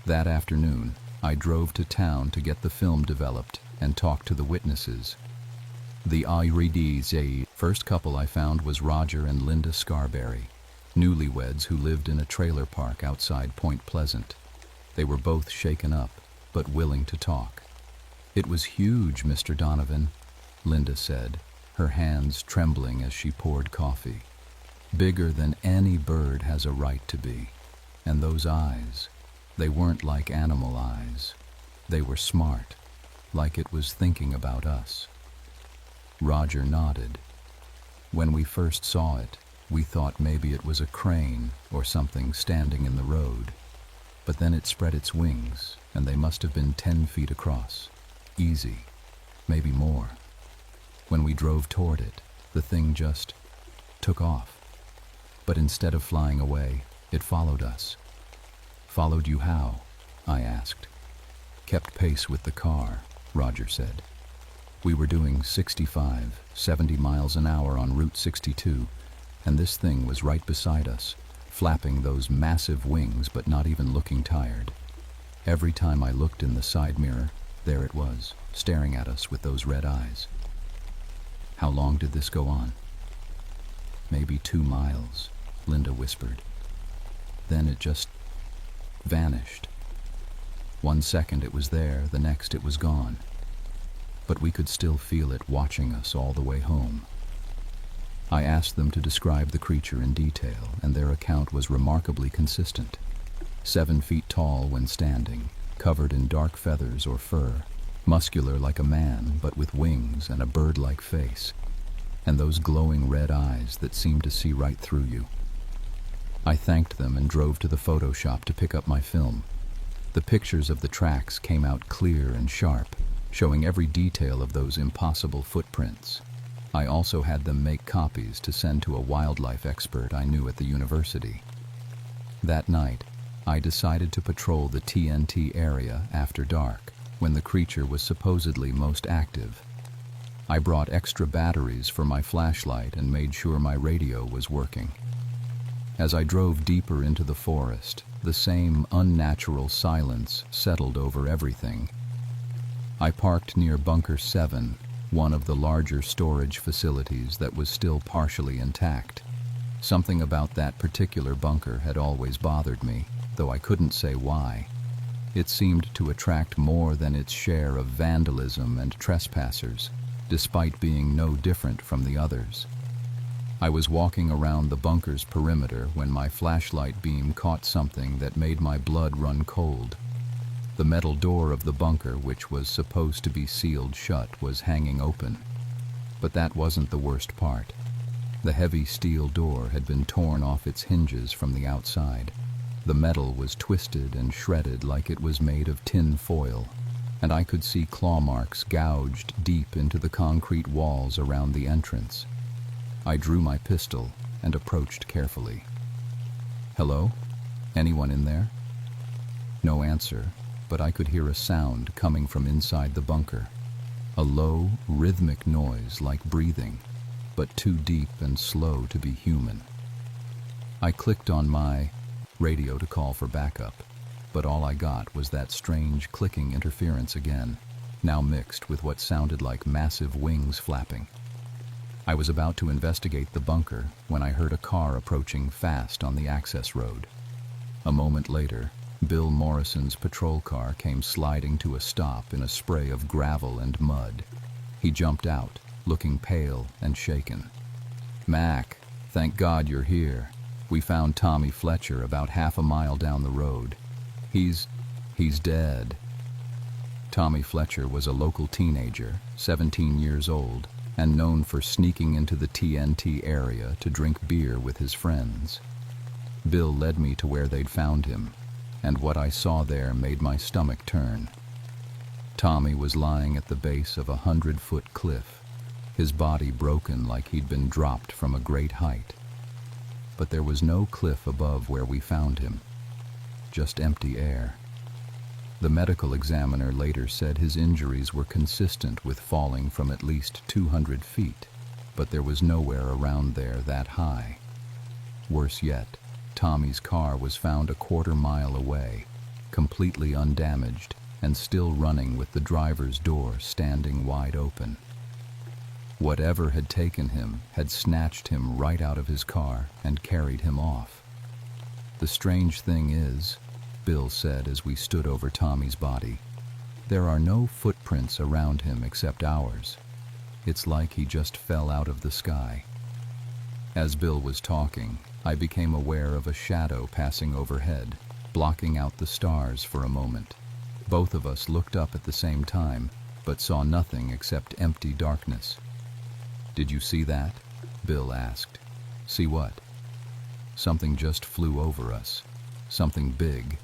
That afternoon, I drove to town to get the film developed and talk to the witnesses. The first couple I found was Roger and Linda Scarberry. newlyweds who lived in a trailer park outside Point Pleasant. They were both shaken up, but willing to talk. "It was huge, Mr. Donovan," Linda said, her hands trembling as she poured coffee. "Bigger than any bird has a right to be. And those eyes, they weren't like animal eyes. They were smart, like it was thinking about us." Roger nodded. "When we first saw it, we thought maybe it was a crane or something standing in the road. But then it spread its wings, and they must have been 10 feet across. Easy, maybe more. When we drove toward it, the thing just took off. But instead of flying away, it followed us." "Followed you how?" I asked. "Kept pace with the car," Roger said. "We were doing 65, 70 miles an hour on Route 62, and this thing was right beside us, flapping those massive wings but not even looking tired. Every time I looked in the side mirror, there it was, staring at us with those red eyes." "How long did this go on?" "Maybe 2 miles, Linda whispered. "Then it just vanished. One second it was there, the next it was gone. But we could still feel it watching us all the way home." I asked them to describe the creature in detail, and their account was remarkably consistent. 7 feet tall when standing, covered in dark feathers or fur, muscular like a man but with wings and a bird-like face, and those glowing red eyes that seemed to see right through you. I thanked them and drove to the photo shop to pick up my film. The pictures of the tracks came out clear and sharp, showing every detail of those impossible footprints. I also had them make copies to send to a wildlife expert I knew at the university. That night, I decided to patrol the TNT area after dark, when the creature was supposedly most active. I brought extra batteries for my flashlight and made sure my radio was working. As I drove deeper into the forest, the same unnatural silence settled over everything. I parked near Bunker 7, one of the larger storage facilities that was still partially intact. Something about that particular bunker had always bothered me, though I couldn't say why. It seemed to attract more than its share of vandalism and trespassers, despite being no different from the others. I was walking around the bunker's perimeter when my flashlight beam caught something that made my blood run cold. The metal door of the bunker, which was supposed to be sealed shut, was hanging open. But that wasn't the worst part. The heavy steel door had been torn off its hinges from the outside. The metal was twisted and shredded like it was made of tin foil, and I could see claw marks gouged deep into the concrete walls around the entrance. I drew my pistol and approached carefully. "Hello? Anyone in there?" No answer, but I could hear a sound coming from inside the bunker. A low, rhythmic noise like breathing, but too deep and slow to be human. I clicked on my radio to call for backup, but all I got was that strange clicking interference again, now mixed with what sounded like massive wings flapping. I was about to investigate the bunker when I heard a car approaching fast on the access road. A moment later, Bill Morrison's patrol car came sliding to a stop in a spray of gravel and mud. He jumped out, looking pale and shaken. "Mac, thank God you're here. We found Tommy Fletcher about half a mile down the road. He's dead." Tommy Fletcher was a local teenager, 17 years old, and known for sneaking into the TNT area to drink beer with his friends. Bill led me to where they'd found him, and what I saw there made my stomach turn. Tommy was lying at the base of a 100-foot cliff, his body broken like he'd been dropped from a great height. But there was no cliff above where we found him, just empty air. The medical examiner later said his injuries were consistent with falling from at least 200 feet, but there was nowhere around there that high. Worse yet, Tommy's car was found a quarter-mile away, completely undamaged and still running with the driver's door standing wide open. Whatever had taken him had snatched him right out of his car and carried him off. "The strange thing is," Bill said as we stood over Tommy's body, "there are no footprints around him except ours. It's like he just fell out of the sky." As Bill was talking, I became aware of a shadow passing overhead, blocking out the stars for a moment. Both of us looked up at the same time, but saw nothing except empty darkness. "Did you see that?" Bill asked. "See what?" "Something just flew over us. Something big."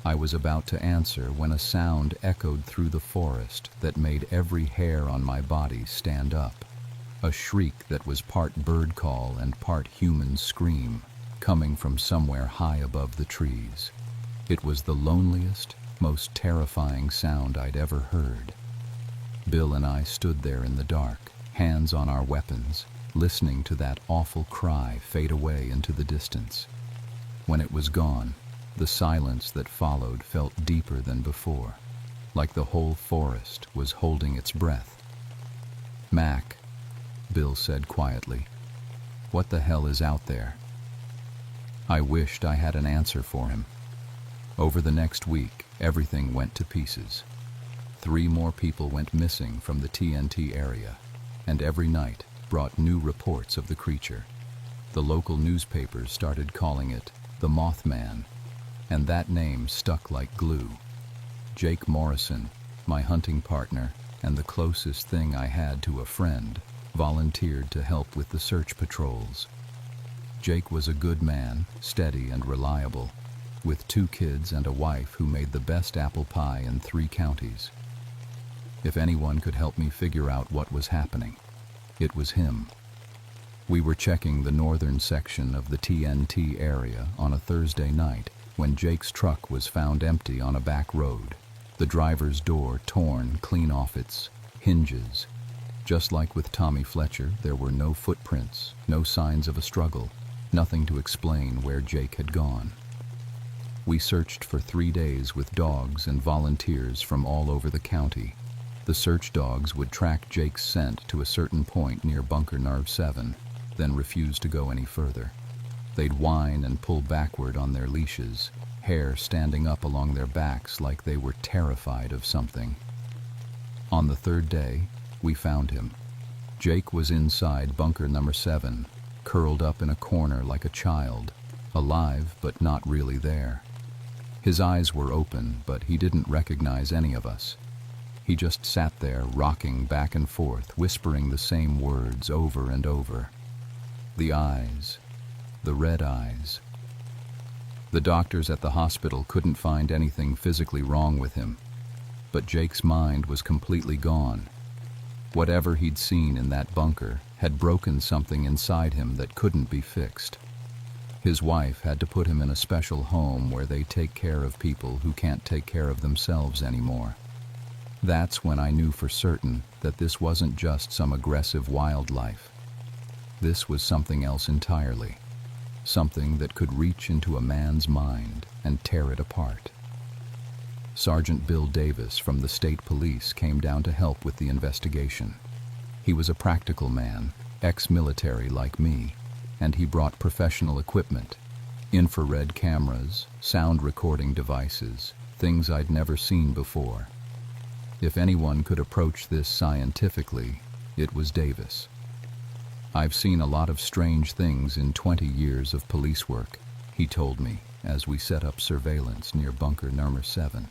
I was about to answer when a sound echoed through the forest that made every hair on my body stand up. A shriek that was part bird call and part human scream, coming from somewhere high above the trees. It was the loneliest, most terrifying sound I'd ever heard. Bill and I stood there in the dark, hands on our weapons, listening to that awful cry fade away into the distance. When it was gone, the silence that followed felt deeper than before, like the whole forest was holding its breath. "Mac," Bill said quietly, "what the hell is out there?" I wished I had an answer for him. Over the next week, everything went to pieces. 3 more people went missing from the TNT area, and every night brought new reports of the creature. The local newspapers started calling it the Mothman, and that name stuck like glue. Jake Morrison, my hunting partner and the closest thing I had to a friend, volunteered to help with the search patrols. Jake was a good man, steady and reliable, with 2 kids and a wife who made the best apple pie in 3 counties. If anyone could help me figure out what was happening, it was him. We were checking the northern section of the TNT area on a Thursday night when Jake's truck was found empty on a back road, the driver's door torn clean off its hinges. Just like with Tommy Fletcher, there were no footprints, no signs of a struggle, nothing to explain where Jake had gone. We searched for 3 days with dogs and volunteers from all over the county. The search dogs would track Jake's scent to a certain point near Bunker Nerve 7, then refuse to go any further. They'd whine and pull backward on their leashes, hair standing up along their backs like they were terrified of something. On the 3rd day, we found him. Jake was inside Bunker number 7, curled up in a corner like a child, alive but not really there. His eyes were open, but he didn't recognize any of us. He just sat there, rocking back and forth, whispering the same words over and over. The eyes. The red eyes. The doctors at the hospital couldn't find anything physically wrong with him, but Jake's mind was completely gone. Whatever he'd seen in that bunker had broken something inside him that couldn't be fixed. His wife had to put him in a special home where they take care of people who can't take care of themselves anymore. That's when I knew for certain that this wasn't just some aggressive wildlife. This was something else entirely, something that could reach into a man's mind and tear it apart. Sergeant Bill Davis from the state police came down to help with the investigation. He was a practical man, ex-military like me, and he brought professional equipment, infrared cameras, sound recording devices, things I'd never seen before. If anyone could approach this scientifically, it was Davis. "I've seen a lot of strange things in 20 years of police work," he told me as we set up surveillance near Bunker number 7.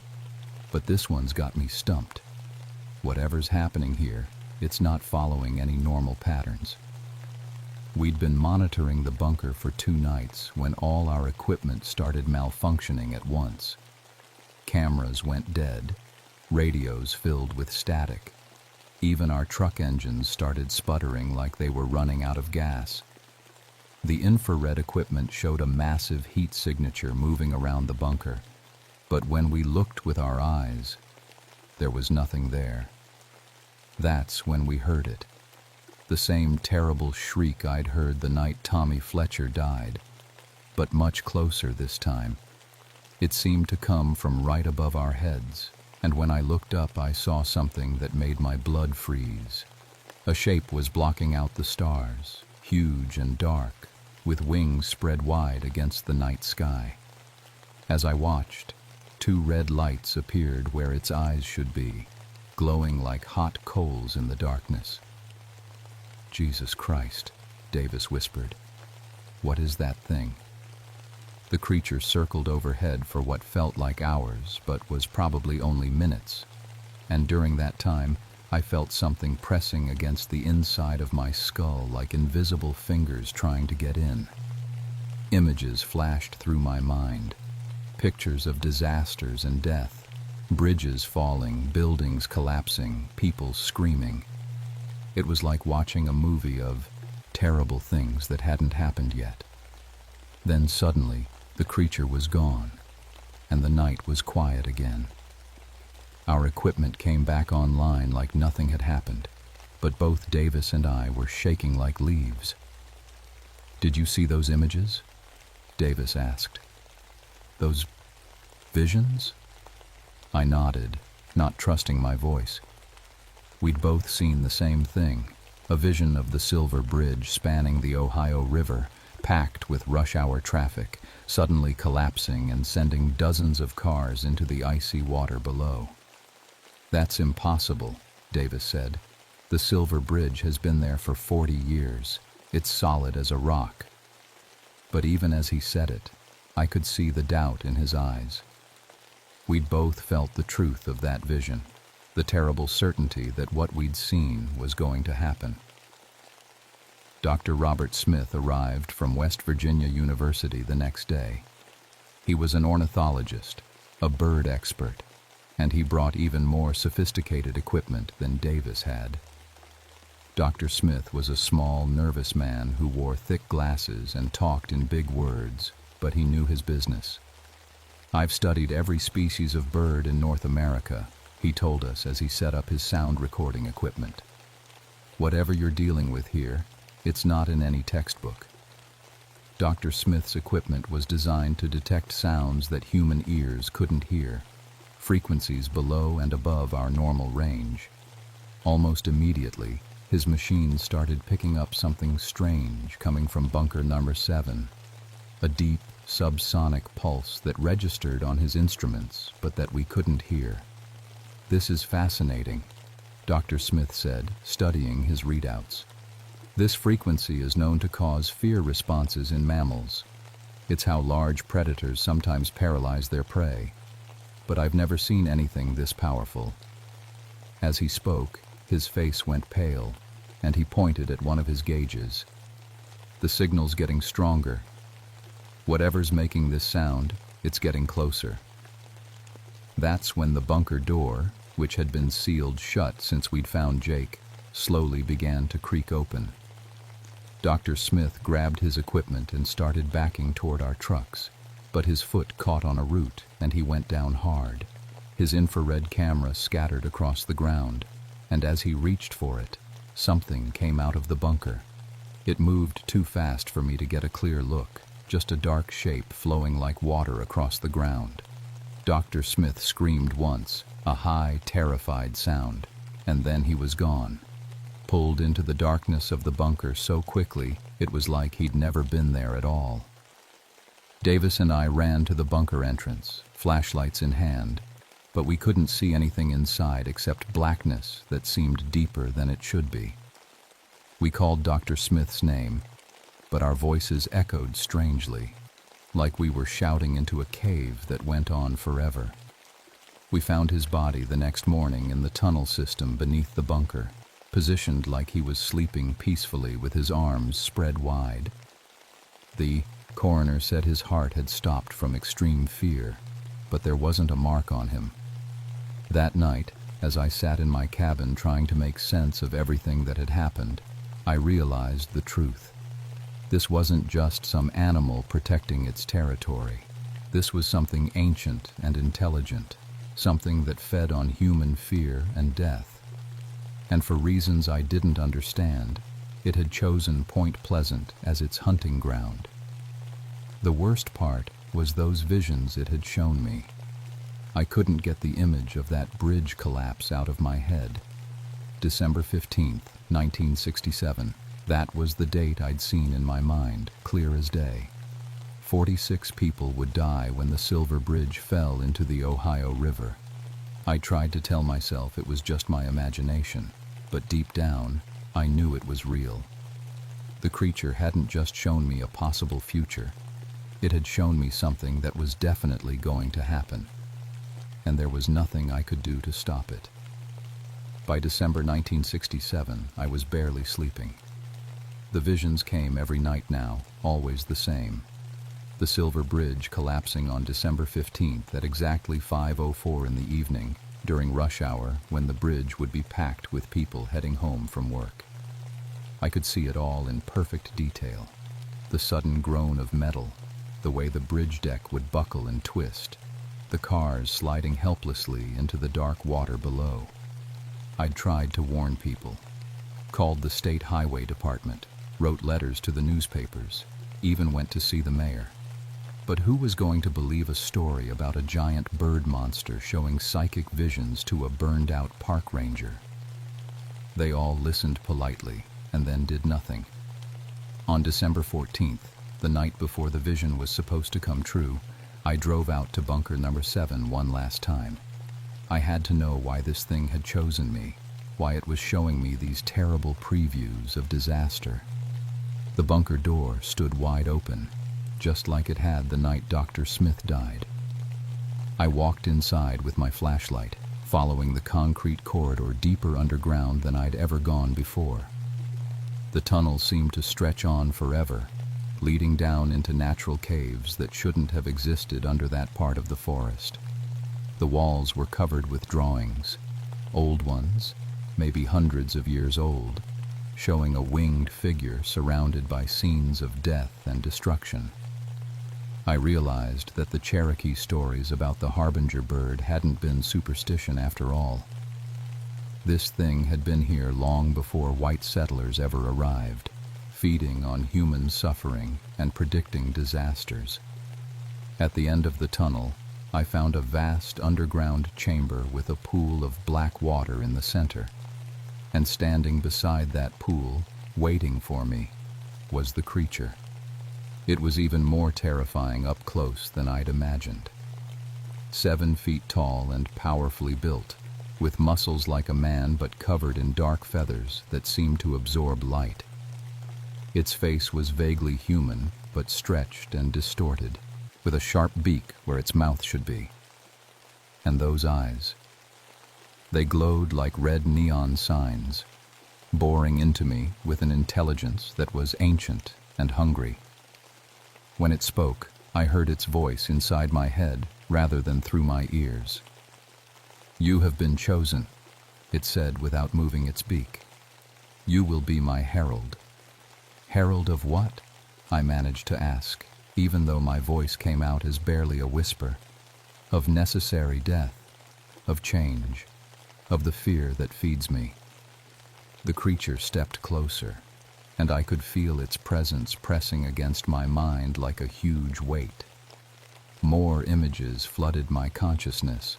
"But this one's got me stumped. Whatever's happening here, it's not following any normal patterns." We'd been monitoring the bunker for 2 nights when all our equipment started malfunctioning at once. Cameras went dead, radios filled with static. Even our truck engines started sputtering like they were running out of gas. The infrared equipment showed a massive heat signature moving around the bunker, but when we looked with our eyes, there was nothing there. That's when we heard it. The same terrible shriek I'd heard the night Tommy Fletcher died, but much closer this time. It seemed to come from right above our heads, and when I looked up I saw something that made my blood freeze. A shape was blocking out the stars, huge and dark, with wings spread wide against the night sky. As I watched, two red lights appeared where its eyes should be, glowing like hot coals in the darkness. "Jesus Christ," Davis whispered. "What is that thing?" The creature circled overhead for what felt like hours, but was probably only minutes, and during that time, I felt something pressing against the inside of my skull like invisible fingers trying to get in. Images flashed through my mind, pictures of disasters and death, bridges falling, buildings collapsing, people screaming. It was like watching a movie of terrible things that hadn't happened yet. Then suddenly, the creature was gone, and the night was quiet again. Our equipment came back online like nothing had happened, but both Davis and I were shaking like leaves. "Did you see those images?" Davis asked. "Those visions?" I nodded, not trusting my voice. We'd both seen the same thing, a vision of the Silver Bridge spanning the Ohio River, packed with rush-hour traffic, suddenly collapsing and sending dozens of cars into the icy water below. "That's impossible," Davis said. "The Silver Bridge has been there for 40 years. It's solid as a rock." But even as he said it, I could see the doubt in his eyes. We'd both felt the truth of that vision, the terrible certainty that what we'd seen was going to happen. Dr. Robert Smith arrived from West Virginia University the next day. He was an ornithologist, a bird expert, and he brought even more sophisticated equipment than Davis had. Dr. Smith was a small, nervous man who wore thick glasses and talked in big words, but he knew his business. "I've studied every species of bird in North America," he told us as he set up his sound recording equipment. "Whatever you're dealing with here, it's not in any textbook." Dr. Smith's equipment was designed to detect sounds that human ears couldn't hear, frequencies below and above our normal range. Almost immediately, his machine started picking up something strange coming from bunker number 7, a deep, subsonic pulse that registered on his instruments but that we couldn't hear. "This is fascinating," Dr. Smith said, studying his readouts. "This frequency is known to cause fear responses in mammals. It's how large predators sometimes paralyze their prey. But I've never seen anything this powerful." As he spoke, his face went pale, and he pointed at one of his gauges. "The signal's getting stronger. Whatever's making this sound, it's getting closer." That's when the bunker door, which had been sealed shut since we'd found Jake, slowly began to creak open. Dr. Smith grabbed his equipment and started backing toward our trucks, but his foot caught on a root and he went down hard. His infrared camera scattered across the ground, and as he reached for it, something came out of the bunker. It moved too fast for me to get a clear look, just a dark shape flowing like water across the ground. Dr. Smith screamed once, a high, terrified sound, and then he was gone. Pulled into the darkness of the bunker so quickly, it was like he'd never been there at all. Davis and I ran to the bunker entrance, flashlights in hand, but we couldn't see anything inside except blackness that seemed deeper than it should be. We called Dr. Smith's name, but our voices echoed strangely, like we were shouting into a cave that went on forever. We found his body the next morning in the tunnel system beneath the bunker, positioned like he was sleeping peacefully with his arms spread wide. The coroner said his heart had stopped from extreme fear, but there wasn't a mark on him. That night, as I sat in my cabin trying to make sense of everything that had happened, I realized the truth. This wasn't just some animal protecting its territory. This was something ancient and intelligent, something that fed on human fear and death. And for reasons I didn't understand, it had chosen Point Pleasant as its hunting ground. The worst part was those visions it had shown me. I couldn't get the image of that bridge collapse out of my head. December 15th, 1967. That was the date I'd seen in my mind, clear as day. 46 people would die when the Silver Bridge fell into the Ohio River. I tried to tell myself it was just my imagination, but deep down, I knew it was real. The creature hadn't just shown me a possible future. It had shown me something that was definitely going to happen, and there was nothing I could do to stop it. By December 1967, I was barely sleeping. The visions came every night now, always the same. The Silver Bridge collapsing on December 15th at exactly 5:04 in the evening, during rush hour when the bridge would be packed with people heading home from work. I could see it all in perfect detail. The sudden groan of metal, the way the bridge deck would buckle and twist, the cars sliding helplessly into the dark water below. I'd tried to warn people, called the state highway department, wrote letters to the newspapers, even went to see the mayor. But who was going to believe a story about a giant bird monster showing psychic visions to a burned-out park ranger? They all listened politely and then did nothing. On December 14th, the night before the vision was supposed to come true, I drove out to bunker number 7 one last time. I had to know why this thing had chosen me, why it was showing me these terrible previews of disaster. The bunker door stood wide open, just like it had the night Dr. Smith died. I walked inside with my flashlight, following the concrete corridor deeper underground than I'd ever gone before. The tunnel seemed to stretch on forever, leading down into natural caves that shouldn't have existed under that part of the forest. The walls were covered with drawings, old ones, maybe hundreds of years old, showing a winged figure surrounded by scenes of death and destruction. I realized that the Cherokee stories about the harbinger bird hadn't been superstition after all. This thing had been here long before white settlers ever arrived, feeding on human suffering and predicting disasters. At the end of the tunnel, I found a vast underground chamber with a pool of black water in the center. And standing beside that pool, waiting for me, was the creature. It was even more terrifying up close than I'd imagined. 7 feet tall and powerfully built, with muscles like a man but covered in dark feathers that seemed to absorb light. Its face was vaguely human, but stretched and distorted, with a sharp beak where its mouth should be. And those eyes. They glowed like red neon signs, boring into me with an intelligence that was ancient and hungry. When it spoke, I heard its voice inside my head rather than through my ears. "You have been chosen," it said without moving its beak. "You will be my herald." Herald of what? I managed to ask, even though my voice came out as barely a whisper. Of necessary death, of change, of the fear that feeds me. The creature stepped closer, and I could feel its presence pressing against my mind like a huge weight. More images flooded my consciousness,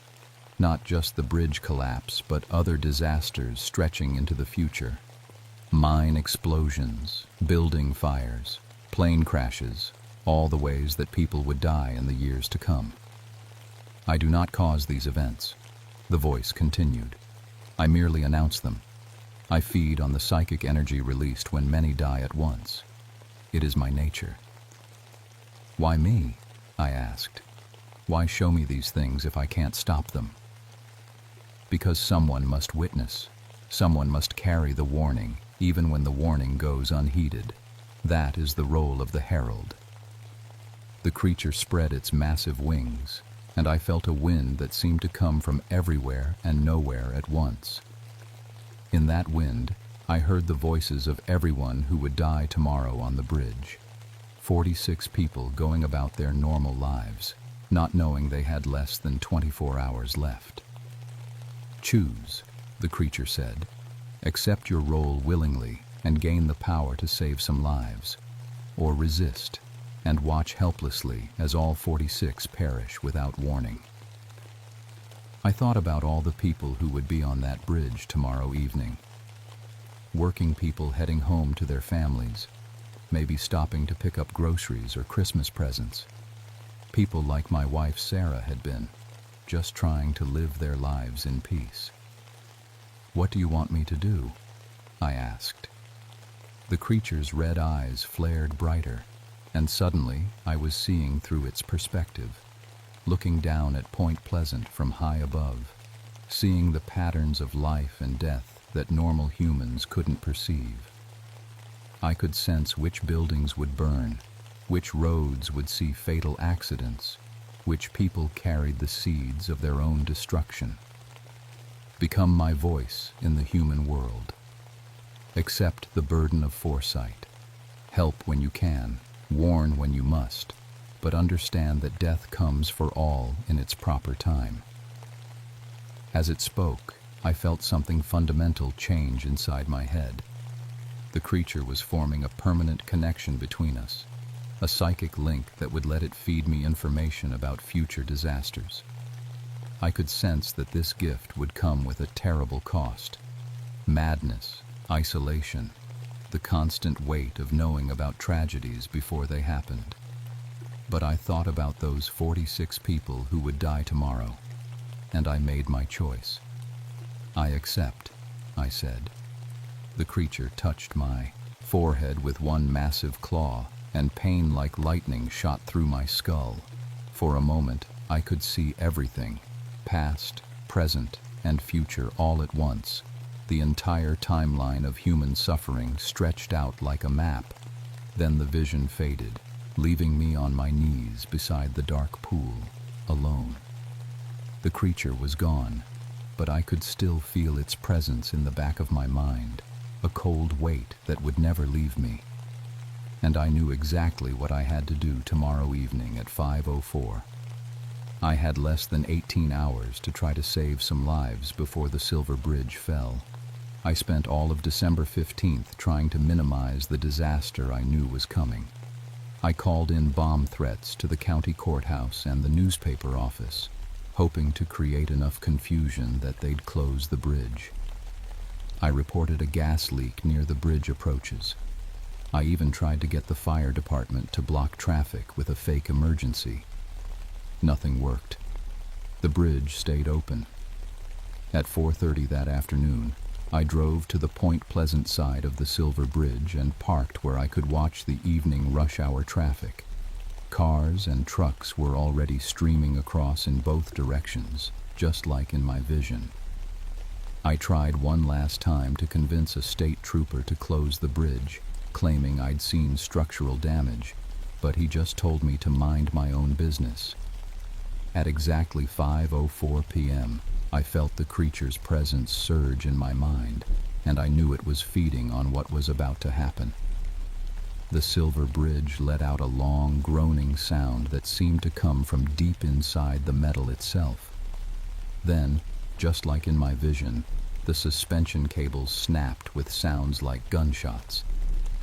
not just the bridge collapse, but other disasters stretching into the future. Mine explosions, building fires, plane crashes, all the ways that people would die in the years to come. "I do not cause these events," the voice continued. "I merely announce them. I feed on the psychic energy released when many die at once. It is my nature." "Why me?" I asked. "Why show me these things if I can't stop them?" "Because someone must witness. Someone must carry the warning, even when the warning goes unheeded. That is the role of the herald." The creature spread its massive wings, and I felt a wind that seemed to come from everywhere and nowhere at once. In that wind, I heard the voices of everyone who would die tomorrow on the bridge. 46 people going about their normal lives, not knowing they had less than 24 hours left. "Choose," the creature said. "Accept your role willingly and gain the power to save some lives, or resist and watch helplessly as all 46 perish without warning." I thought about all the people who would be on that bridge tomorrow evening, working people heading home to their families, maybe stopping to pick up groceries or Christmas presents. People like my wife Sarah had been, just trying to live their lives in peace. "What do you want me to do?" I asked. The creature's red eyes flared brighter, and suddenly I was seeing through its perspective, looking down at Point Pleasant from high above, seeing the patterns of life and death that normal humans couldn't perceive. I could sense which buildings would burn, which roads would see fatal accidents, which people carried the seeds of their own destruction. Become my voice in the human world. Accept the burden of foresight. Help when you can, warn when you must, but understand that death comes for all in its proper time. As it spoke, I felt something fundamental change inside my head. The creature was forming a permanent connection between us, a psychic link that would let it feed me information about future disasters. I could sense that this gift would come with a terrible cost: madness, isolation, the constant weight of knowing about tragedies before they happened. But I thought about those 46 people who would die tomorrow, and I made my choice. "I accept," I said. The creature touched my forehead with one massive claw, and pain like lightning shot through my skull. For a moment, I could see everything, past, present, and future all at once. The entire timeline of human suffering stretched out like a map. Then the vision faded, leaving me on my knees beside the dark pool, alone. The creature was gone, but I could still feel its presence in the back of my mind, a cold weight that would never leave me. And I knew exactly what I had to do tomorrow evening at 5:04. I had less than 18 hours to try to save some lives before the Silver Bridge fell. I spent all of December 15th trying to minimize the disaster I knew was coming. I called in bomb threats to the county courthouse and the newspaper office, hoping to create enough confusion that they'd close the bridge. I reported a gas leak near the bridge approaches. I even tried to get the fire department to block traffic with a fake emergency. Nothing worked. The bridge stayed open. At 4:30 that afternoon, I drove to the Point Pleasant side of the Silver Bridge and parked where I could watch the evening rush hour traffic. Cars and trucks were already streaming across in both directions, just like in my vision. I tried one last time to convince a state trooper to close the bridge, claiming I'd seen structural damage, but he just told me to mind my own business. At exactly 5:04 p.m., I felt the creature's presence surge in my mind, and I knew it was feeding on what was about to happen. The Silver Bridge let out a long, groaning sound that seemed to come from deep inside the metal itself. Then, just like in my vision, the suspension cables snapped with sounds like gunshots.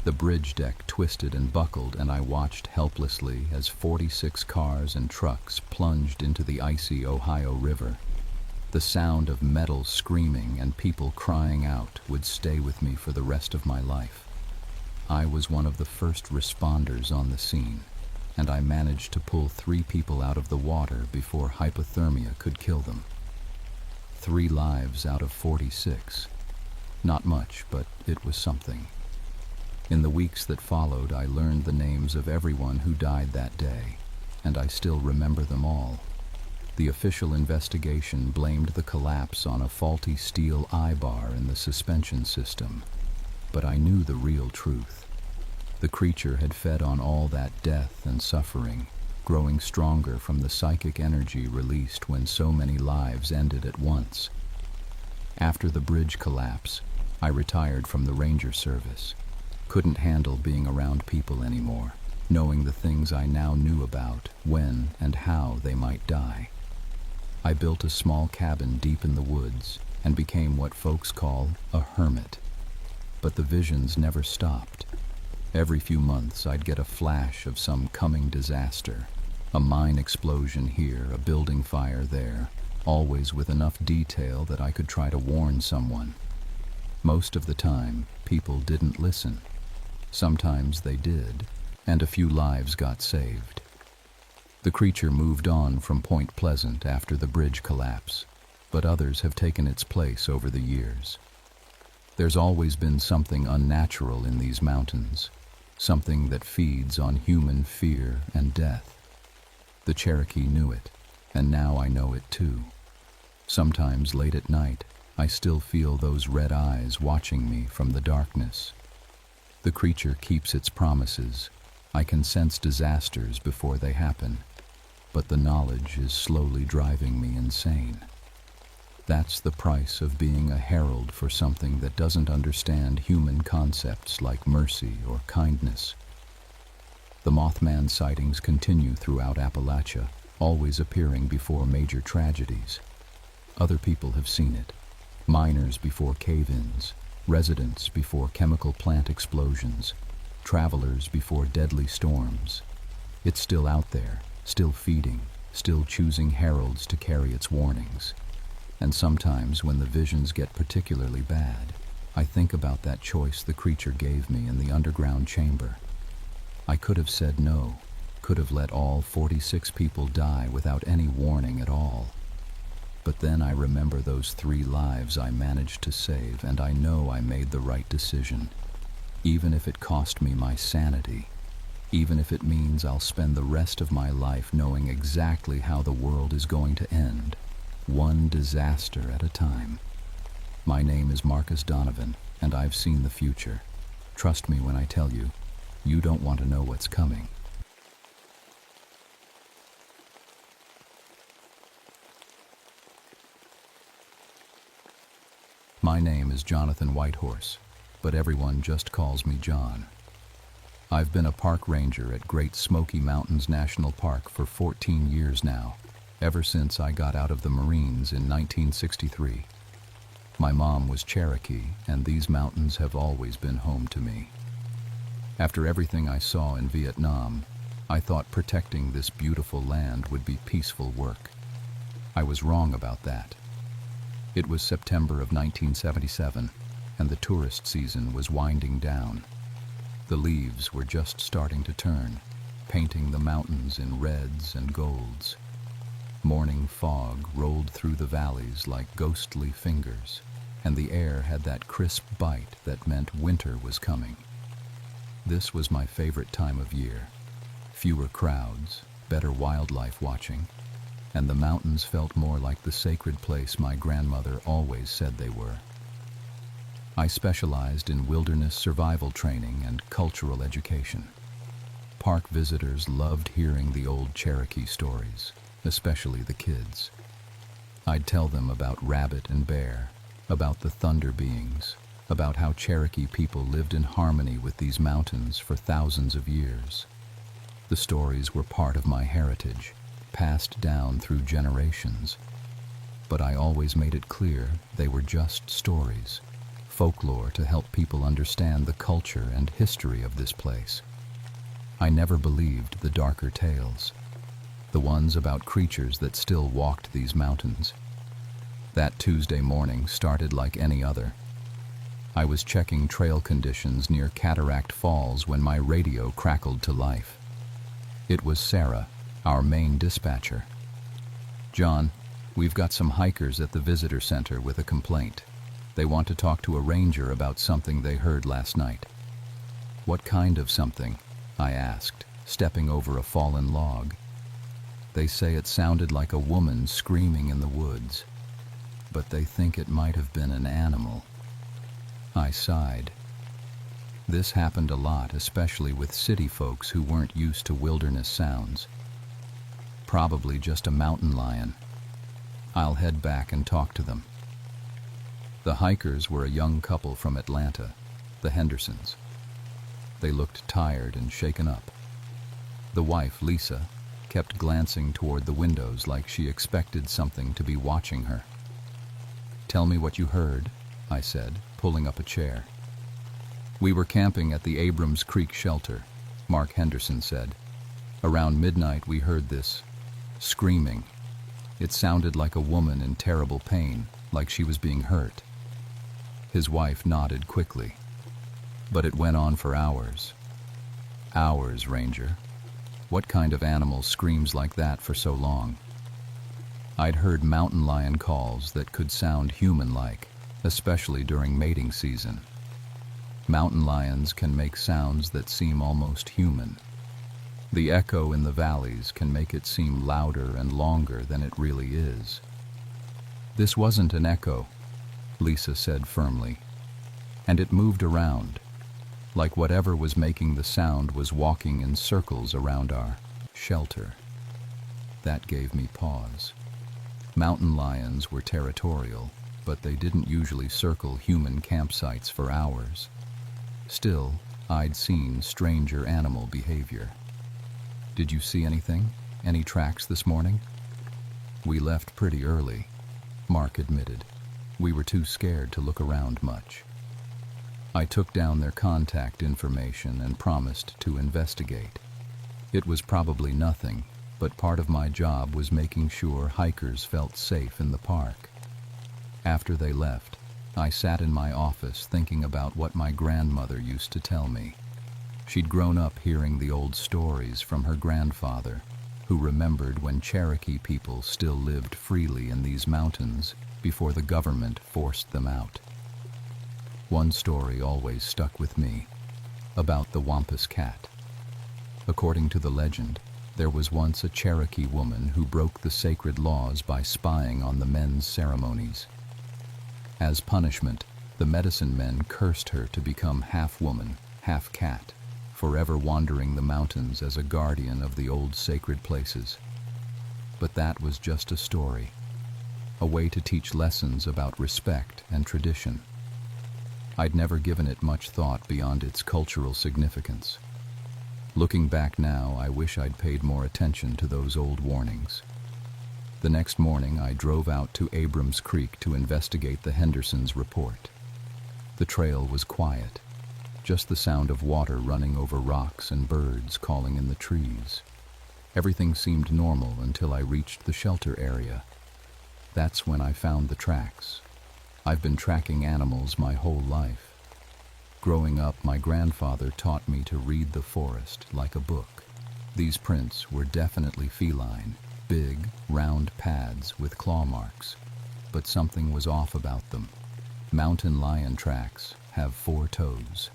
The bridge deck twisted and buckled, and I watched helplessly as 46 cars and trucks plunged into the icy Ohio River. The sound of metal screaming and people crying out would stay with me for the rest of my life. I was one of the first responders on the scene, and I managed to pull 3 people out of the water before hypothermia could kill them. 3 lives out of 46. Not much, but it was something. In the weeks that followed, I learned the names of everyone who died that day, and I still remember them all. The official investigation blamed the collapse on a faulty steel eye-bar in the suspension system, but I knew the real truth. The creature had fed on all that death and suffering, growing stronger from the psychic energy released when so many lives ended at once. After the bridge collapse, I retired from the Ranger service. Couldn't handle being around people anymore, knowing the things I now knew about when and how they might die. I built a small cabin deep in the woods and became what folks call a hermit. But the visions never stopped. Every few months I'd get a flash of some coming disaster, a mine explosion here, a building fire there, always with enough detail that I could try to warn someone. Most of the time, people didn't listen. Sometimes they did, and a few lives got saved. The creature moved on from Point Pleasant after the bridge collapse, but others have taken its place over the years. There's always been something unnatural in these mountains, something that feeds on human fear and death. The Cherokee knew it, and now I know it too. Sometimes late at night, I still feel those red eyes watching me from the darkness. The creature keeps its promises. I can sense disasters before they happen, but the knowledge is slowly driving me insane. That's the price of being a herald for something that doesn't understand human concepts like mercy or kindness. The Mothman sightings continue throughout Appalachia, always appearing before major tragedies. Other people have seen it. Miners before cave-ins, residents before chemical plant explosions, travelers before deadly storms. It's still out there, still feeding, still choosing heralds to carry its warnings. And sometimes when the visions get particularly bad, I think about that choice the creature gave me in the underground chamber. I could have said no, could have let all 46 people die without any warning at all. But then I remember those 3 lives I managed to save, and I know I made the right decision. Even if it cost me my sanity, even if it means I'll spend the rest of my life knowing exactly how the world is going to end, one disaster at a time. My name is Marcus Donovan, and I've seen the future. Trust me when I tell you, you don't want to know what's coming. My name is Jonathan Whitehorse, but everyone just calls me John. I've been a park ranger at Great Smoky Mountains National Park for 14 years now, ever since I got out of the Marines in 1963. My mom was Cherokee, and these mountains have always been home to me. After everything I saw in Vietnam, I thought protecting this beautiful land would be peaceful work. I was wrong about that. It was September of 1977, and the tourist season was winding down. The leaves were just starting to turn, painting the mountains in reds and golds. Morning fog rolled through the valleys like ghostly fingers, and the air had that crisp bite that meant winter was coming. This was my favorite time of year. Fewer crowds, better wildlife watching, and the mountains felt more like the sacred place my grandmother always said they were. I specialized in wilderness survival training and cultural education. Park visitors loved hearing the old Cherokee stories, especially the kids. I'd tell them about rabbit and bear, about the thunder beings, about how Cherokee people lived in harmony with these mountains for thousands of years. The stories were part of my heritage, passed down through generations. But I always made it clear they were just stories, folklore to help people understand the culture and history of this place. I never believed the darker tales, the ones about creatures that still walked these mountains. That Tuesday morning started like any other. I was checking trail conditions near Cataract Falls when my radio crackled to life. It was Sarah, our main dispatcher. "John, we've got some hikers at the visitor center with a complaint. They want to talk to a ranger about something they heard last night." "What kind of something?" I asked, stepping over a fallen log. "They say it sounded like a woman screaming in the woods, but they think it might have been an animal." I sighed. This happened a lot, especially with city folks who weren't used to wilderness sounds. Probably just a mountain lion. I'll head back and talk to them. The hikers were a young couple from Atlanta, the Hendersons. They looked tired and shaken up. The wife, Lisa, kept glancing toward the windows like she expected something to be watching her. "Tell me what you heard," I said, pulling up a chair. "We were camping at the Abrams Creek shelter," Mark Henderson said. "Around midnight we heard this screaming. It sounded like a woman in terrible pain, like she was being hurt." His wife nodded quickly. But it went on for hours. Hours, Ranger. What kind of animal screams like that for so long? I'd heard mountain lion calls that could sound human-like, especially during mating season. Mountain lions can make sounds that seem almost human. The echo in the valleys can make it seem louder and longer than it really is. This wasn't an echo, Lisa said firmly, and it moved around, like whatever was making the sound was walking in circles around our shelter. That gave me pause. Mountain lions were territorial, but they didn't usually circle human campsites for hours. Still, I'd seen stranger animal behavior. Did you see anything? Any tracks this morning? We left pretty early, Mark admitted. We were too scared to look around much. I took down their contact information and promised to investigate. It was probably nothing, but part of my job was making sure hikers felt safe in the park. After they left, I sat in my office thinking about what my grandmother used to tell me. She'd grown up hearing the old stories from her grandfather, who remembered when Cherokee people still lived freely in these mountains before the government forced them out. One story always stuck with me, about the Wampus cat. According to the legend, there was once a Cherokee woman who broke the sacred laws by spying on the men's ceremonies. As punishment, the medicine men cursed her to become half woman, half cat, forever wandering the mountains as a guardian of the old sacred places. But that was just a story, a way to teach lessons about respect and tradition. I'd never given it much thought beyond its cultural significance. Looking back now, I wish I'd paid more attention to those old warnings. The next morning, I drove out to Abrams Creek to investigate the Hendersons' report. The trail was quiet, just the sound of water running over rocks and birds calling in the trees. Everything seemed normal until I reached the shelter area. That's when I found the tracks. I've been tracking animals my whole life. Growing up, my grandfather taught me to read the forest like a book. These prints were definitely feline, big, round pads with claw marks. But something was off about them. Mountain lion tracks have 4 toes.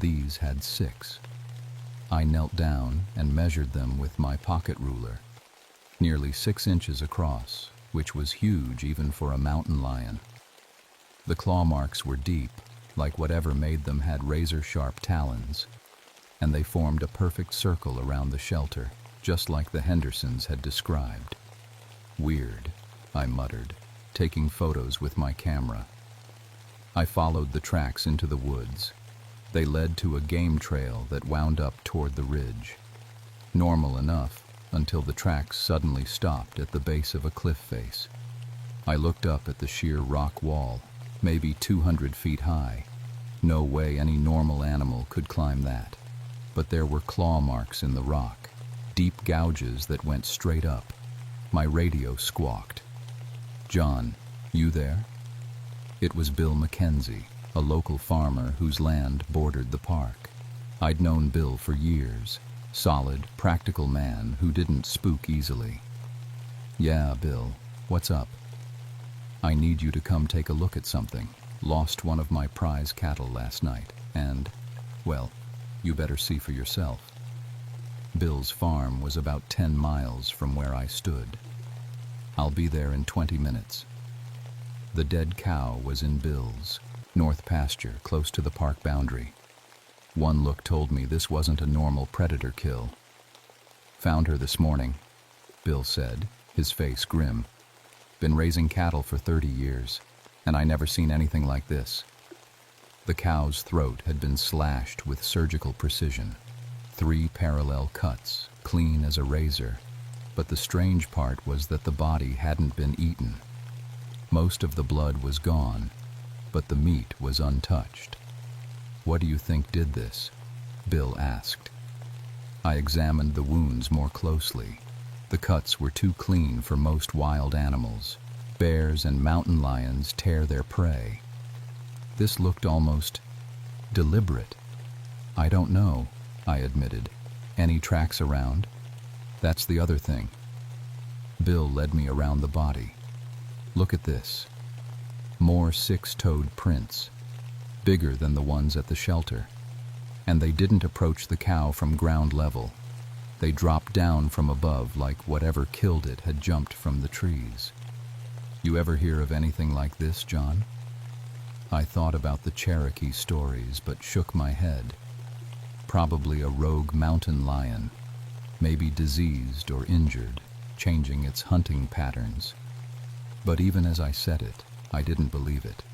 These had 6. I knelt down and measured them with my pocket ruler. Nearly 6 inches across, which was huge even for a mountain lion. The claw marks were deep, like whatever made them had razor-sharp talons, and they formed a perfect circle around the shelter, just like the Hendersons had described. Weird, I muttered, taking photos with my camera. I followed the tracks into the woods. They led to a game trail that wound up toward the ridge. Normal enough, until the tracks suddenly stopped at the base of a cliff face. I looked up at the sheer rock wall, maybe 200 feet high. No way any normal animal could climb that. But there were claw marks in the rock, deep gouges that went straight up. My radio squawked. "John, you there?" It was Bill Mackenzie, a local farmer whose land bordered the park. I'd known Bill for years. Solid, practical man who didn't spook easily. "Yeah, Bill, what's up?" "I need you to come take a look at something. Lost one of my prize cattle last night, and, well, you better see for yourself." Bill's farm was about 10 miles from where I stood. "I'll be there in 20 minutes. The dead cow was in Bill's north pasture, close to the park boundary. One look told me this wasn't a normal predator kill. "Found her this morning," Bill said, his face grim. "Been raising cattle for 30 years, and I never seen anything like this." The cow's throat had been slashed with surgical precision. 3 parallel cuts, clean as a razor. But the strange part was that the body hadn't been eaten. Most of the blood was gone, but the meat was untouched. "What do you think did this?" Bill asked. I examined the wounds more closely. The cuts were too clean for most wild animals. Bears and mountain lions tear their prey. This looked almost deliberate. I don't know, I admitted. Any tracks around? That's the other thing. Bill led me around the body. Look at this. More six-toed prints, bigger than the ones at the shelter. And they didn't approach the cow from ground level. They dropped down from above like whatever killed it had jumped from the trees. You ever hear of anything like this, John? I thought about the Cherokee stories, but shook my head. Probably a rogue mountain lion, maybe diseased or injured, changing its hunting patterns. But even as I said it, I didn't believe it.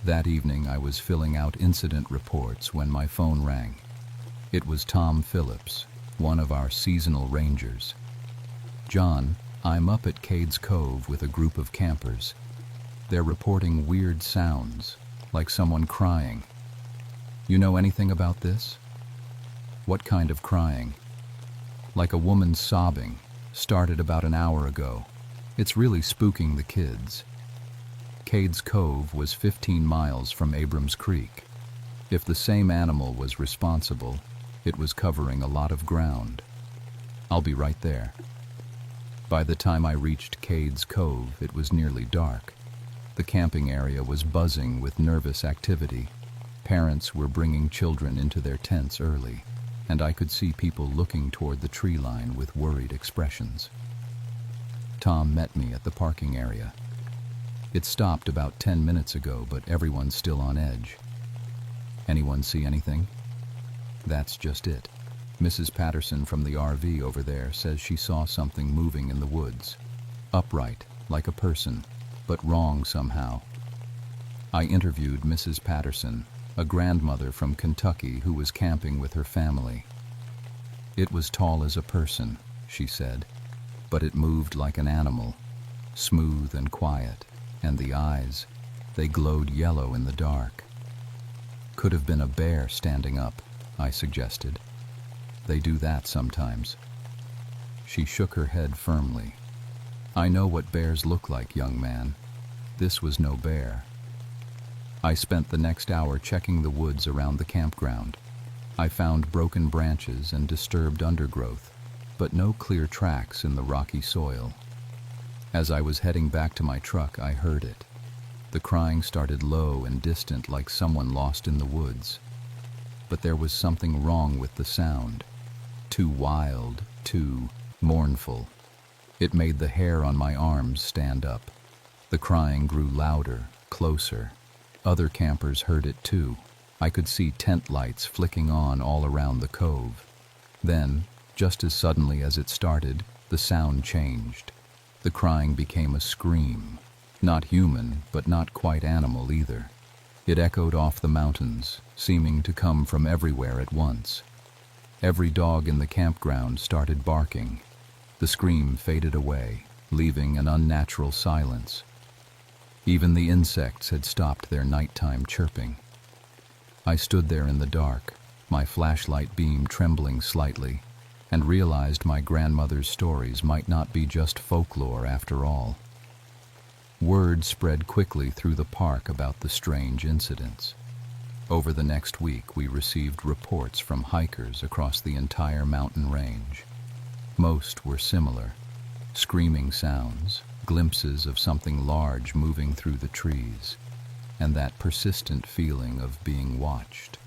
That evening I was filling out incident reports when my phone rang. It was Tom Phillips, one of our seasonal rangers. John, I'm up at Cades Cove with a group of campers. They're reporting weird sounds, like someone crying. You know anything about this? What kind of crying? Like a woman sobbing, started about an hour ago. It's really spooking the kids. Cades Cove was 15 miles from Abrams Creek. If the same animal was responsible, it was covering a lot of ground. I'll be right there. By the time I reached Cades Cove, it was nearly dark. The camping area was buzzing with nervous activity. Parents were bringing children into their tents early, and I could see people looking toward the tree line with worried expressions. Tom met me at the parking area. It stopped about 10 minutes ago, but everyone's still on edge. Anyone see anything? That's just it. Mrs. Patterson from the RV over there says she saw something moving in the woods. Upright, like a person, but wrong somehow. I interviewed Mrs. Patterson, a grandmother from Kentucky who was camping with her family. It was tall as a person, she said, but it moved like an animal, smooth and quiet, and the eyes, they glowed yellow in the dark. Could have been a bear standing up, I suggested. They do that sometimes. She shook her head firmly. I know what bears look like, young man. This was no bear. I spent the next hour checking the woods around the campground. I found broken branches and disturbed undergrowth, but no clear tracks in the rocky soil. As I was heading back to my truck, I heard it. The crying started low and distant, like someone lost in the woods. But there was something wrong with the sound. Too wild, too mournful. It made the hair on my arms stand up. The crying grew louder, closer. Other campers heard it too. I could see tent lights flicking on all around the cove. Then, just as suddenly as it started, the sound changed. The crying became a scream. Not human, but not quite animal either. It echoed off the mountains, seeming to come from everywhere at once. Every dog in the campground started barking. The scream faded away, leaving an unnatural silence. Even the insects had stopped their nighttime chirping. I stood there in the dark, my flashlight beam trembling slightly, and realized my grandmother's stories might not be just folklore after all. Word spread quickly through the park about the strange incidents. Over the next week, we received reports from hikers across the entire mountain range. Most were similar. Screaming sounds, glimpses of something large moving through the trees, and that persistent feeling of being watched.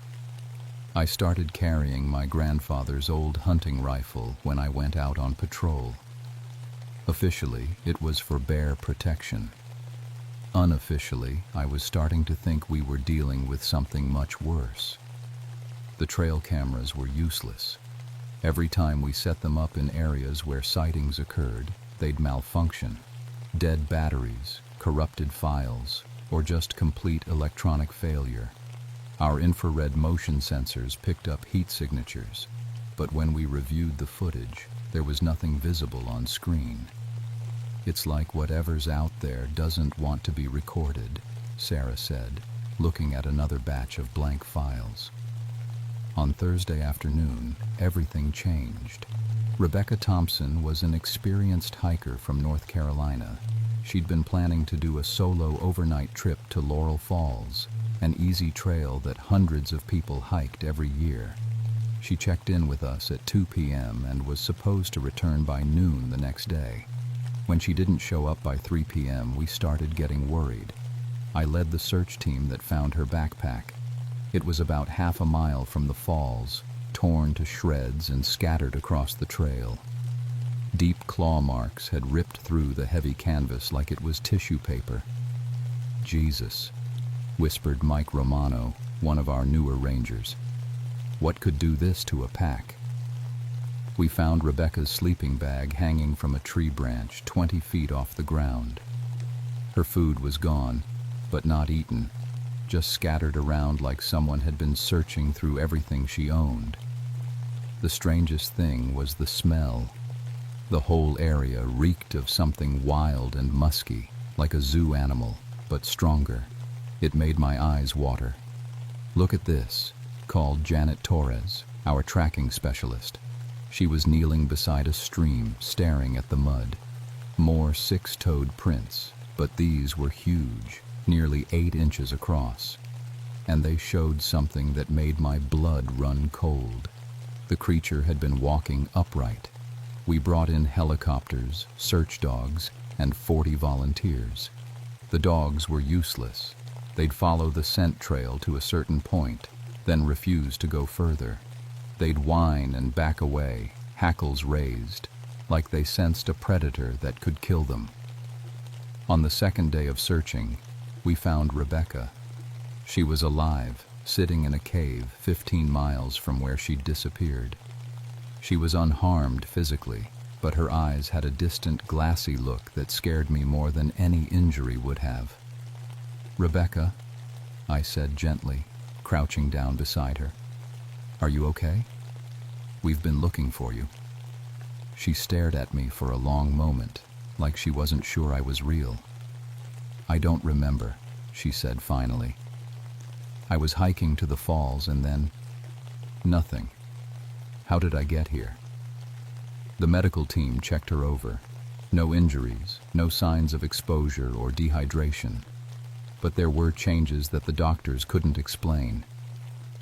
I started carrying my grandfather's old hunting rifle when I went out on patrol. Officially, it was for bear protection. Unofficially, I was starting to think we were dealing with something much worse. The trail cameras were useless. Every time we set them up in areas where sightings occurred, they'd malfunction. Dead batteries, corrupted files, or just complete electronic failure. Our infrared motion sensors picked up heat signatures, but when we reviewed the footage, there was nothing visible on screen. It's like whatever's out there doesn't want to be recorded, Sarah said, looking at another batch of blank files. On Thursday afternoon, everything changed. Rebecca Thompson was an experienced hiker from North Carolina. She'd been planning to do a solo overnight trip to Laurel Falls, an easy trail that hundreds of people hiked every year. She checked in with us at 2 p.m. and was supposed to return by noon the next day. When she didn't show up by 3 p.m., we started getting worried. I led the search team that found her backpack. It was about half a mile from the falls, torn to shreds and scattered across the trail. Deep claw marks had ripped through the heavy canvas like it was tissue paper. "Jesus," whispered Mike Romano, one of our newer rangers. "What could do this to a pack?" We found Rebecca's sleeping bag hanging from a tree branch 20 feet off the ground. Her food was gone, but not eaten, just scattered around like someone had been searching through everything she owned. The strangest thing was the smell. The whole area reeked of something wild and musky, like a zoo animal, but stronger. It made my eyes water. "Look at this," called Janet Torres, our tracking specialist. She was kneeling beside a stream, staring at the mud. More six-toed prints, but these were huge, nearly 8 inches across. And they showed something that made my blood run cold. The creature had been walking upright. We brought in helicopters, search dogs, and 40 volunteers. The dogs were useless. They'd follow the scent trail to a certain point, then refuse to go further. They'd whine and back away, hackles raised, like they sensed a predator that could kill them. On the second day of searching, we found Rebecca. She was alive, sitting in a cave 15 miles from where she'd disappeared. She was unharmed physically, but her eyes had a distant, glassy look that scared me more than any injury would have. "Rebecca," I said gently, crouching down beside her. "Are you okay? We've been looking for you." She stared at me for a long moment, like she wasn't sure I was real. "I don't remember," she said finally. "I was hiking to the falls and then... nothing. How did I get here?" The medical team checked her over. No injuries, no signs of exposure or dehydration. But there were changes that the doctors couldn't explain.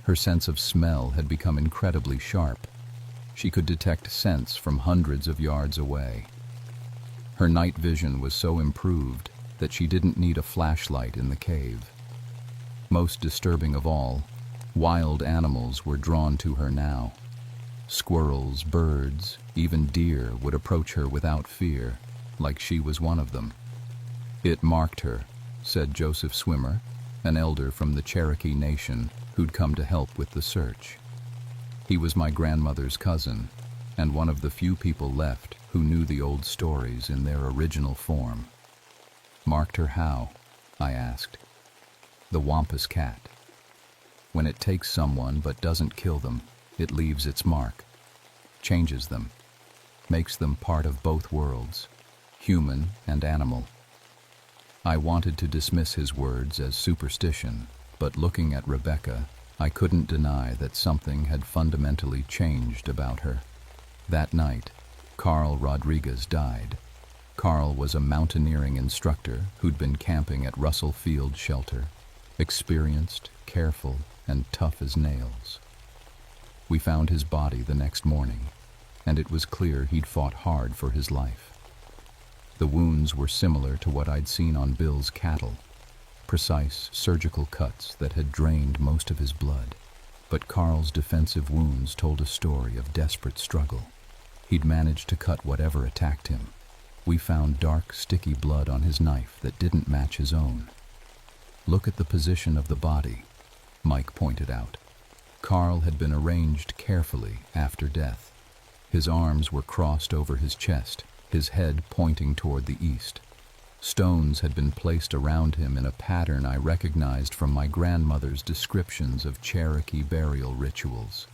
Her sense of smell had become incredibly sharp. She could detect scents from hundreds of yards away. Her night vision was so improved that she didn't need a flashlight in the cave. Most disturbing of all, wild animals were drawn to her now. Squirrels, birds, even deer would approach her without fear, like she was one of them. "It marked her," said Joseph Swimmer, an elder from the Cherokee Nation who'd come to help with the search. He was my grandmother's cousin, and one of the few people left who knew the old stories in their original form. "Marked her how?" I asked. "The Wampus cat. When it takes someone but doesn't kill them, it leaves its mark, changes them, makes them part of both worlds, human and animal." I wanted to dismiss his words as superstition, but looking at Rebecca, I couldn't deny that something had fundamentally changed about her. That night, Carl Rodriguez died. Carl was a mountaineering instructor who'd been camping at Russell Field Shelter, experienced, careful, and tough as nails. We found his body the next morning, and it was clear he'd fought hard for his life. The wounds were similar to what I'd seen on Bill's cattle, precise surgical cuts that had drained most of his blood. But Carl's defensive wounds told a story of desperate struggle. He'd managed to cut whatever attacked him. We found dark, sticky blood on his knife that didn't match his own. "Look at the position of the body," Mike pointed out. Carl had been arranged carefully after death. His arms were crossed over his chest, his head pointing toward the east. Stones had been placed around him in a pattern I recognized from my grandmother's descriptions of Cherokee burial rituals.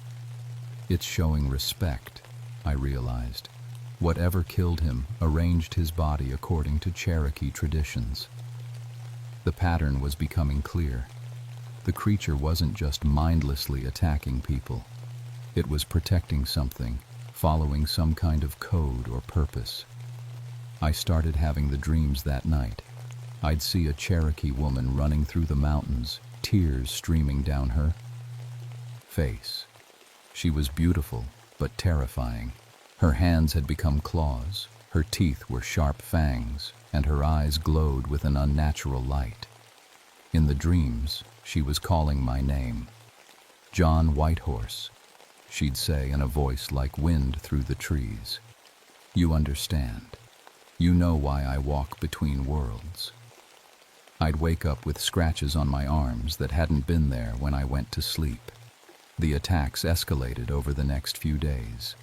"It's showing respect," I realized. Whatever killed him arranged his body according to Cherokee traditions. The pattern was becoming clear. The creature wasn't just mindlessly attacking people. It was protecting something, following some kind of code or purpose. I started having the dreams that night. I'd see a Cherokee woman running through the mountains, tears streaming down her face. She was beautiful, but terrifying. Her hands had become claws, her teeth were sharp fangs, and her eyes glowed with an unnatural light. In the dreams, she was calling my name. "John Whitehorse," she'd say in a voice like wind through the trees. "You understand. You know why I walk between worlds." I'd wake up with scratches on my arms that hadn't been there when I went to sleep. The attacks escalated over the next few days.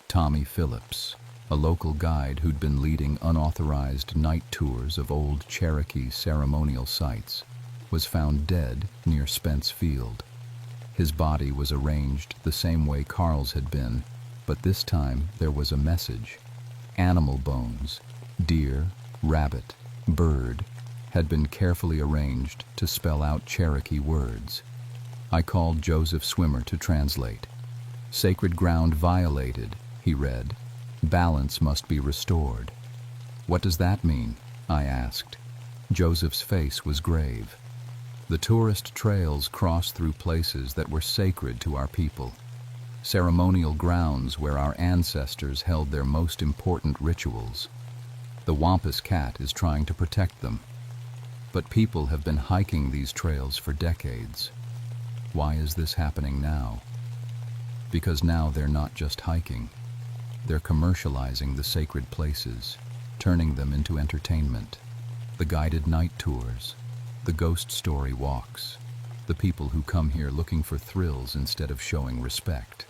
Tommy Phillips, a local guide who'd been leading unauthorized night tours of old Cherokee ceremonial sites, was found dead near Spence Field. His body was arranged the same way Carl's had been, but this time there was a message. Animal bones, deer, rabbit, bird, had been carefully arranged to spell out Cherokee words. I called Joseph Swimmer to translate. "Sacred ground violated," he read. "Balance must be restored." "What does that mean?" I asked. Joseph's face was grave. "The tourist trails cross through places that were sacred to our people. Ceremonial grounds where our ancestors held their most important rituals. The Wampus Cat is trying to protect them. But people have been hiking these trails for decades. Why is this happening now? Because now they're not just hiking. They're commercializing the sacred places, turning them into entertainment. The guided night tours, the ghost story walks, the people who come here looking for thrills instead of showing respect."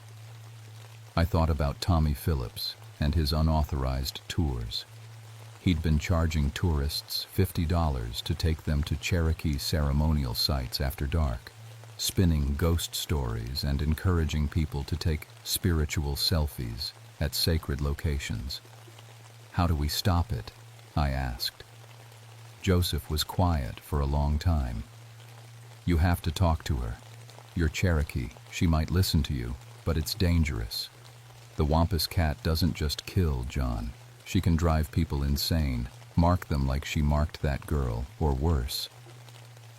I thought about Tommy Phillips and his unauthorized tours. He'd been charging tourists $50 to take them to Cherokee ceremonial sites after dark, spinning ghost stories and encouraging people to take spiritual selfies at sacred locations. "How do we stop it?" I asked. Joseph was quiet for a long time. "You have to talk to her. You're Cherokee. She might listen to you, but it's dangerous. The Wampus Cat doesn't just kill, John. She can drive people insane, mark them like she marked that girl, or worse."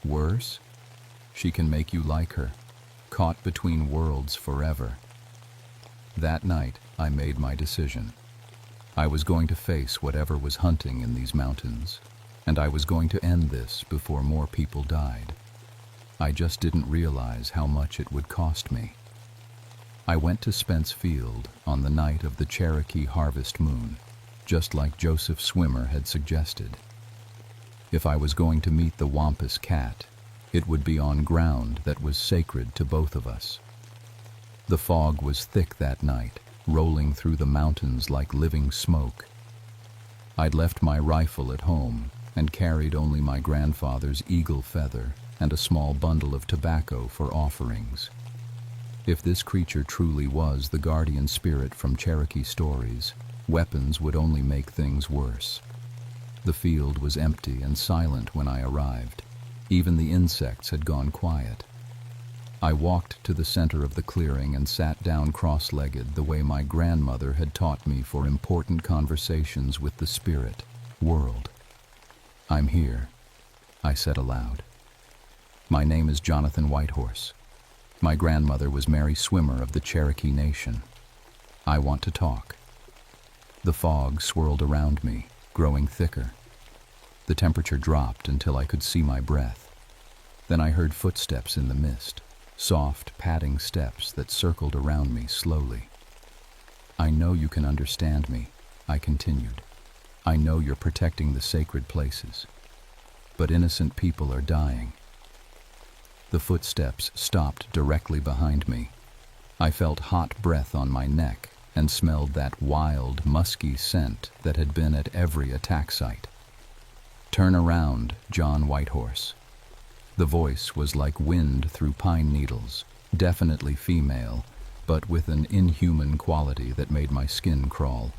"Worse?" "She can make you like her, caught between worlds forever." That night, I made my decision. I was going to face whatever was hunting in these mountains, and I was going to end this before more people died. I just didn't realize how much it would cost me. I went to Spence Field on the night of the Cherokee harvest moon, just like Joseph Swimmer had suggested. If I was going to meet the Wampus Cat, it would be on ground that was sacred to both of us. The fog was thick that night, rolling through the mountains like living smoke. I'd left my rifle at home and carried only my grandfather's eagle feather and a small bundle of tobacco for offerings. If this creature truly was the guardian spirit from Cherokee stories, weapons would only make things worse. The field was empty and silent when I arrived. Even the insects had gone quiet. I walked to the center of the clearing and sat down cross-legged the way my grandmother had taught me for important conversations with the spirit world. "I'm here," I said aloud. "My name is Jonathan Whitehorse. My grandmother was Mary Swimmer of the Cherokee Nation. I want to talk." The fog swirled around me, growing thicker. The temperature dropped until I could see my breath. Then I heard footsteps in the mist, soft, padding steps that circled around me slowly. "I know you can understand me," I continued. "I know you're protecting the sacred places. But innocent people are dying." The footsteps stopped directly behind me. I felt hot breath on my neck and smelled that wild, musky scent that had been at every attack site. "Turn around, John Whitehorse." The voice was like wind through pine needles, definitely female, but with an inhuman quality that made my skin crawl.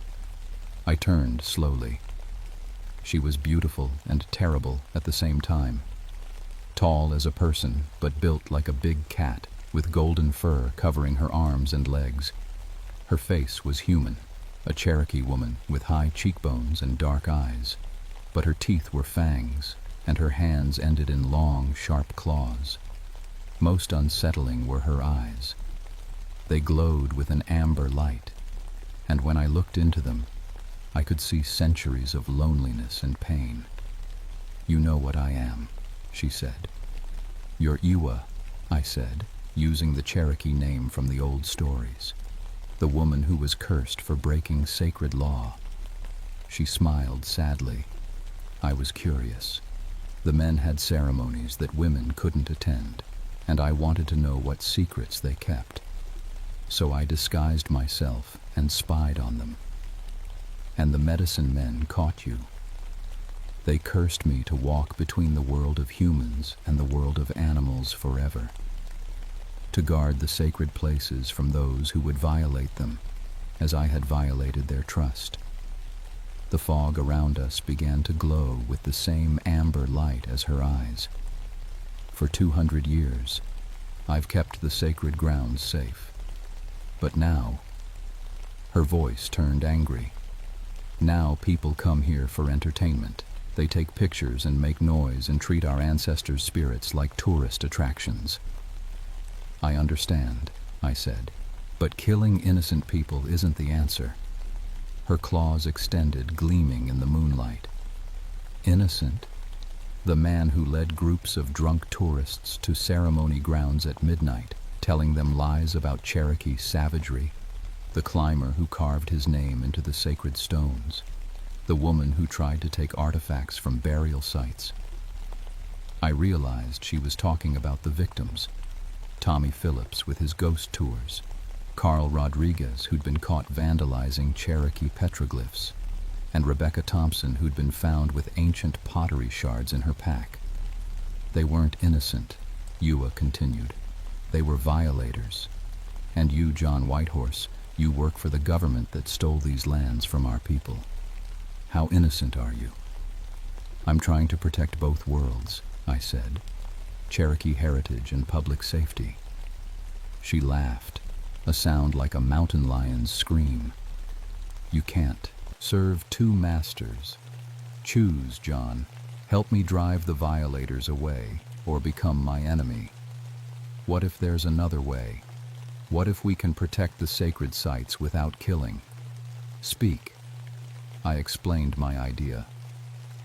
I turned slowly. She was beautiful and terrible at the same time. Tall as a person, but built like a big cat, with golden fur covering her arms and legs. Her face was human, a Cherokee woman with high cheekbones and dark eyes, but her teeth were fangs, and her hands ended in long, sharp claws. Most unsettling were her eyes. They glowed with an amber light, and when I looked into them, I could see centuries of loneliness and pain. "You know what I am," she said. "You're Iwa," I said, using the Cherokee name from the old stories, the woman who was cursed for breaking sacred law. She smiled sadly. I was curious. The men had ceremonies that women couldn't attend, and I wanted to know what secrets they kept. So I disguised myself and spied on them. And the medicine men caught you. They cursed me to walk between the world of humans and the world of animals forever, to guard the sacred places from those who would violate them, as I had violated their trust. The fog around us began to glow with the same amber light as her eyes. For 200 years, I've kept the sacred grounds safe. But now, her voice turned angry. Now people come here for entertainment. They take pictures and make noise and treat our ancestors' spirits like tourist attractions. I understand, I said, but killing innocent people isn't the answer. Her claws extended, gleaming in the moonlight. Innocent? The man who led groups of drunk tourists to ceremony grounds at midnight, telling them lies about Cherokee savagery, the climber who carved his name into the sacred stones, the woman who tried to take artifacts from burial sites. I realized she was talking about the victims. Tommy Phillips with his ghost tours, Carl Rodriguez who'd been caught vandalizing Cherokee petroglyphs, and Rebecca Thompson who'd been found with ancient pottery shards in her pack. They weren't innocent, Iwa continued. They were violators. And you, John Whitehorse, you work for the government that stole these lands from our people. How innocent are you? I'm trying to protect both worlds, I said. Cherokee heritage and public safety. She laughed, a sound like a mountain lion's scream. You can't serve two masters. Choose, John. Help me drive the violators away, or become my enemy. What if there's another way? What if we can protect the sacred sites without killing? Speak. I explained my idea.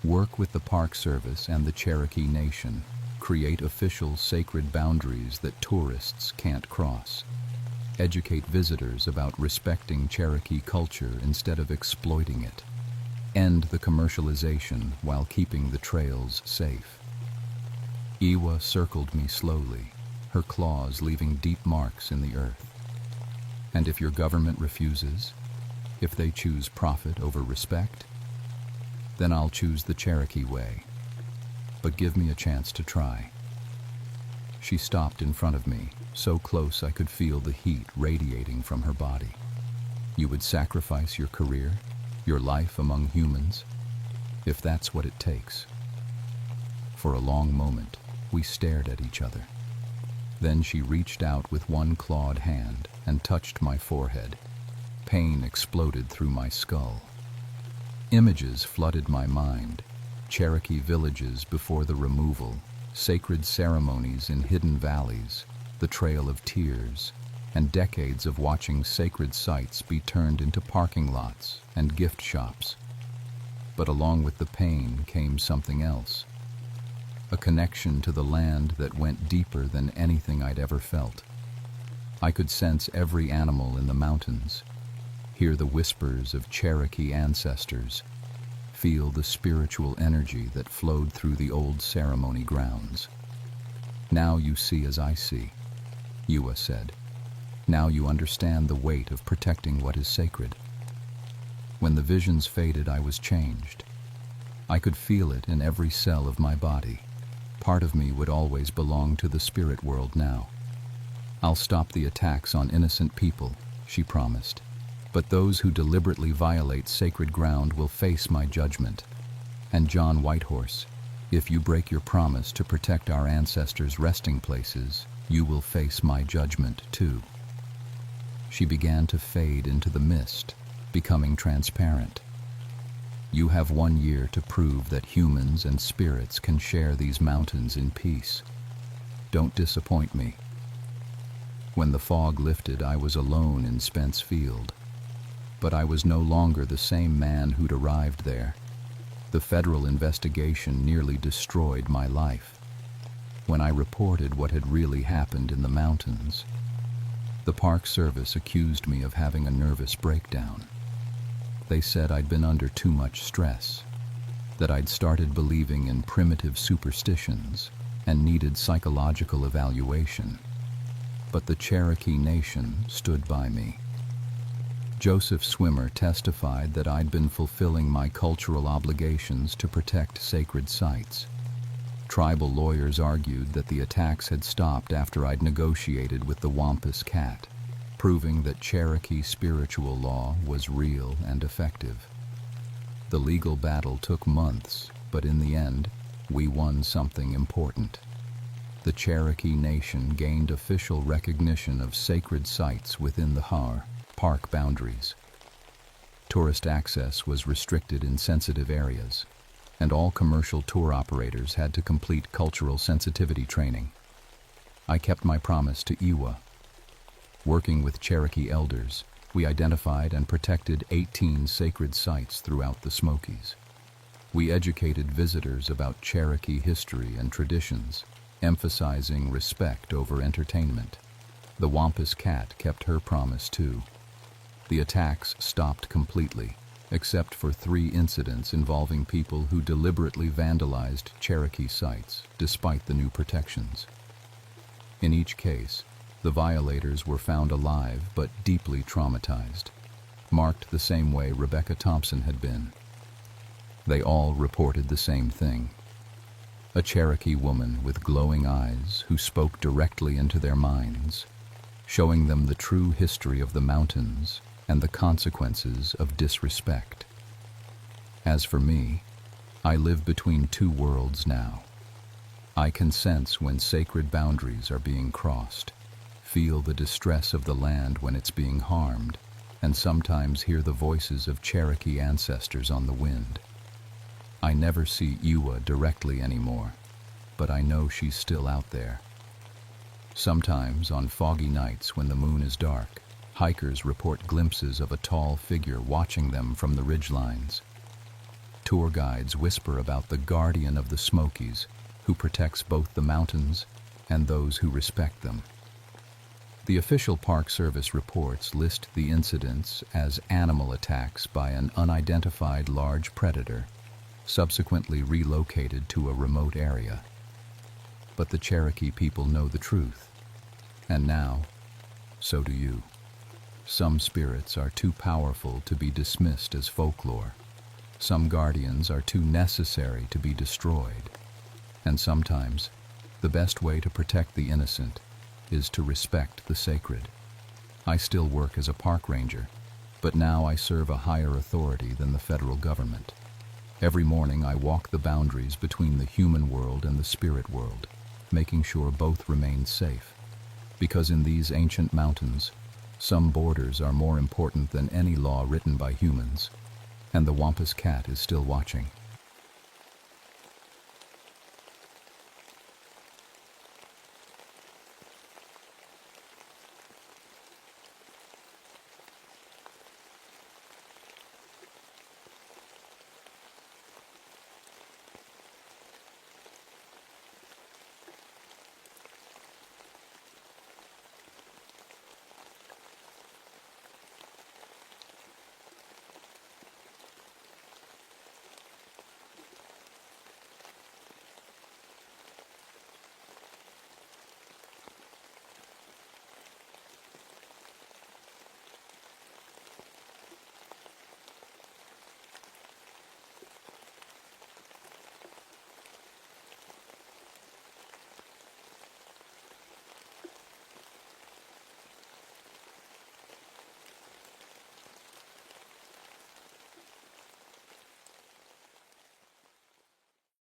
Work with the Park Service and the Cherokee Nation. Create official sacred boundaries that tourists can't cross. Educate visitors about respecting Cherokee culture instead of exploiting it. End the commercialization while keeping the trails safe. Iwa circled me slowly, her claws leaving deep marks in the earth. And if your government refuses, if they choose profit over respect, then I'll choose the Cherokee way. But give me a chance to try. She stopped in front of me, so close I could feel the heat radiating from her body. You would sacrifice your career, your life among humans, if that's what it takes. For a long moment, we stared at each other. Then she reached out with one clawed hand and touched my forehead. Pain exploded through my skull. Images flooded my mind. Cherokee villages before the removal, sacred ceremonies in hidden valleys, the Trail of Tears, and decades of watching sacred sites be turned into parking lots and gift shops. But along with the pain came something else. A connection to the land that went deeper than anything I'd ever felt. I could sense every animal in the mountains, hear the whispers of Cherokee ancestors, feel the spiritual energy that flowed through the old ceremony grounds. Now you see as I see, Iwa said. Now you understand the weight of protecting what is sacred. When the visions faded, I was changed. I could feel it in every cell of my body. Part of me would always belong to the spirit world now. I'll stop the attacks on innocent people, she promised. But those who deliberately violate sacred ground will face my judgment. And John Whitehorse, if you break your promise to protect our ancestors' resting places, you will face my judgment too. She began to fade into the mist, becoming transparent. You have 1 year to prove that humans and spirits can share these mountains in peace. Don't disappoint me." When the fog lifted, I was alone in Spence Field. But I was no longer the same man who'd arrived there. The federal investigation nearly destroyed my life. When I reported what had really happened in the mountains, the Park Service accused me of having a nervous breakdown. They said I'd been under too much stress, that I'd started believing in primitive superstitions and needed psychological evaluation. But the Cherokee Nation stood by me. Joseph Swimmer testified that I'd been fulfilling my cultural obligations to protect sacred sites. Tribal lawyers argued that the attacks had stopped after I'd negotiated with the Wampus Cat, proving that Cherokee spiritual law was real and effective. The legal battle took months, but in the end, we won something important. The Cherokee Nation gained official recognition of sacred sites within the park boundaries. Tourist access was restricted in sensitive areas, and all commercial tour operators had to complete cultural sensitivity training. I kept my promise to Iwa. Working with Cherokee elders, we identified and protected 18 sacred sites throughout the Smokies. We educated visitors about Cherokee history and traditions, emphasizing respect over entertainment. The Wampus Cat kept her promise too. The attacks stopped completely, except for 3 incidents involving people who deliberately vandalized Cherokee sites, despite the new protections. In each case, the violators were found alive but deeply traumatized, marked the same way Rebecca Thompson had been. They all reported the same thing. A Cherokee woman with glowing eyes who spoke directly into their minds, showing them the true history of the mountains and the consequences of disrespect. As for me, I live between 2 worlds now. I can sense when sacred boundaries are being crossed, feel the distress of the land when it's being harmed, and sometimes hear the voices of Cherokee ancestors on the wind. I never see Iwa directly anymore, but I know she's still out there. Sometimes, on foggy nights when the moon is dark, hikers report glimpses of a tall figure watching them from the ridgelines. Tour guides whisper about the guardian of the Smokies, who protects both the mountains and those who respect them. The official Park Service reports list the incidents as animal attacks by an unidentified large predator, subsequently relocated to a remote area. But the Cherokee people know the truth, and now, so do you. Some spirits are too powerful to be dismissed as folklore. Some guardians are too necessary to be destroyed. And sometimes, the best way to protect the innocent is to respect the sacred. I still work as a park ranger, but now I serve a higher authority than the federal government. Every morning I walk the boundaries between the human world and the spirit world, making sure both remain safe. Because in these ancient mountains, some borders are more important than any law written by humans, and the Wampus Cat is still watching.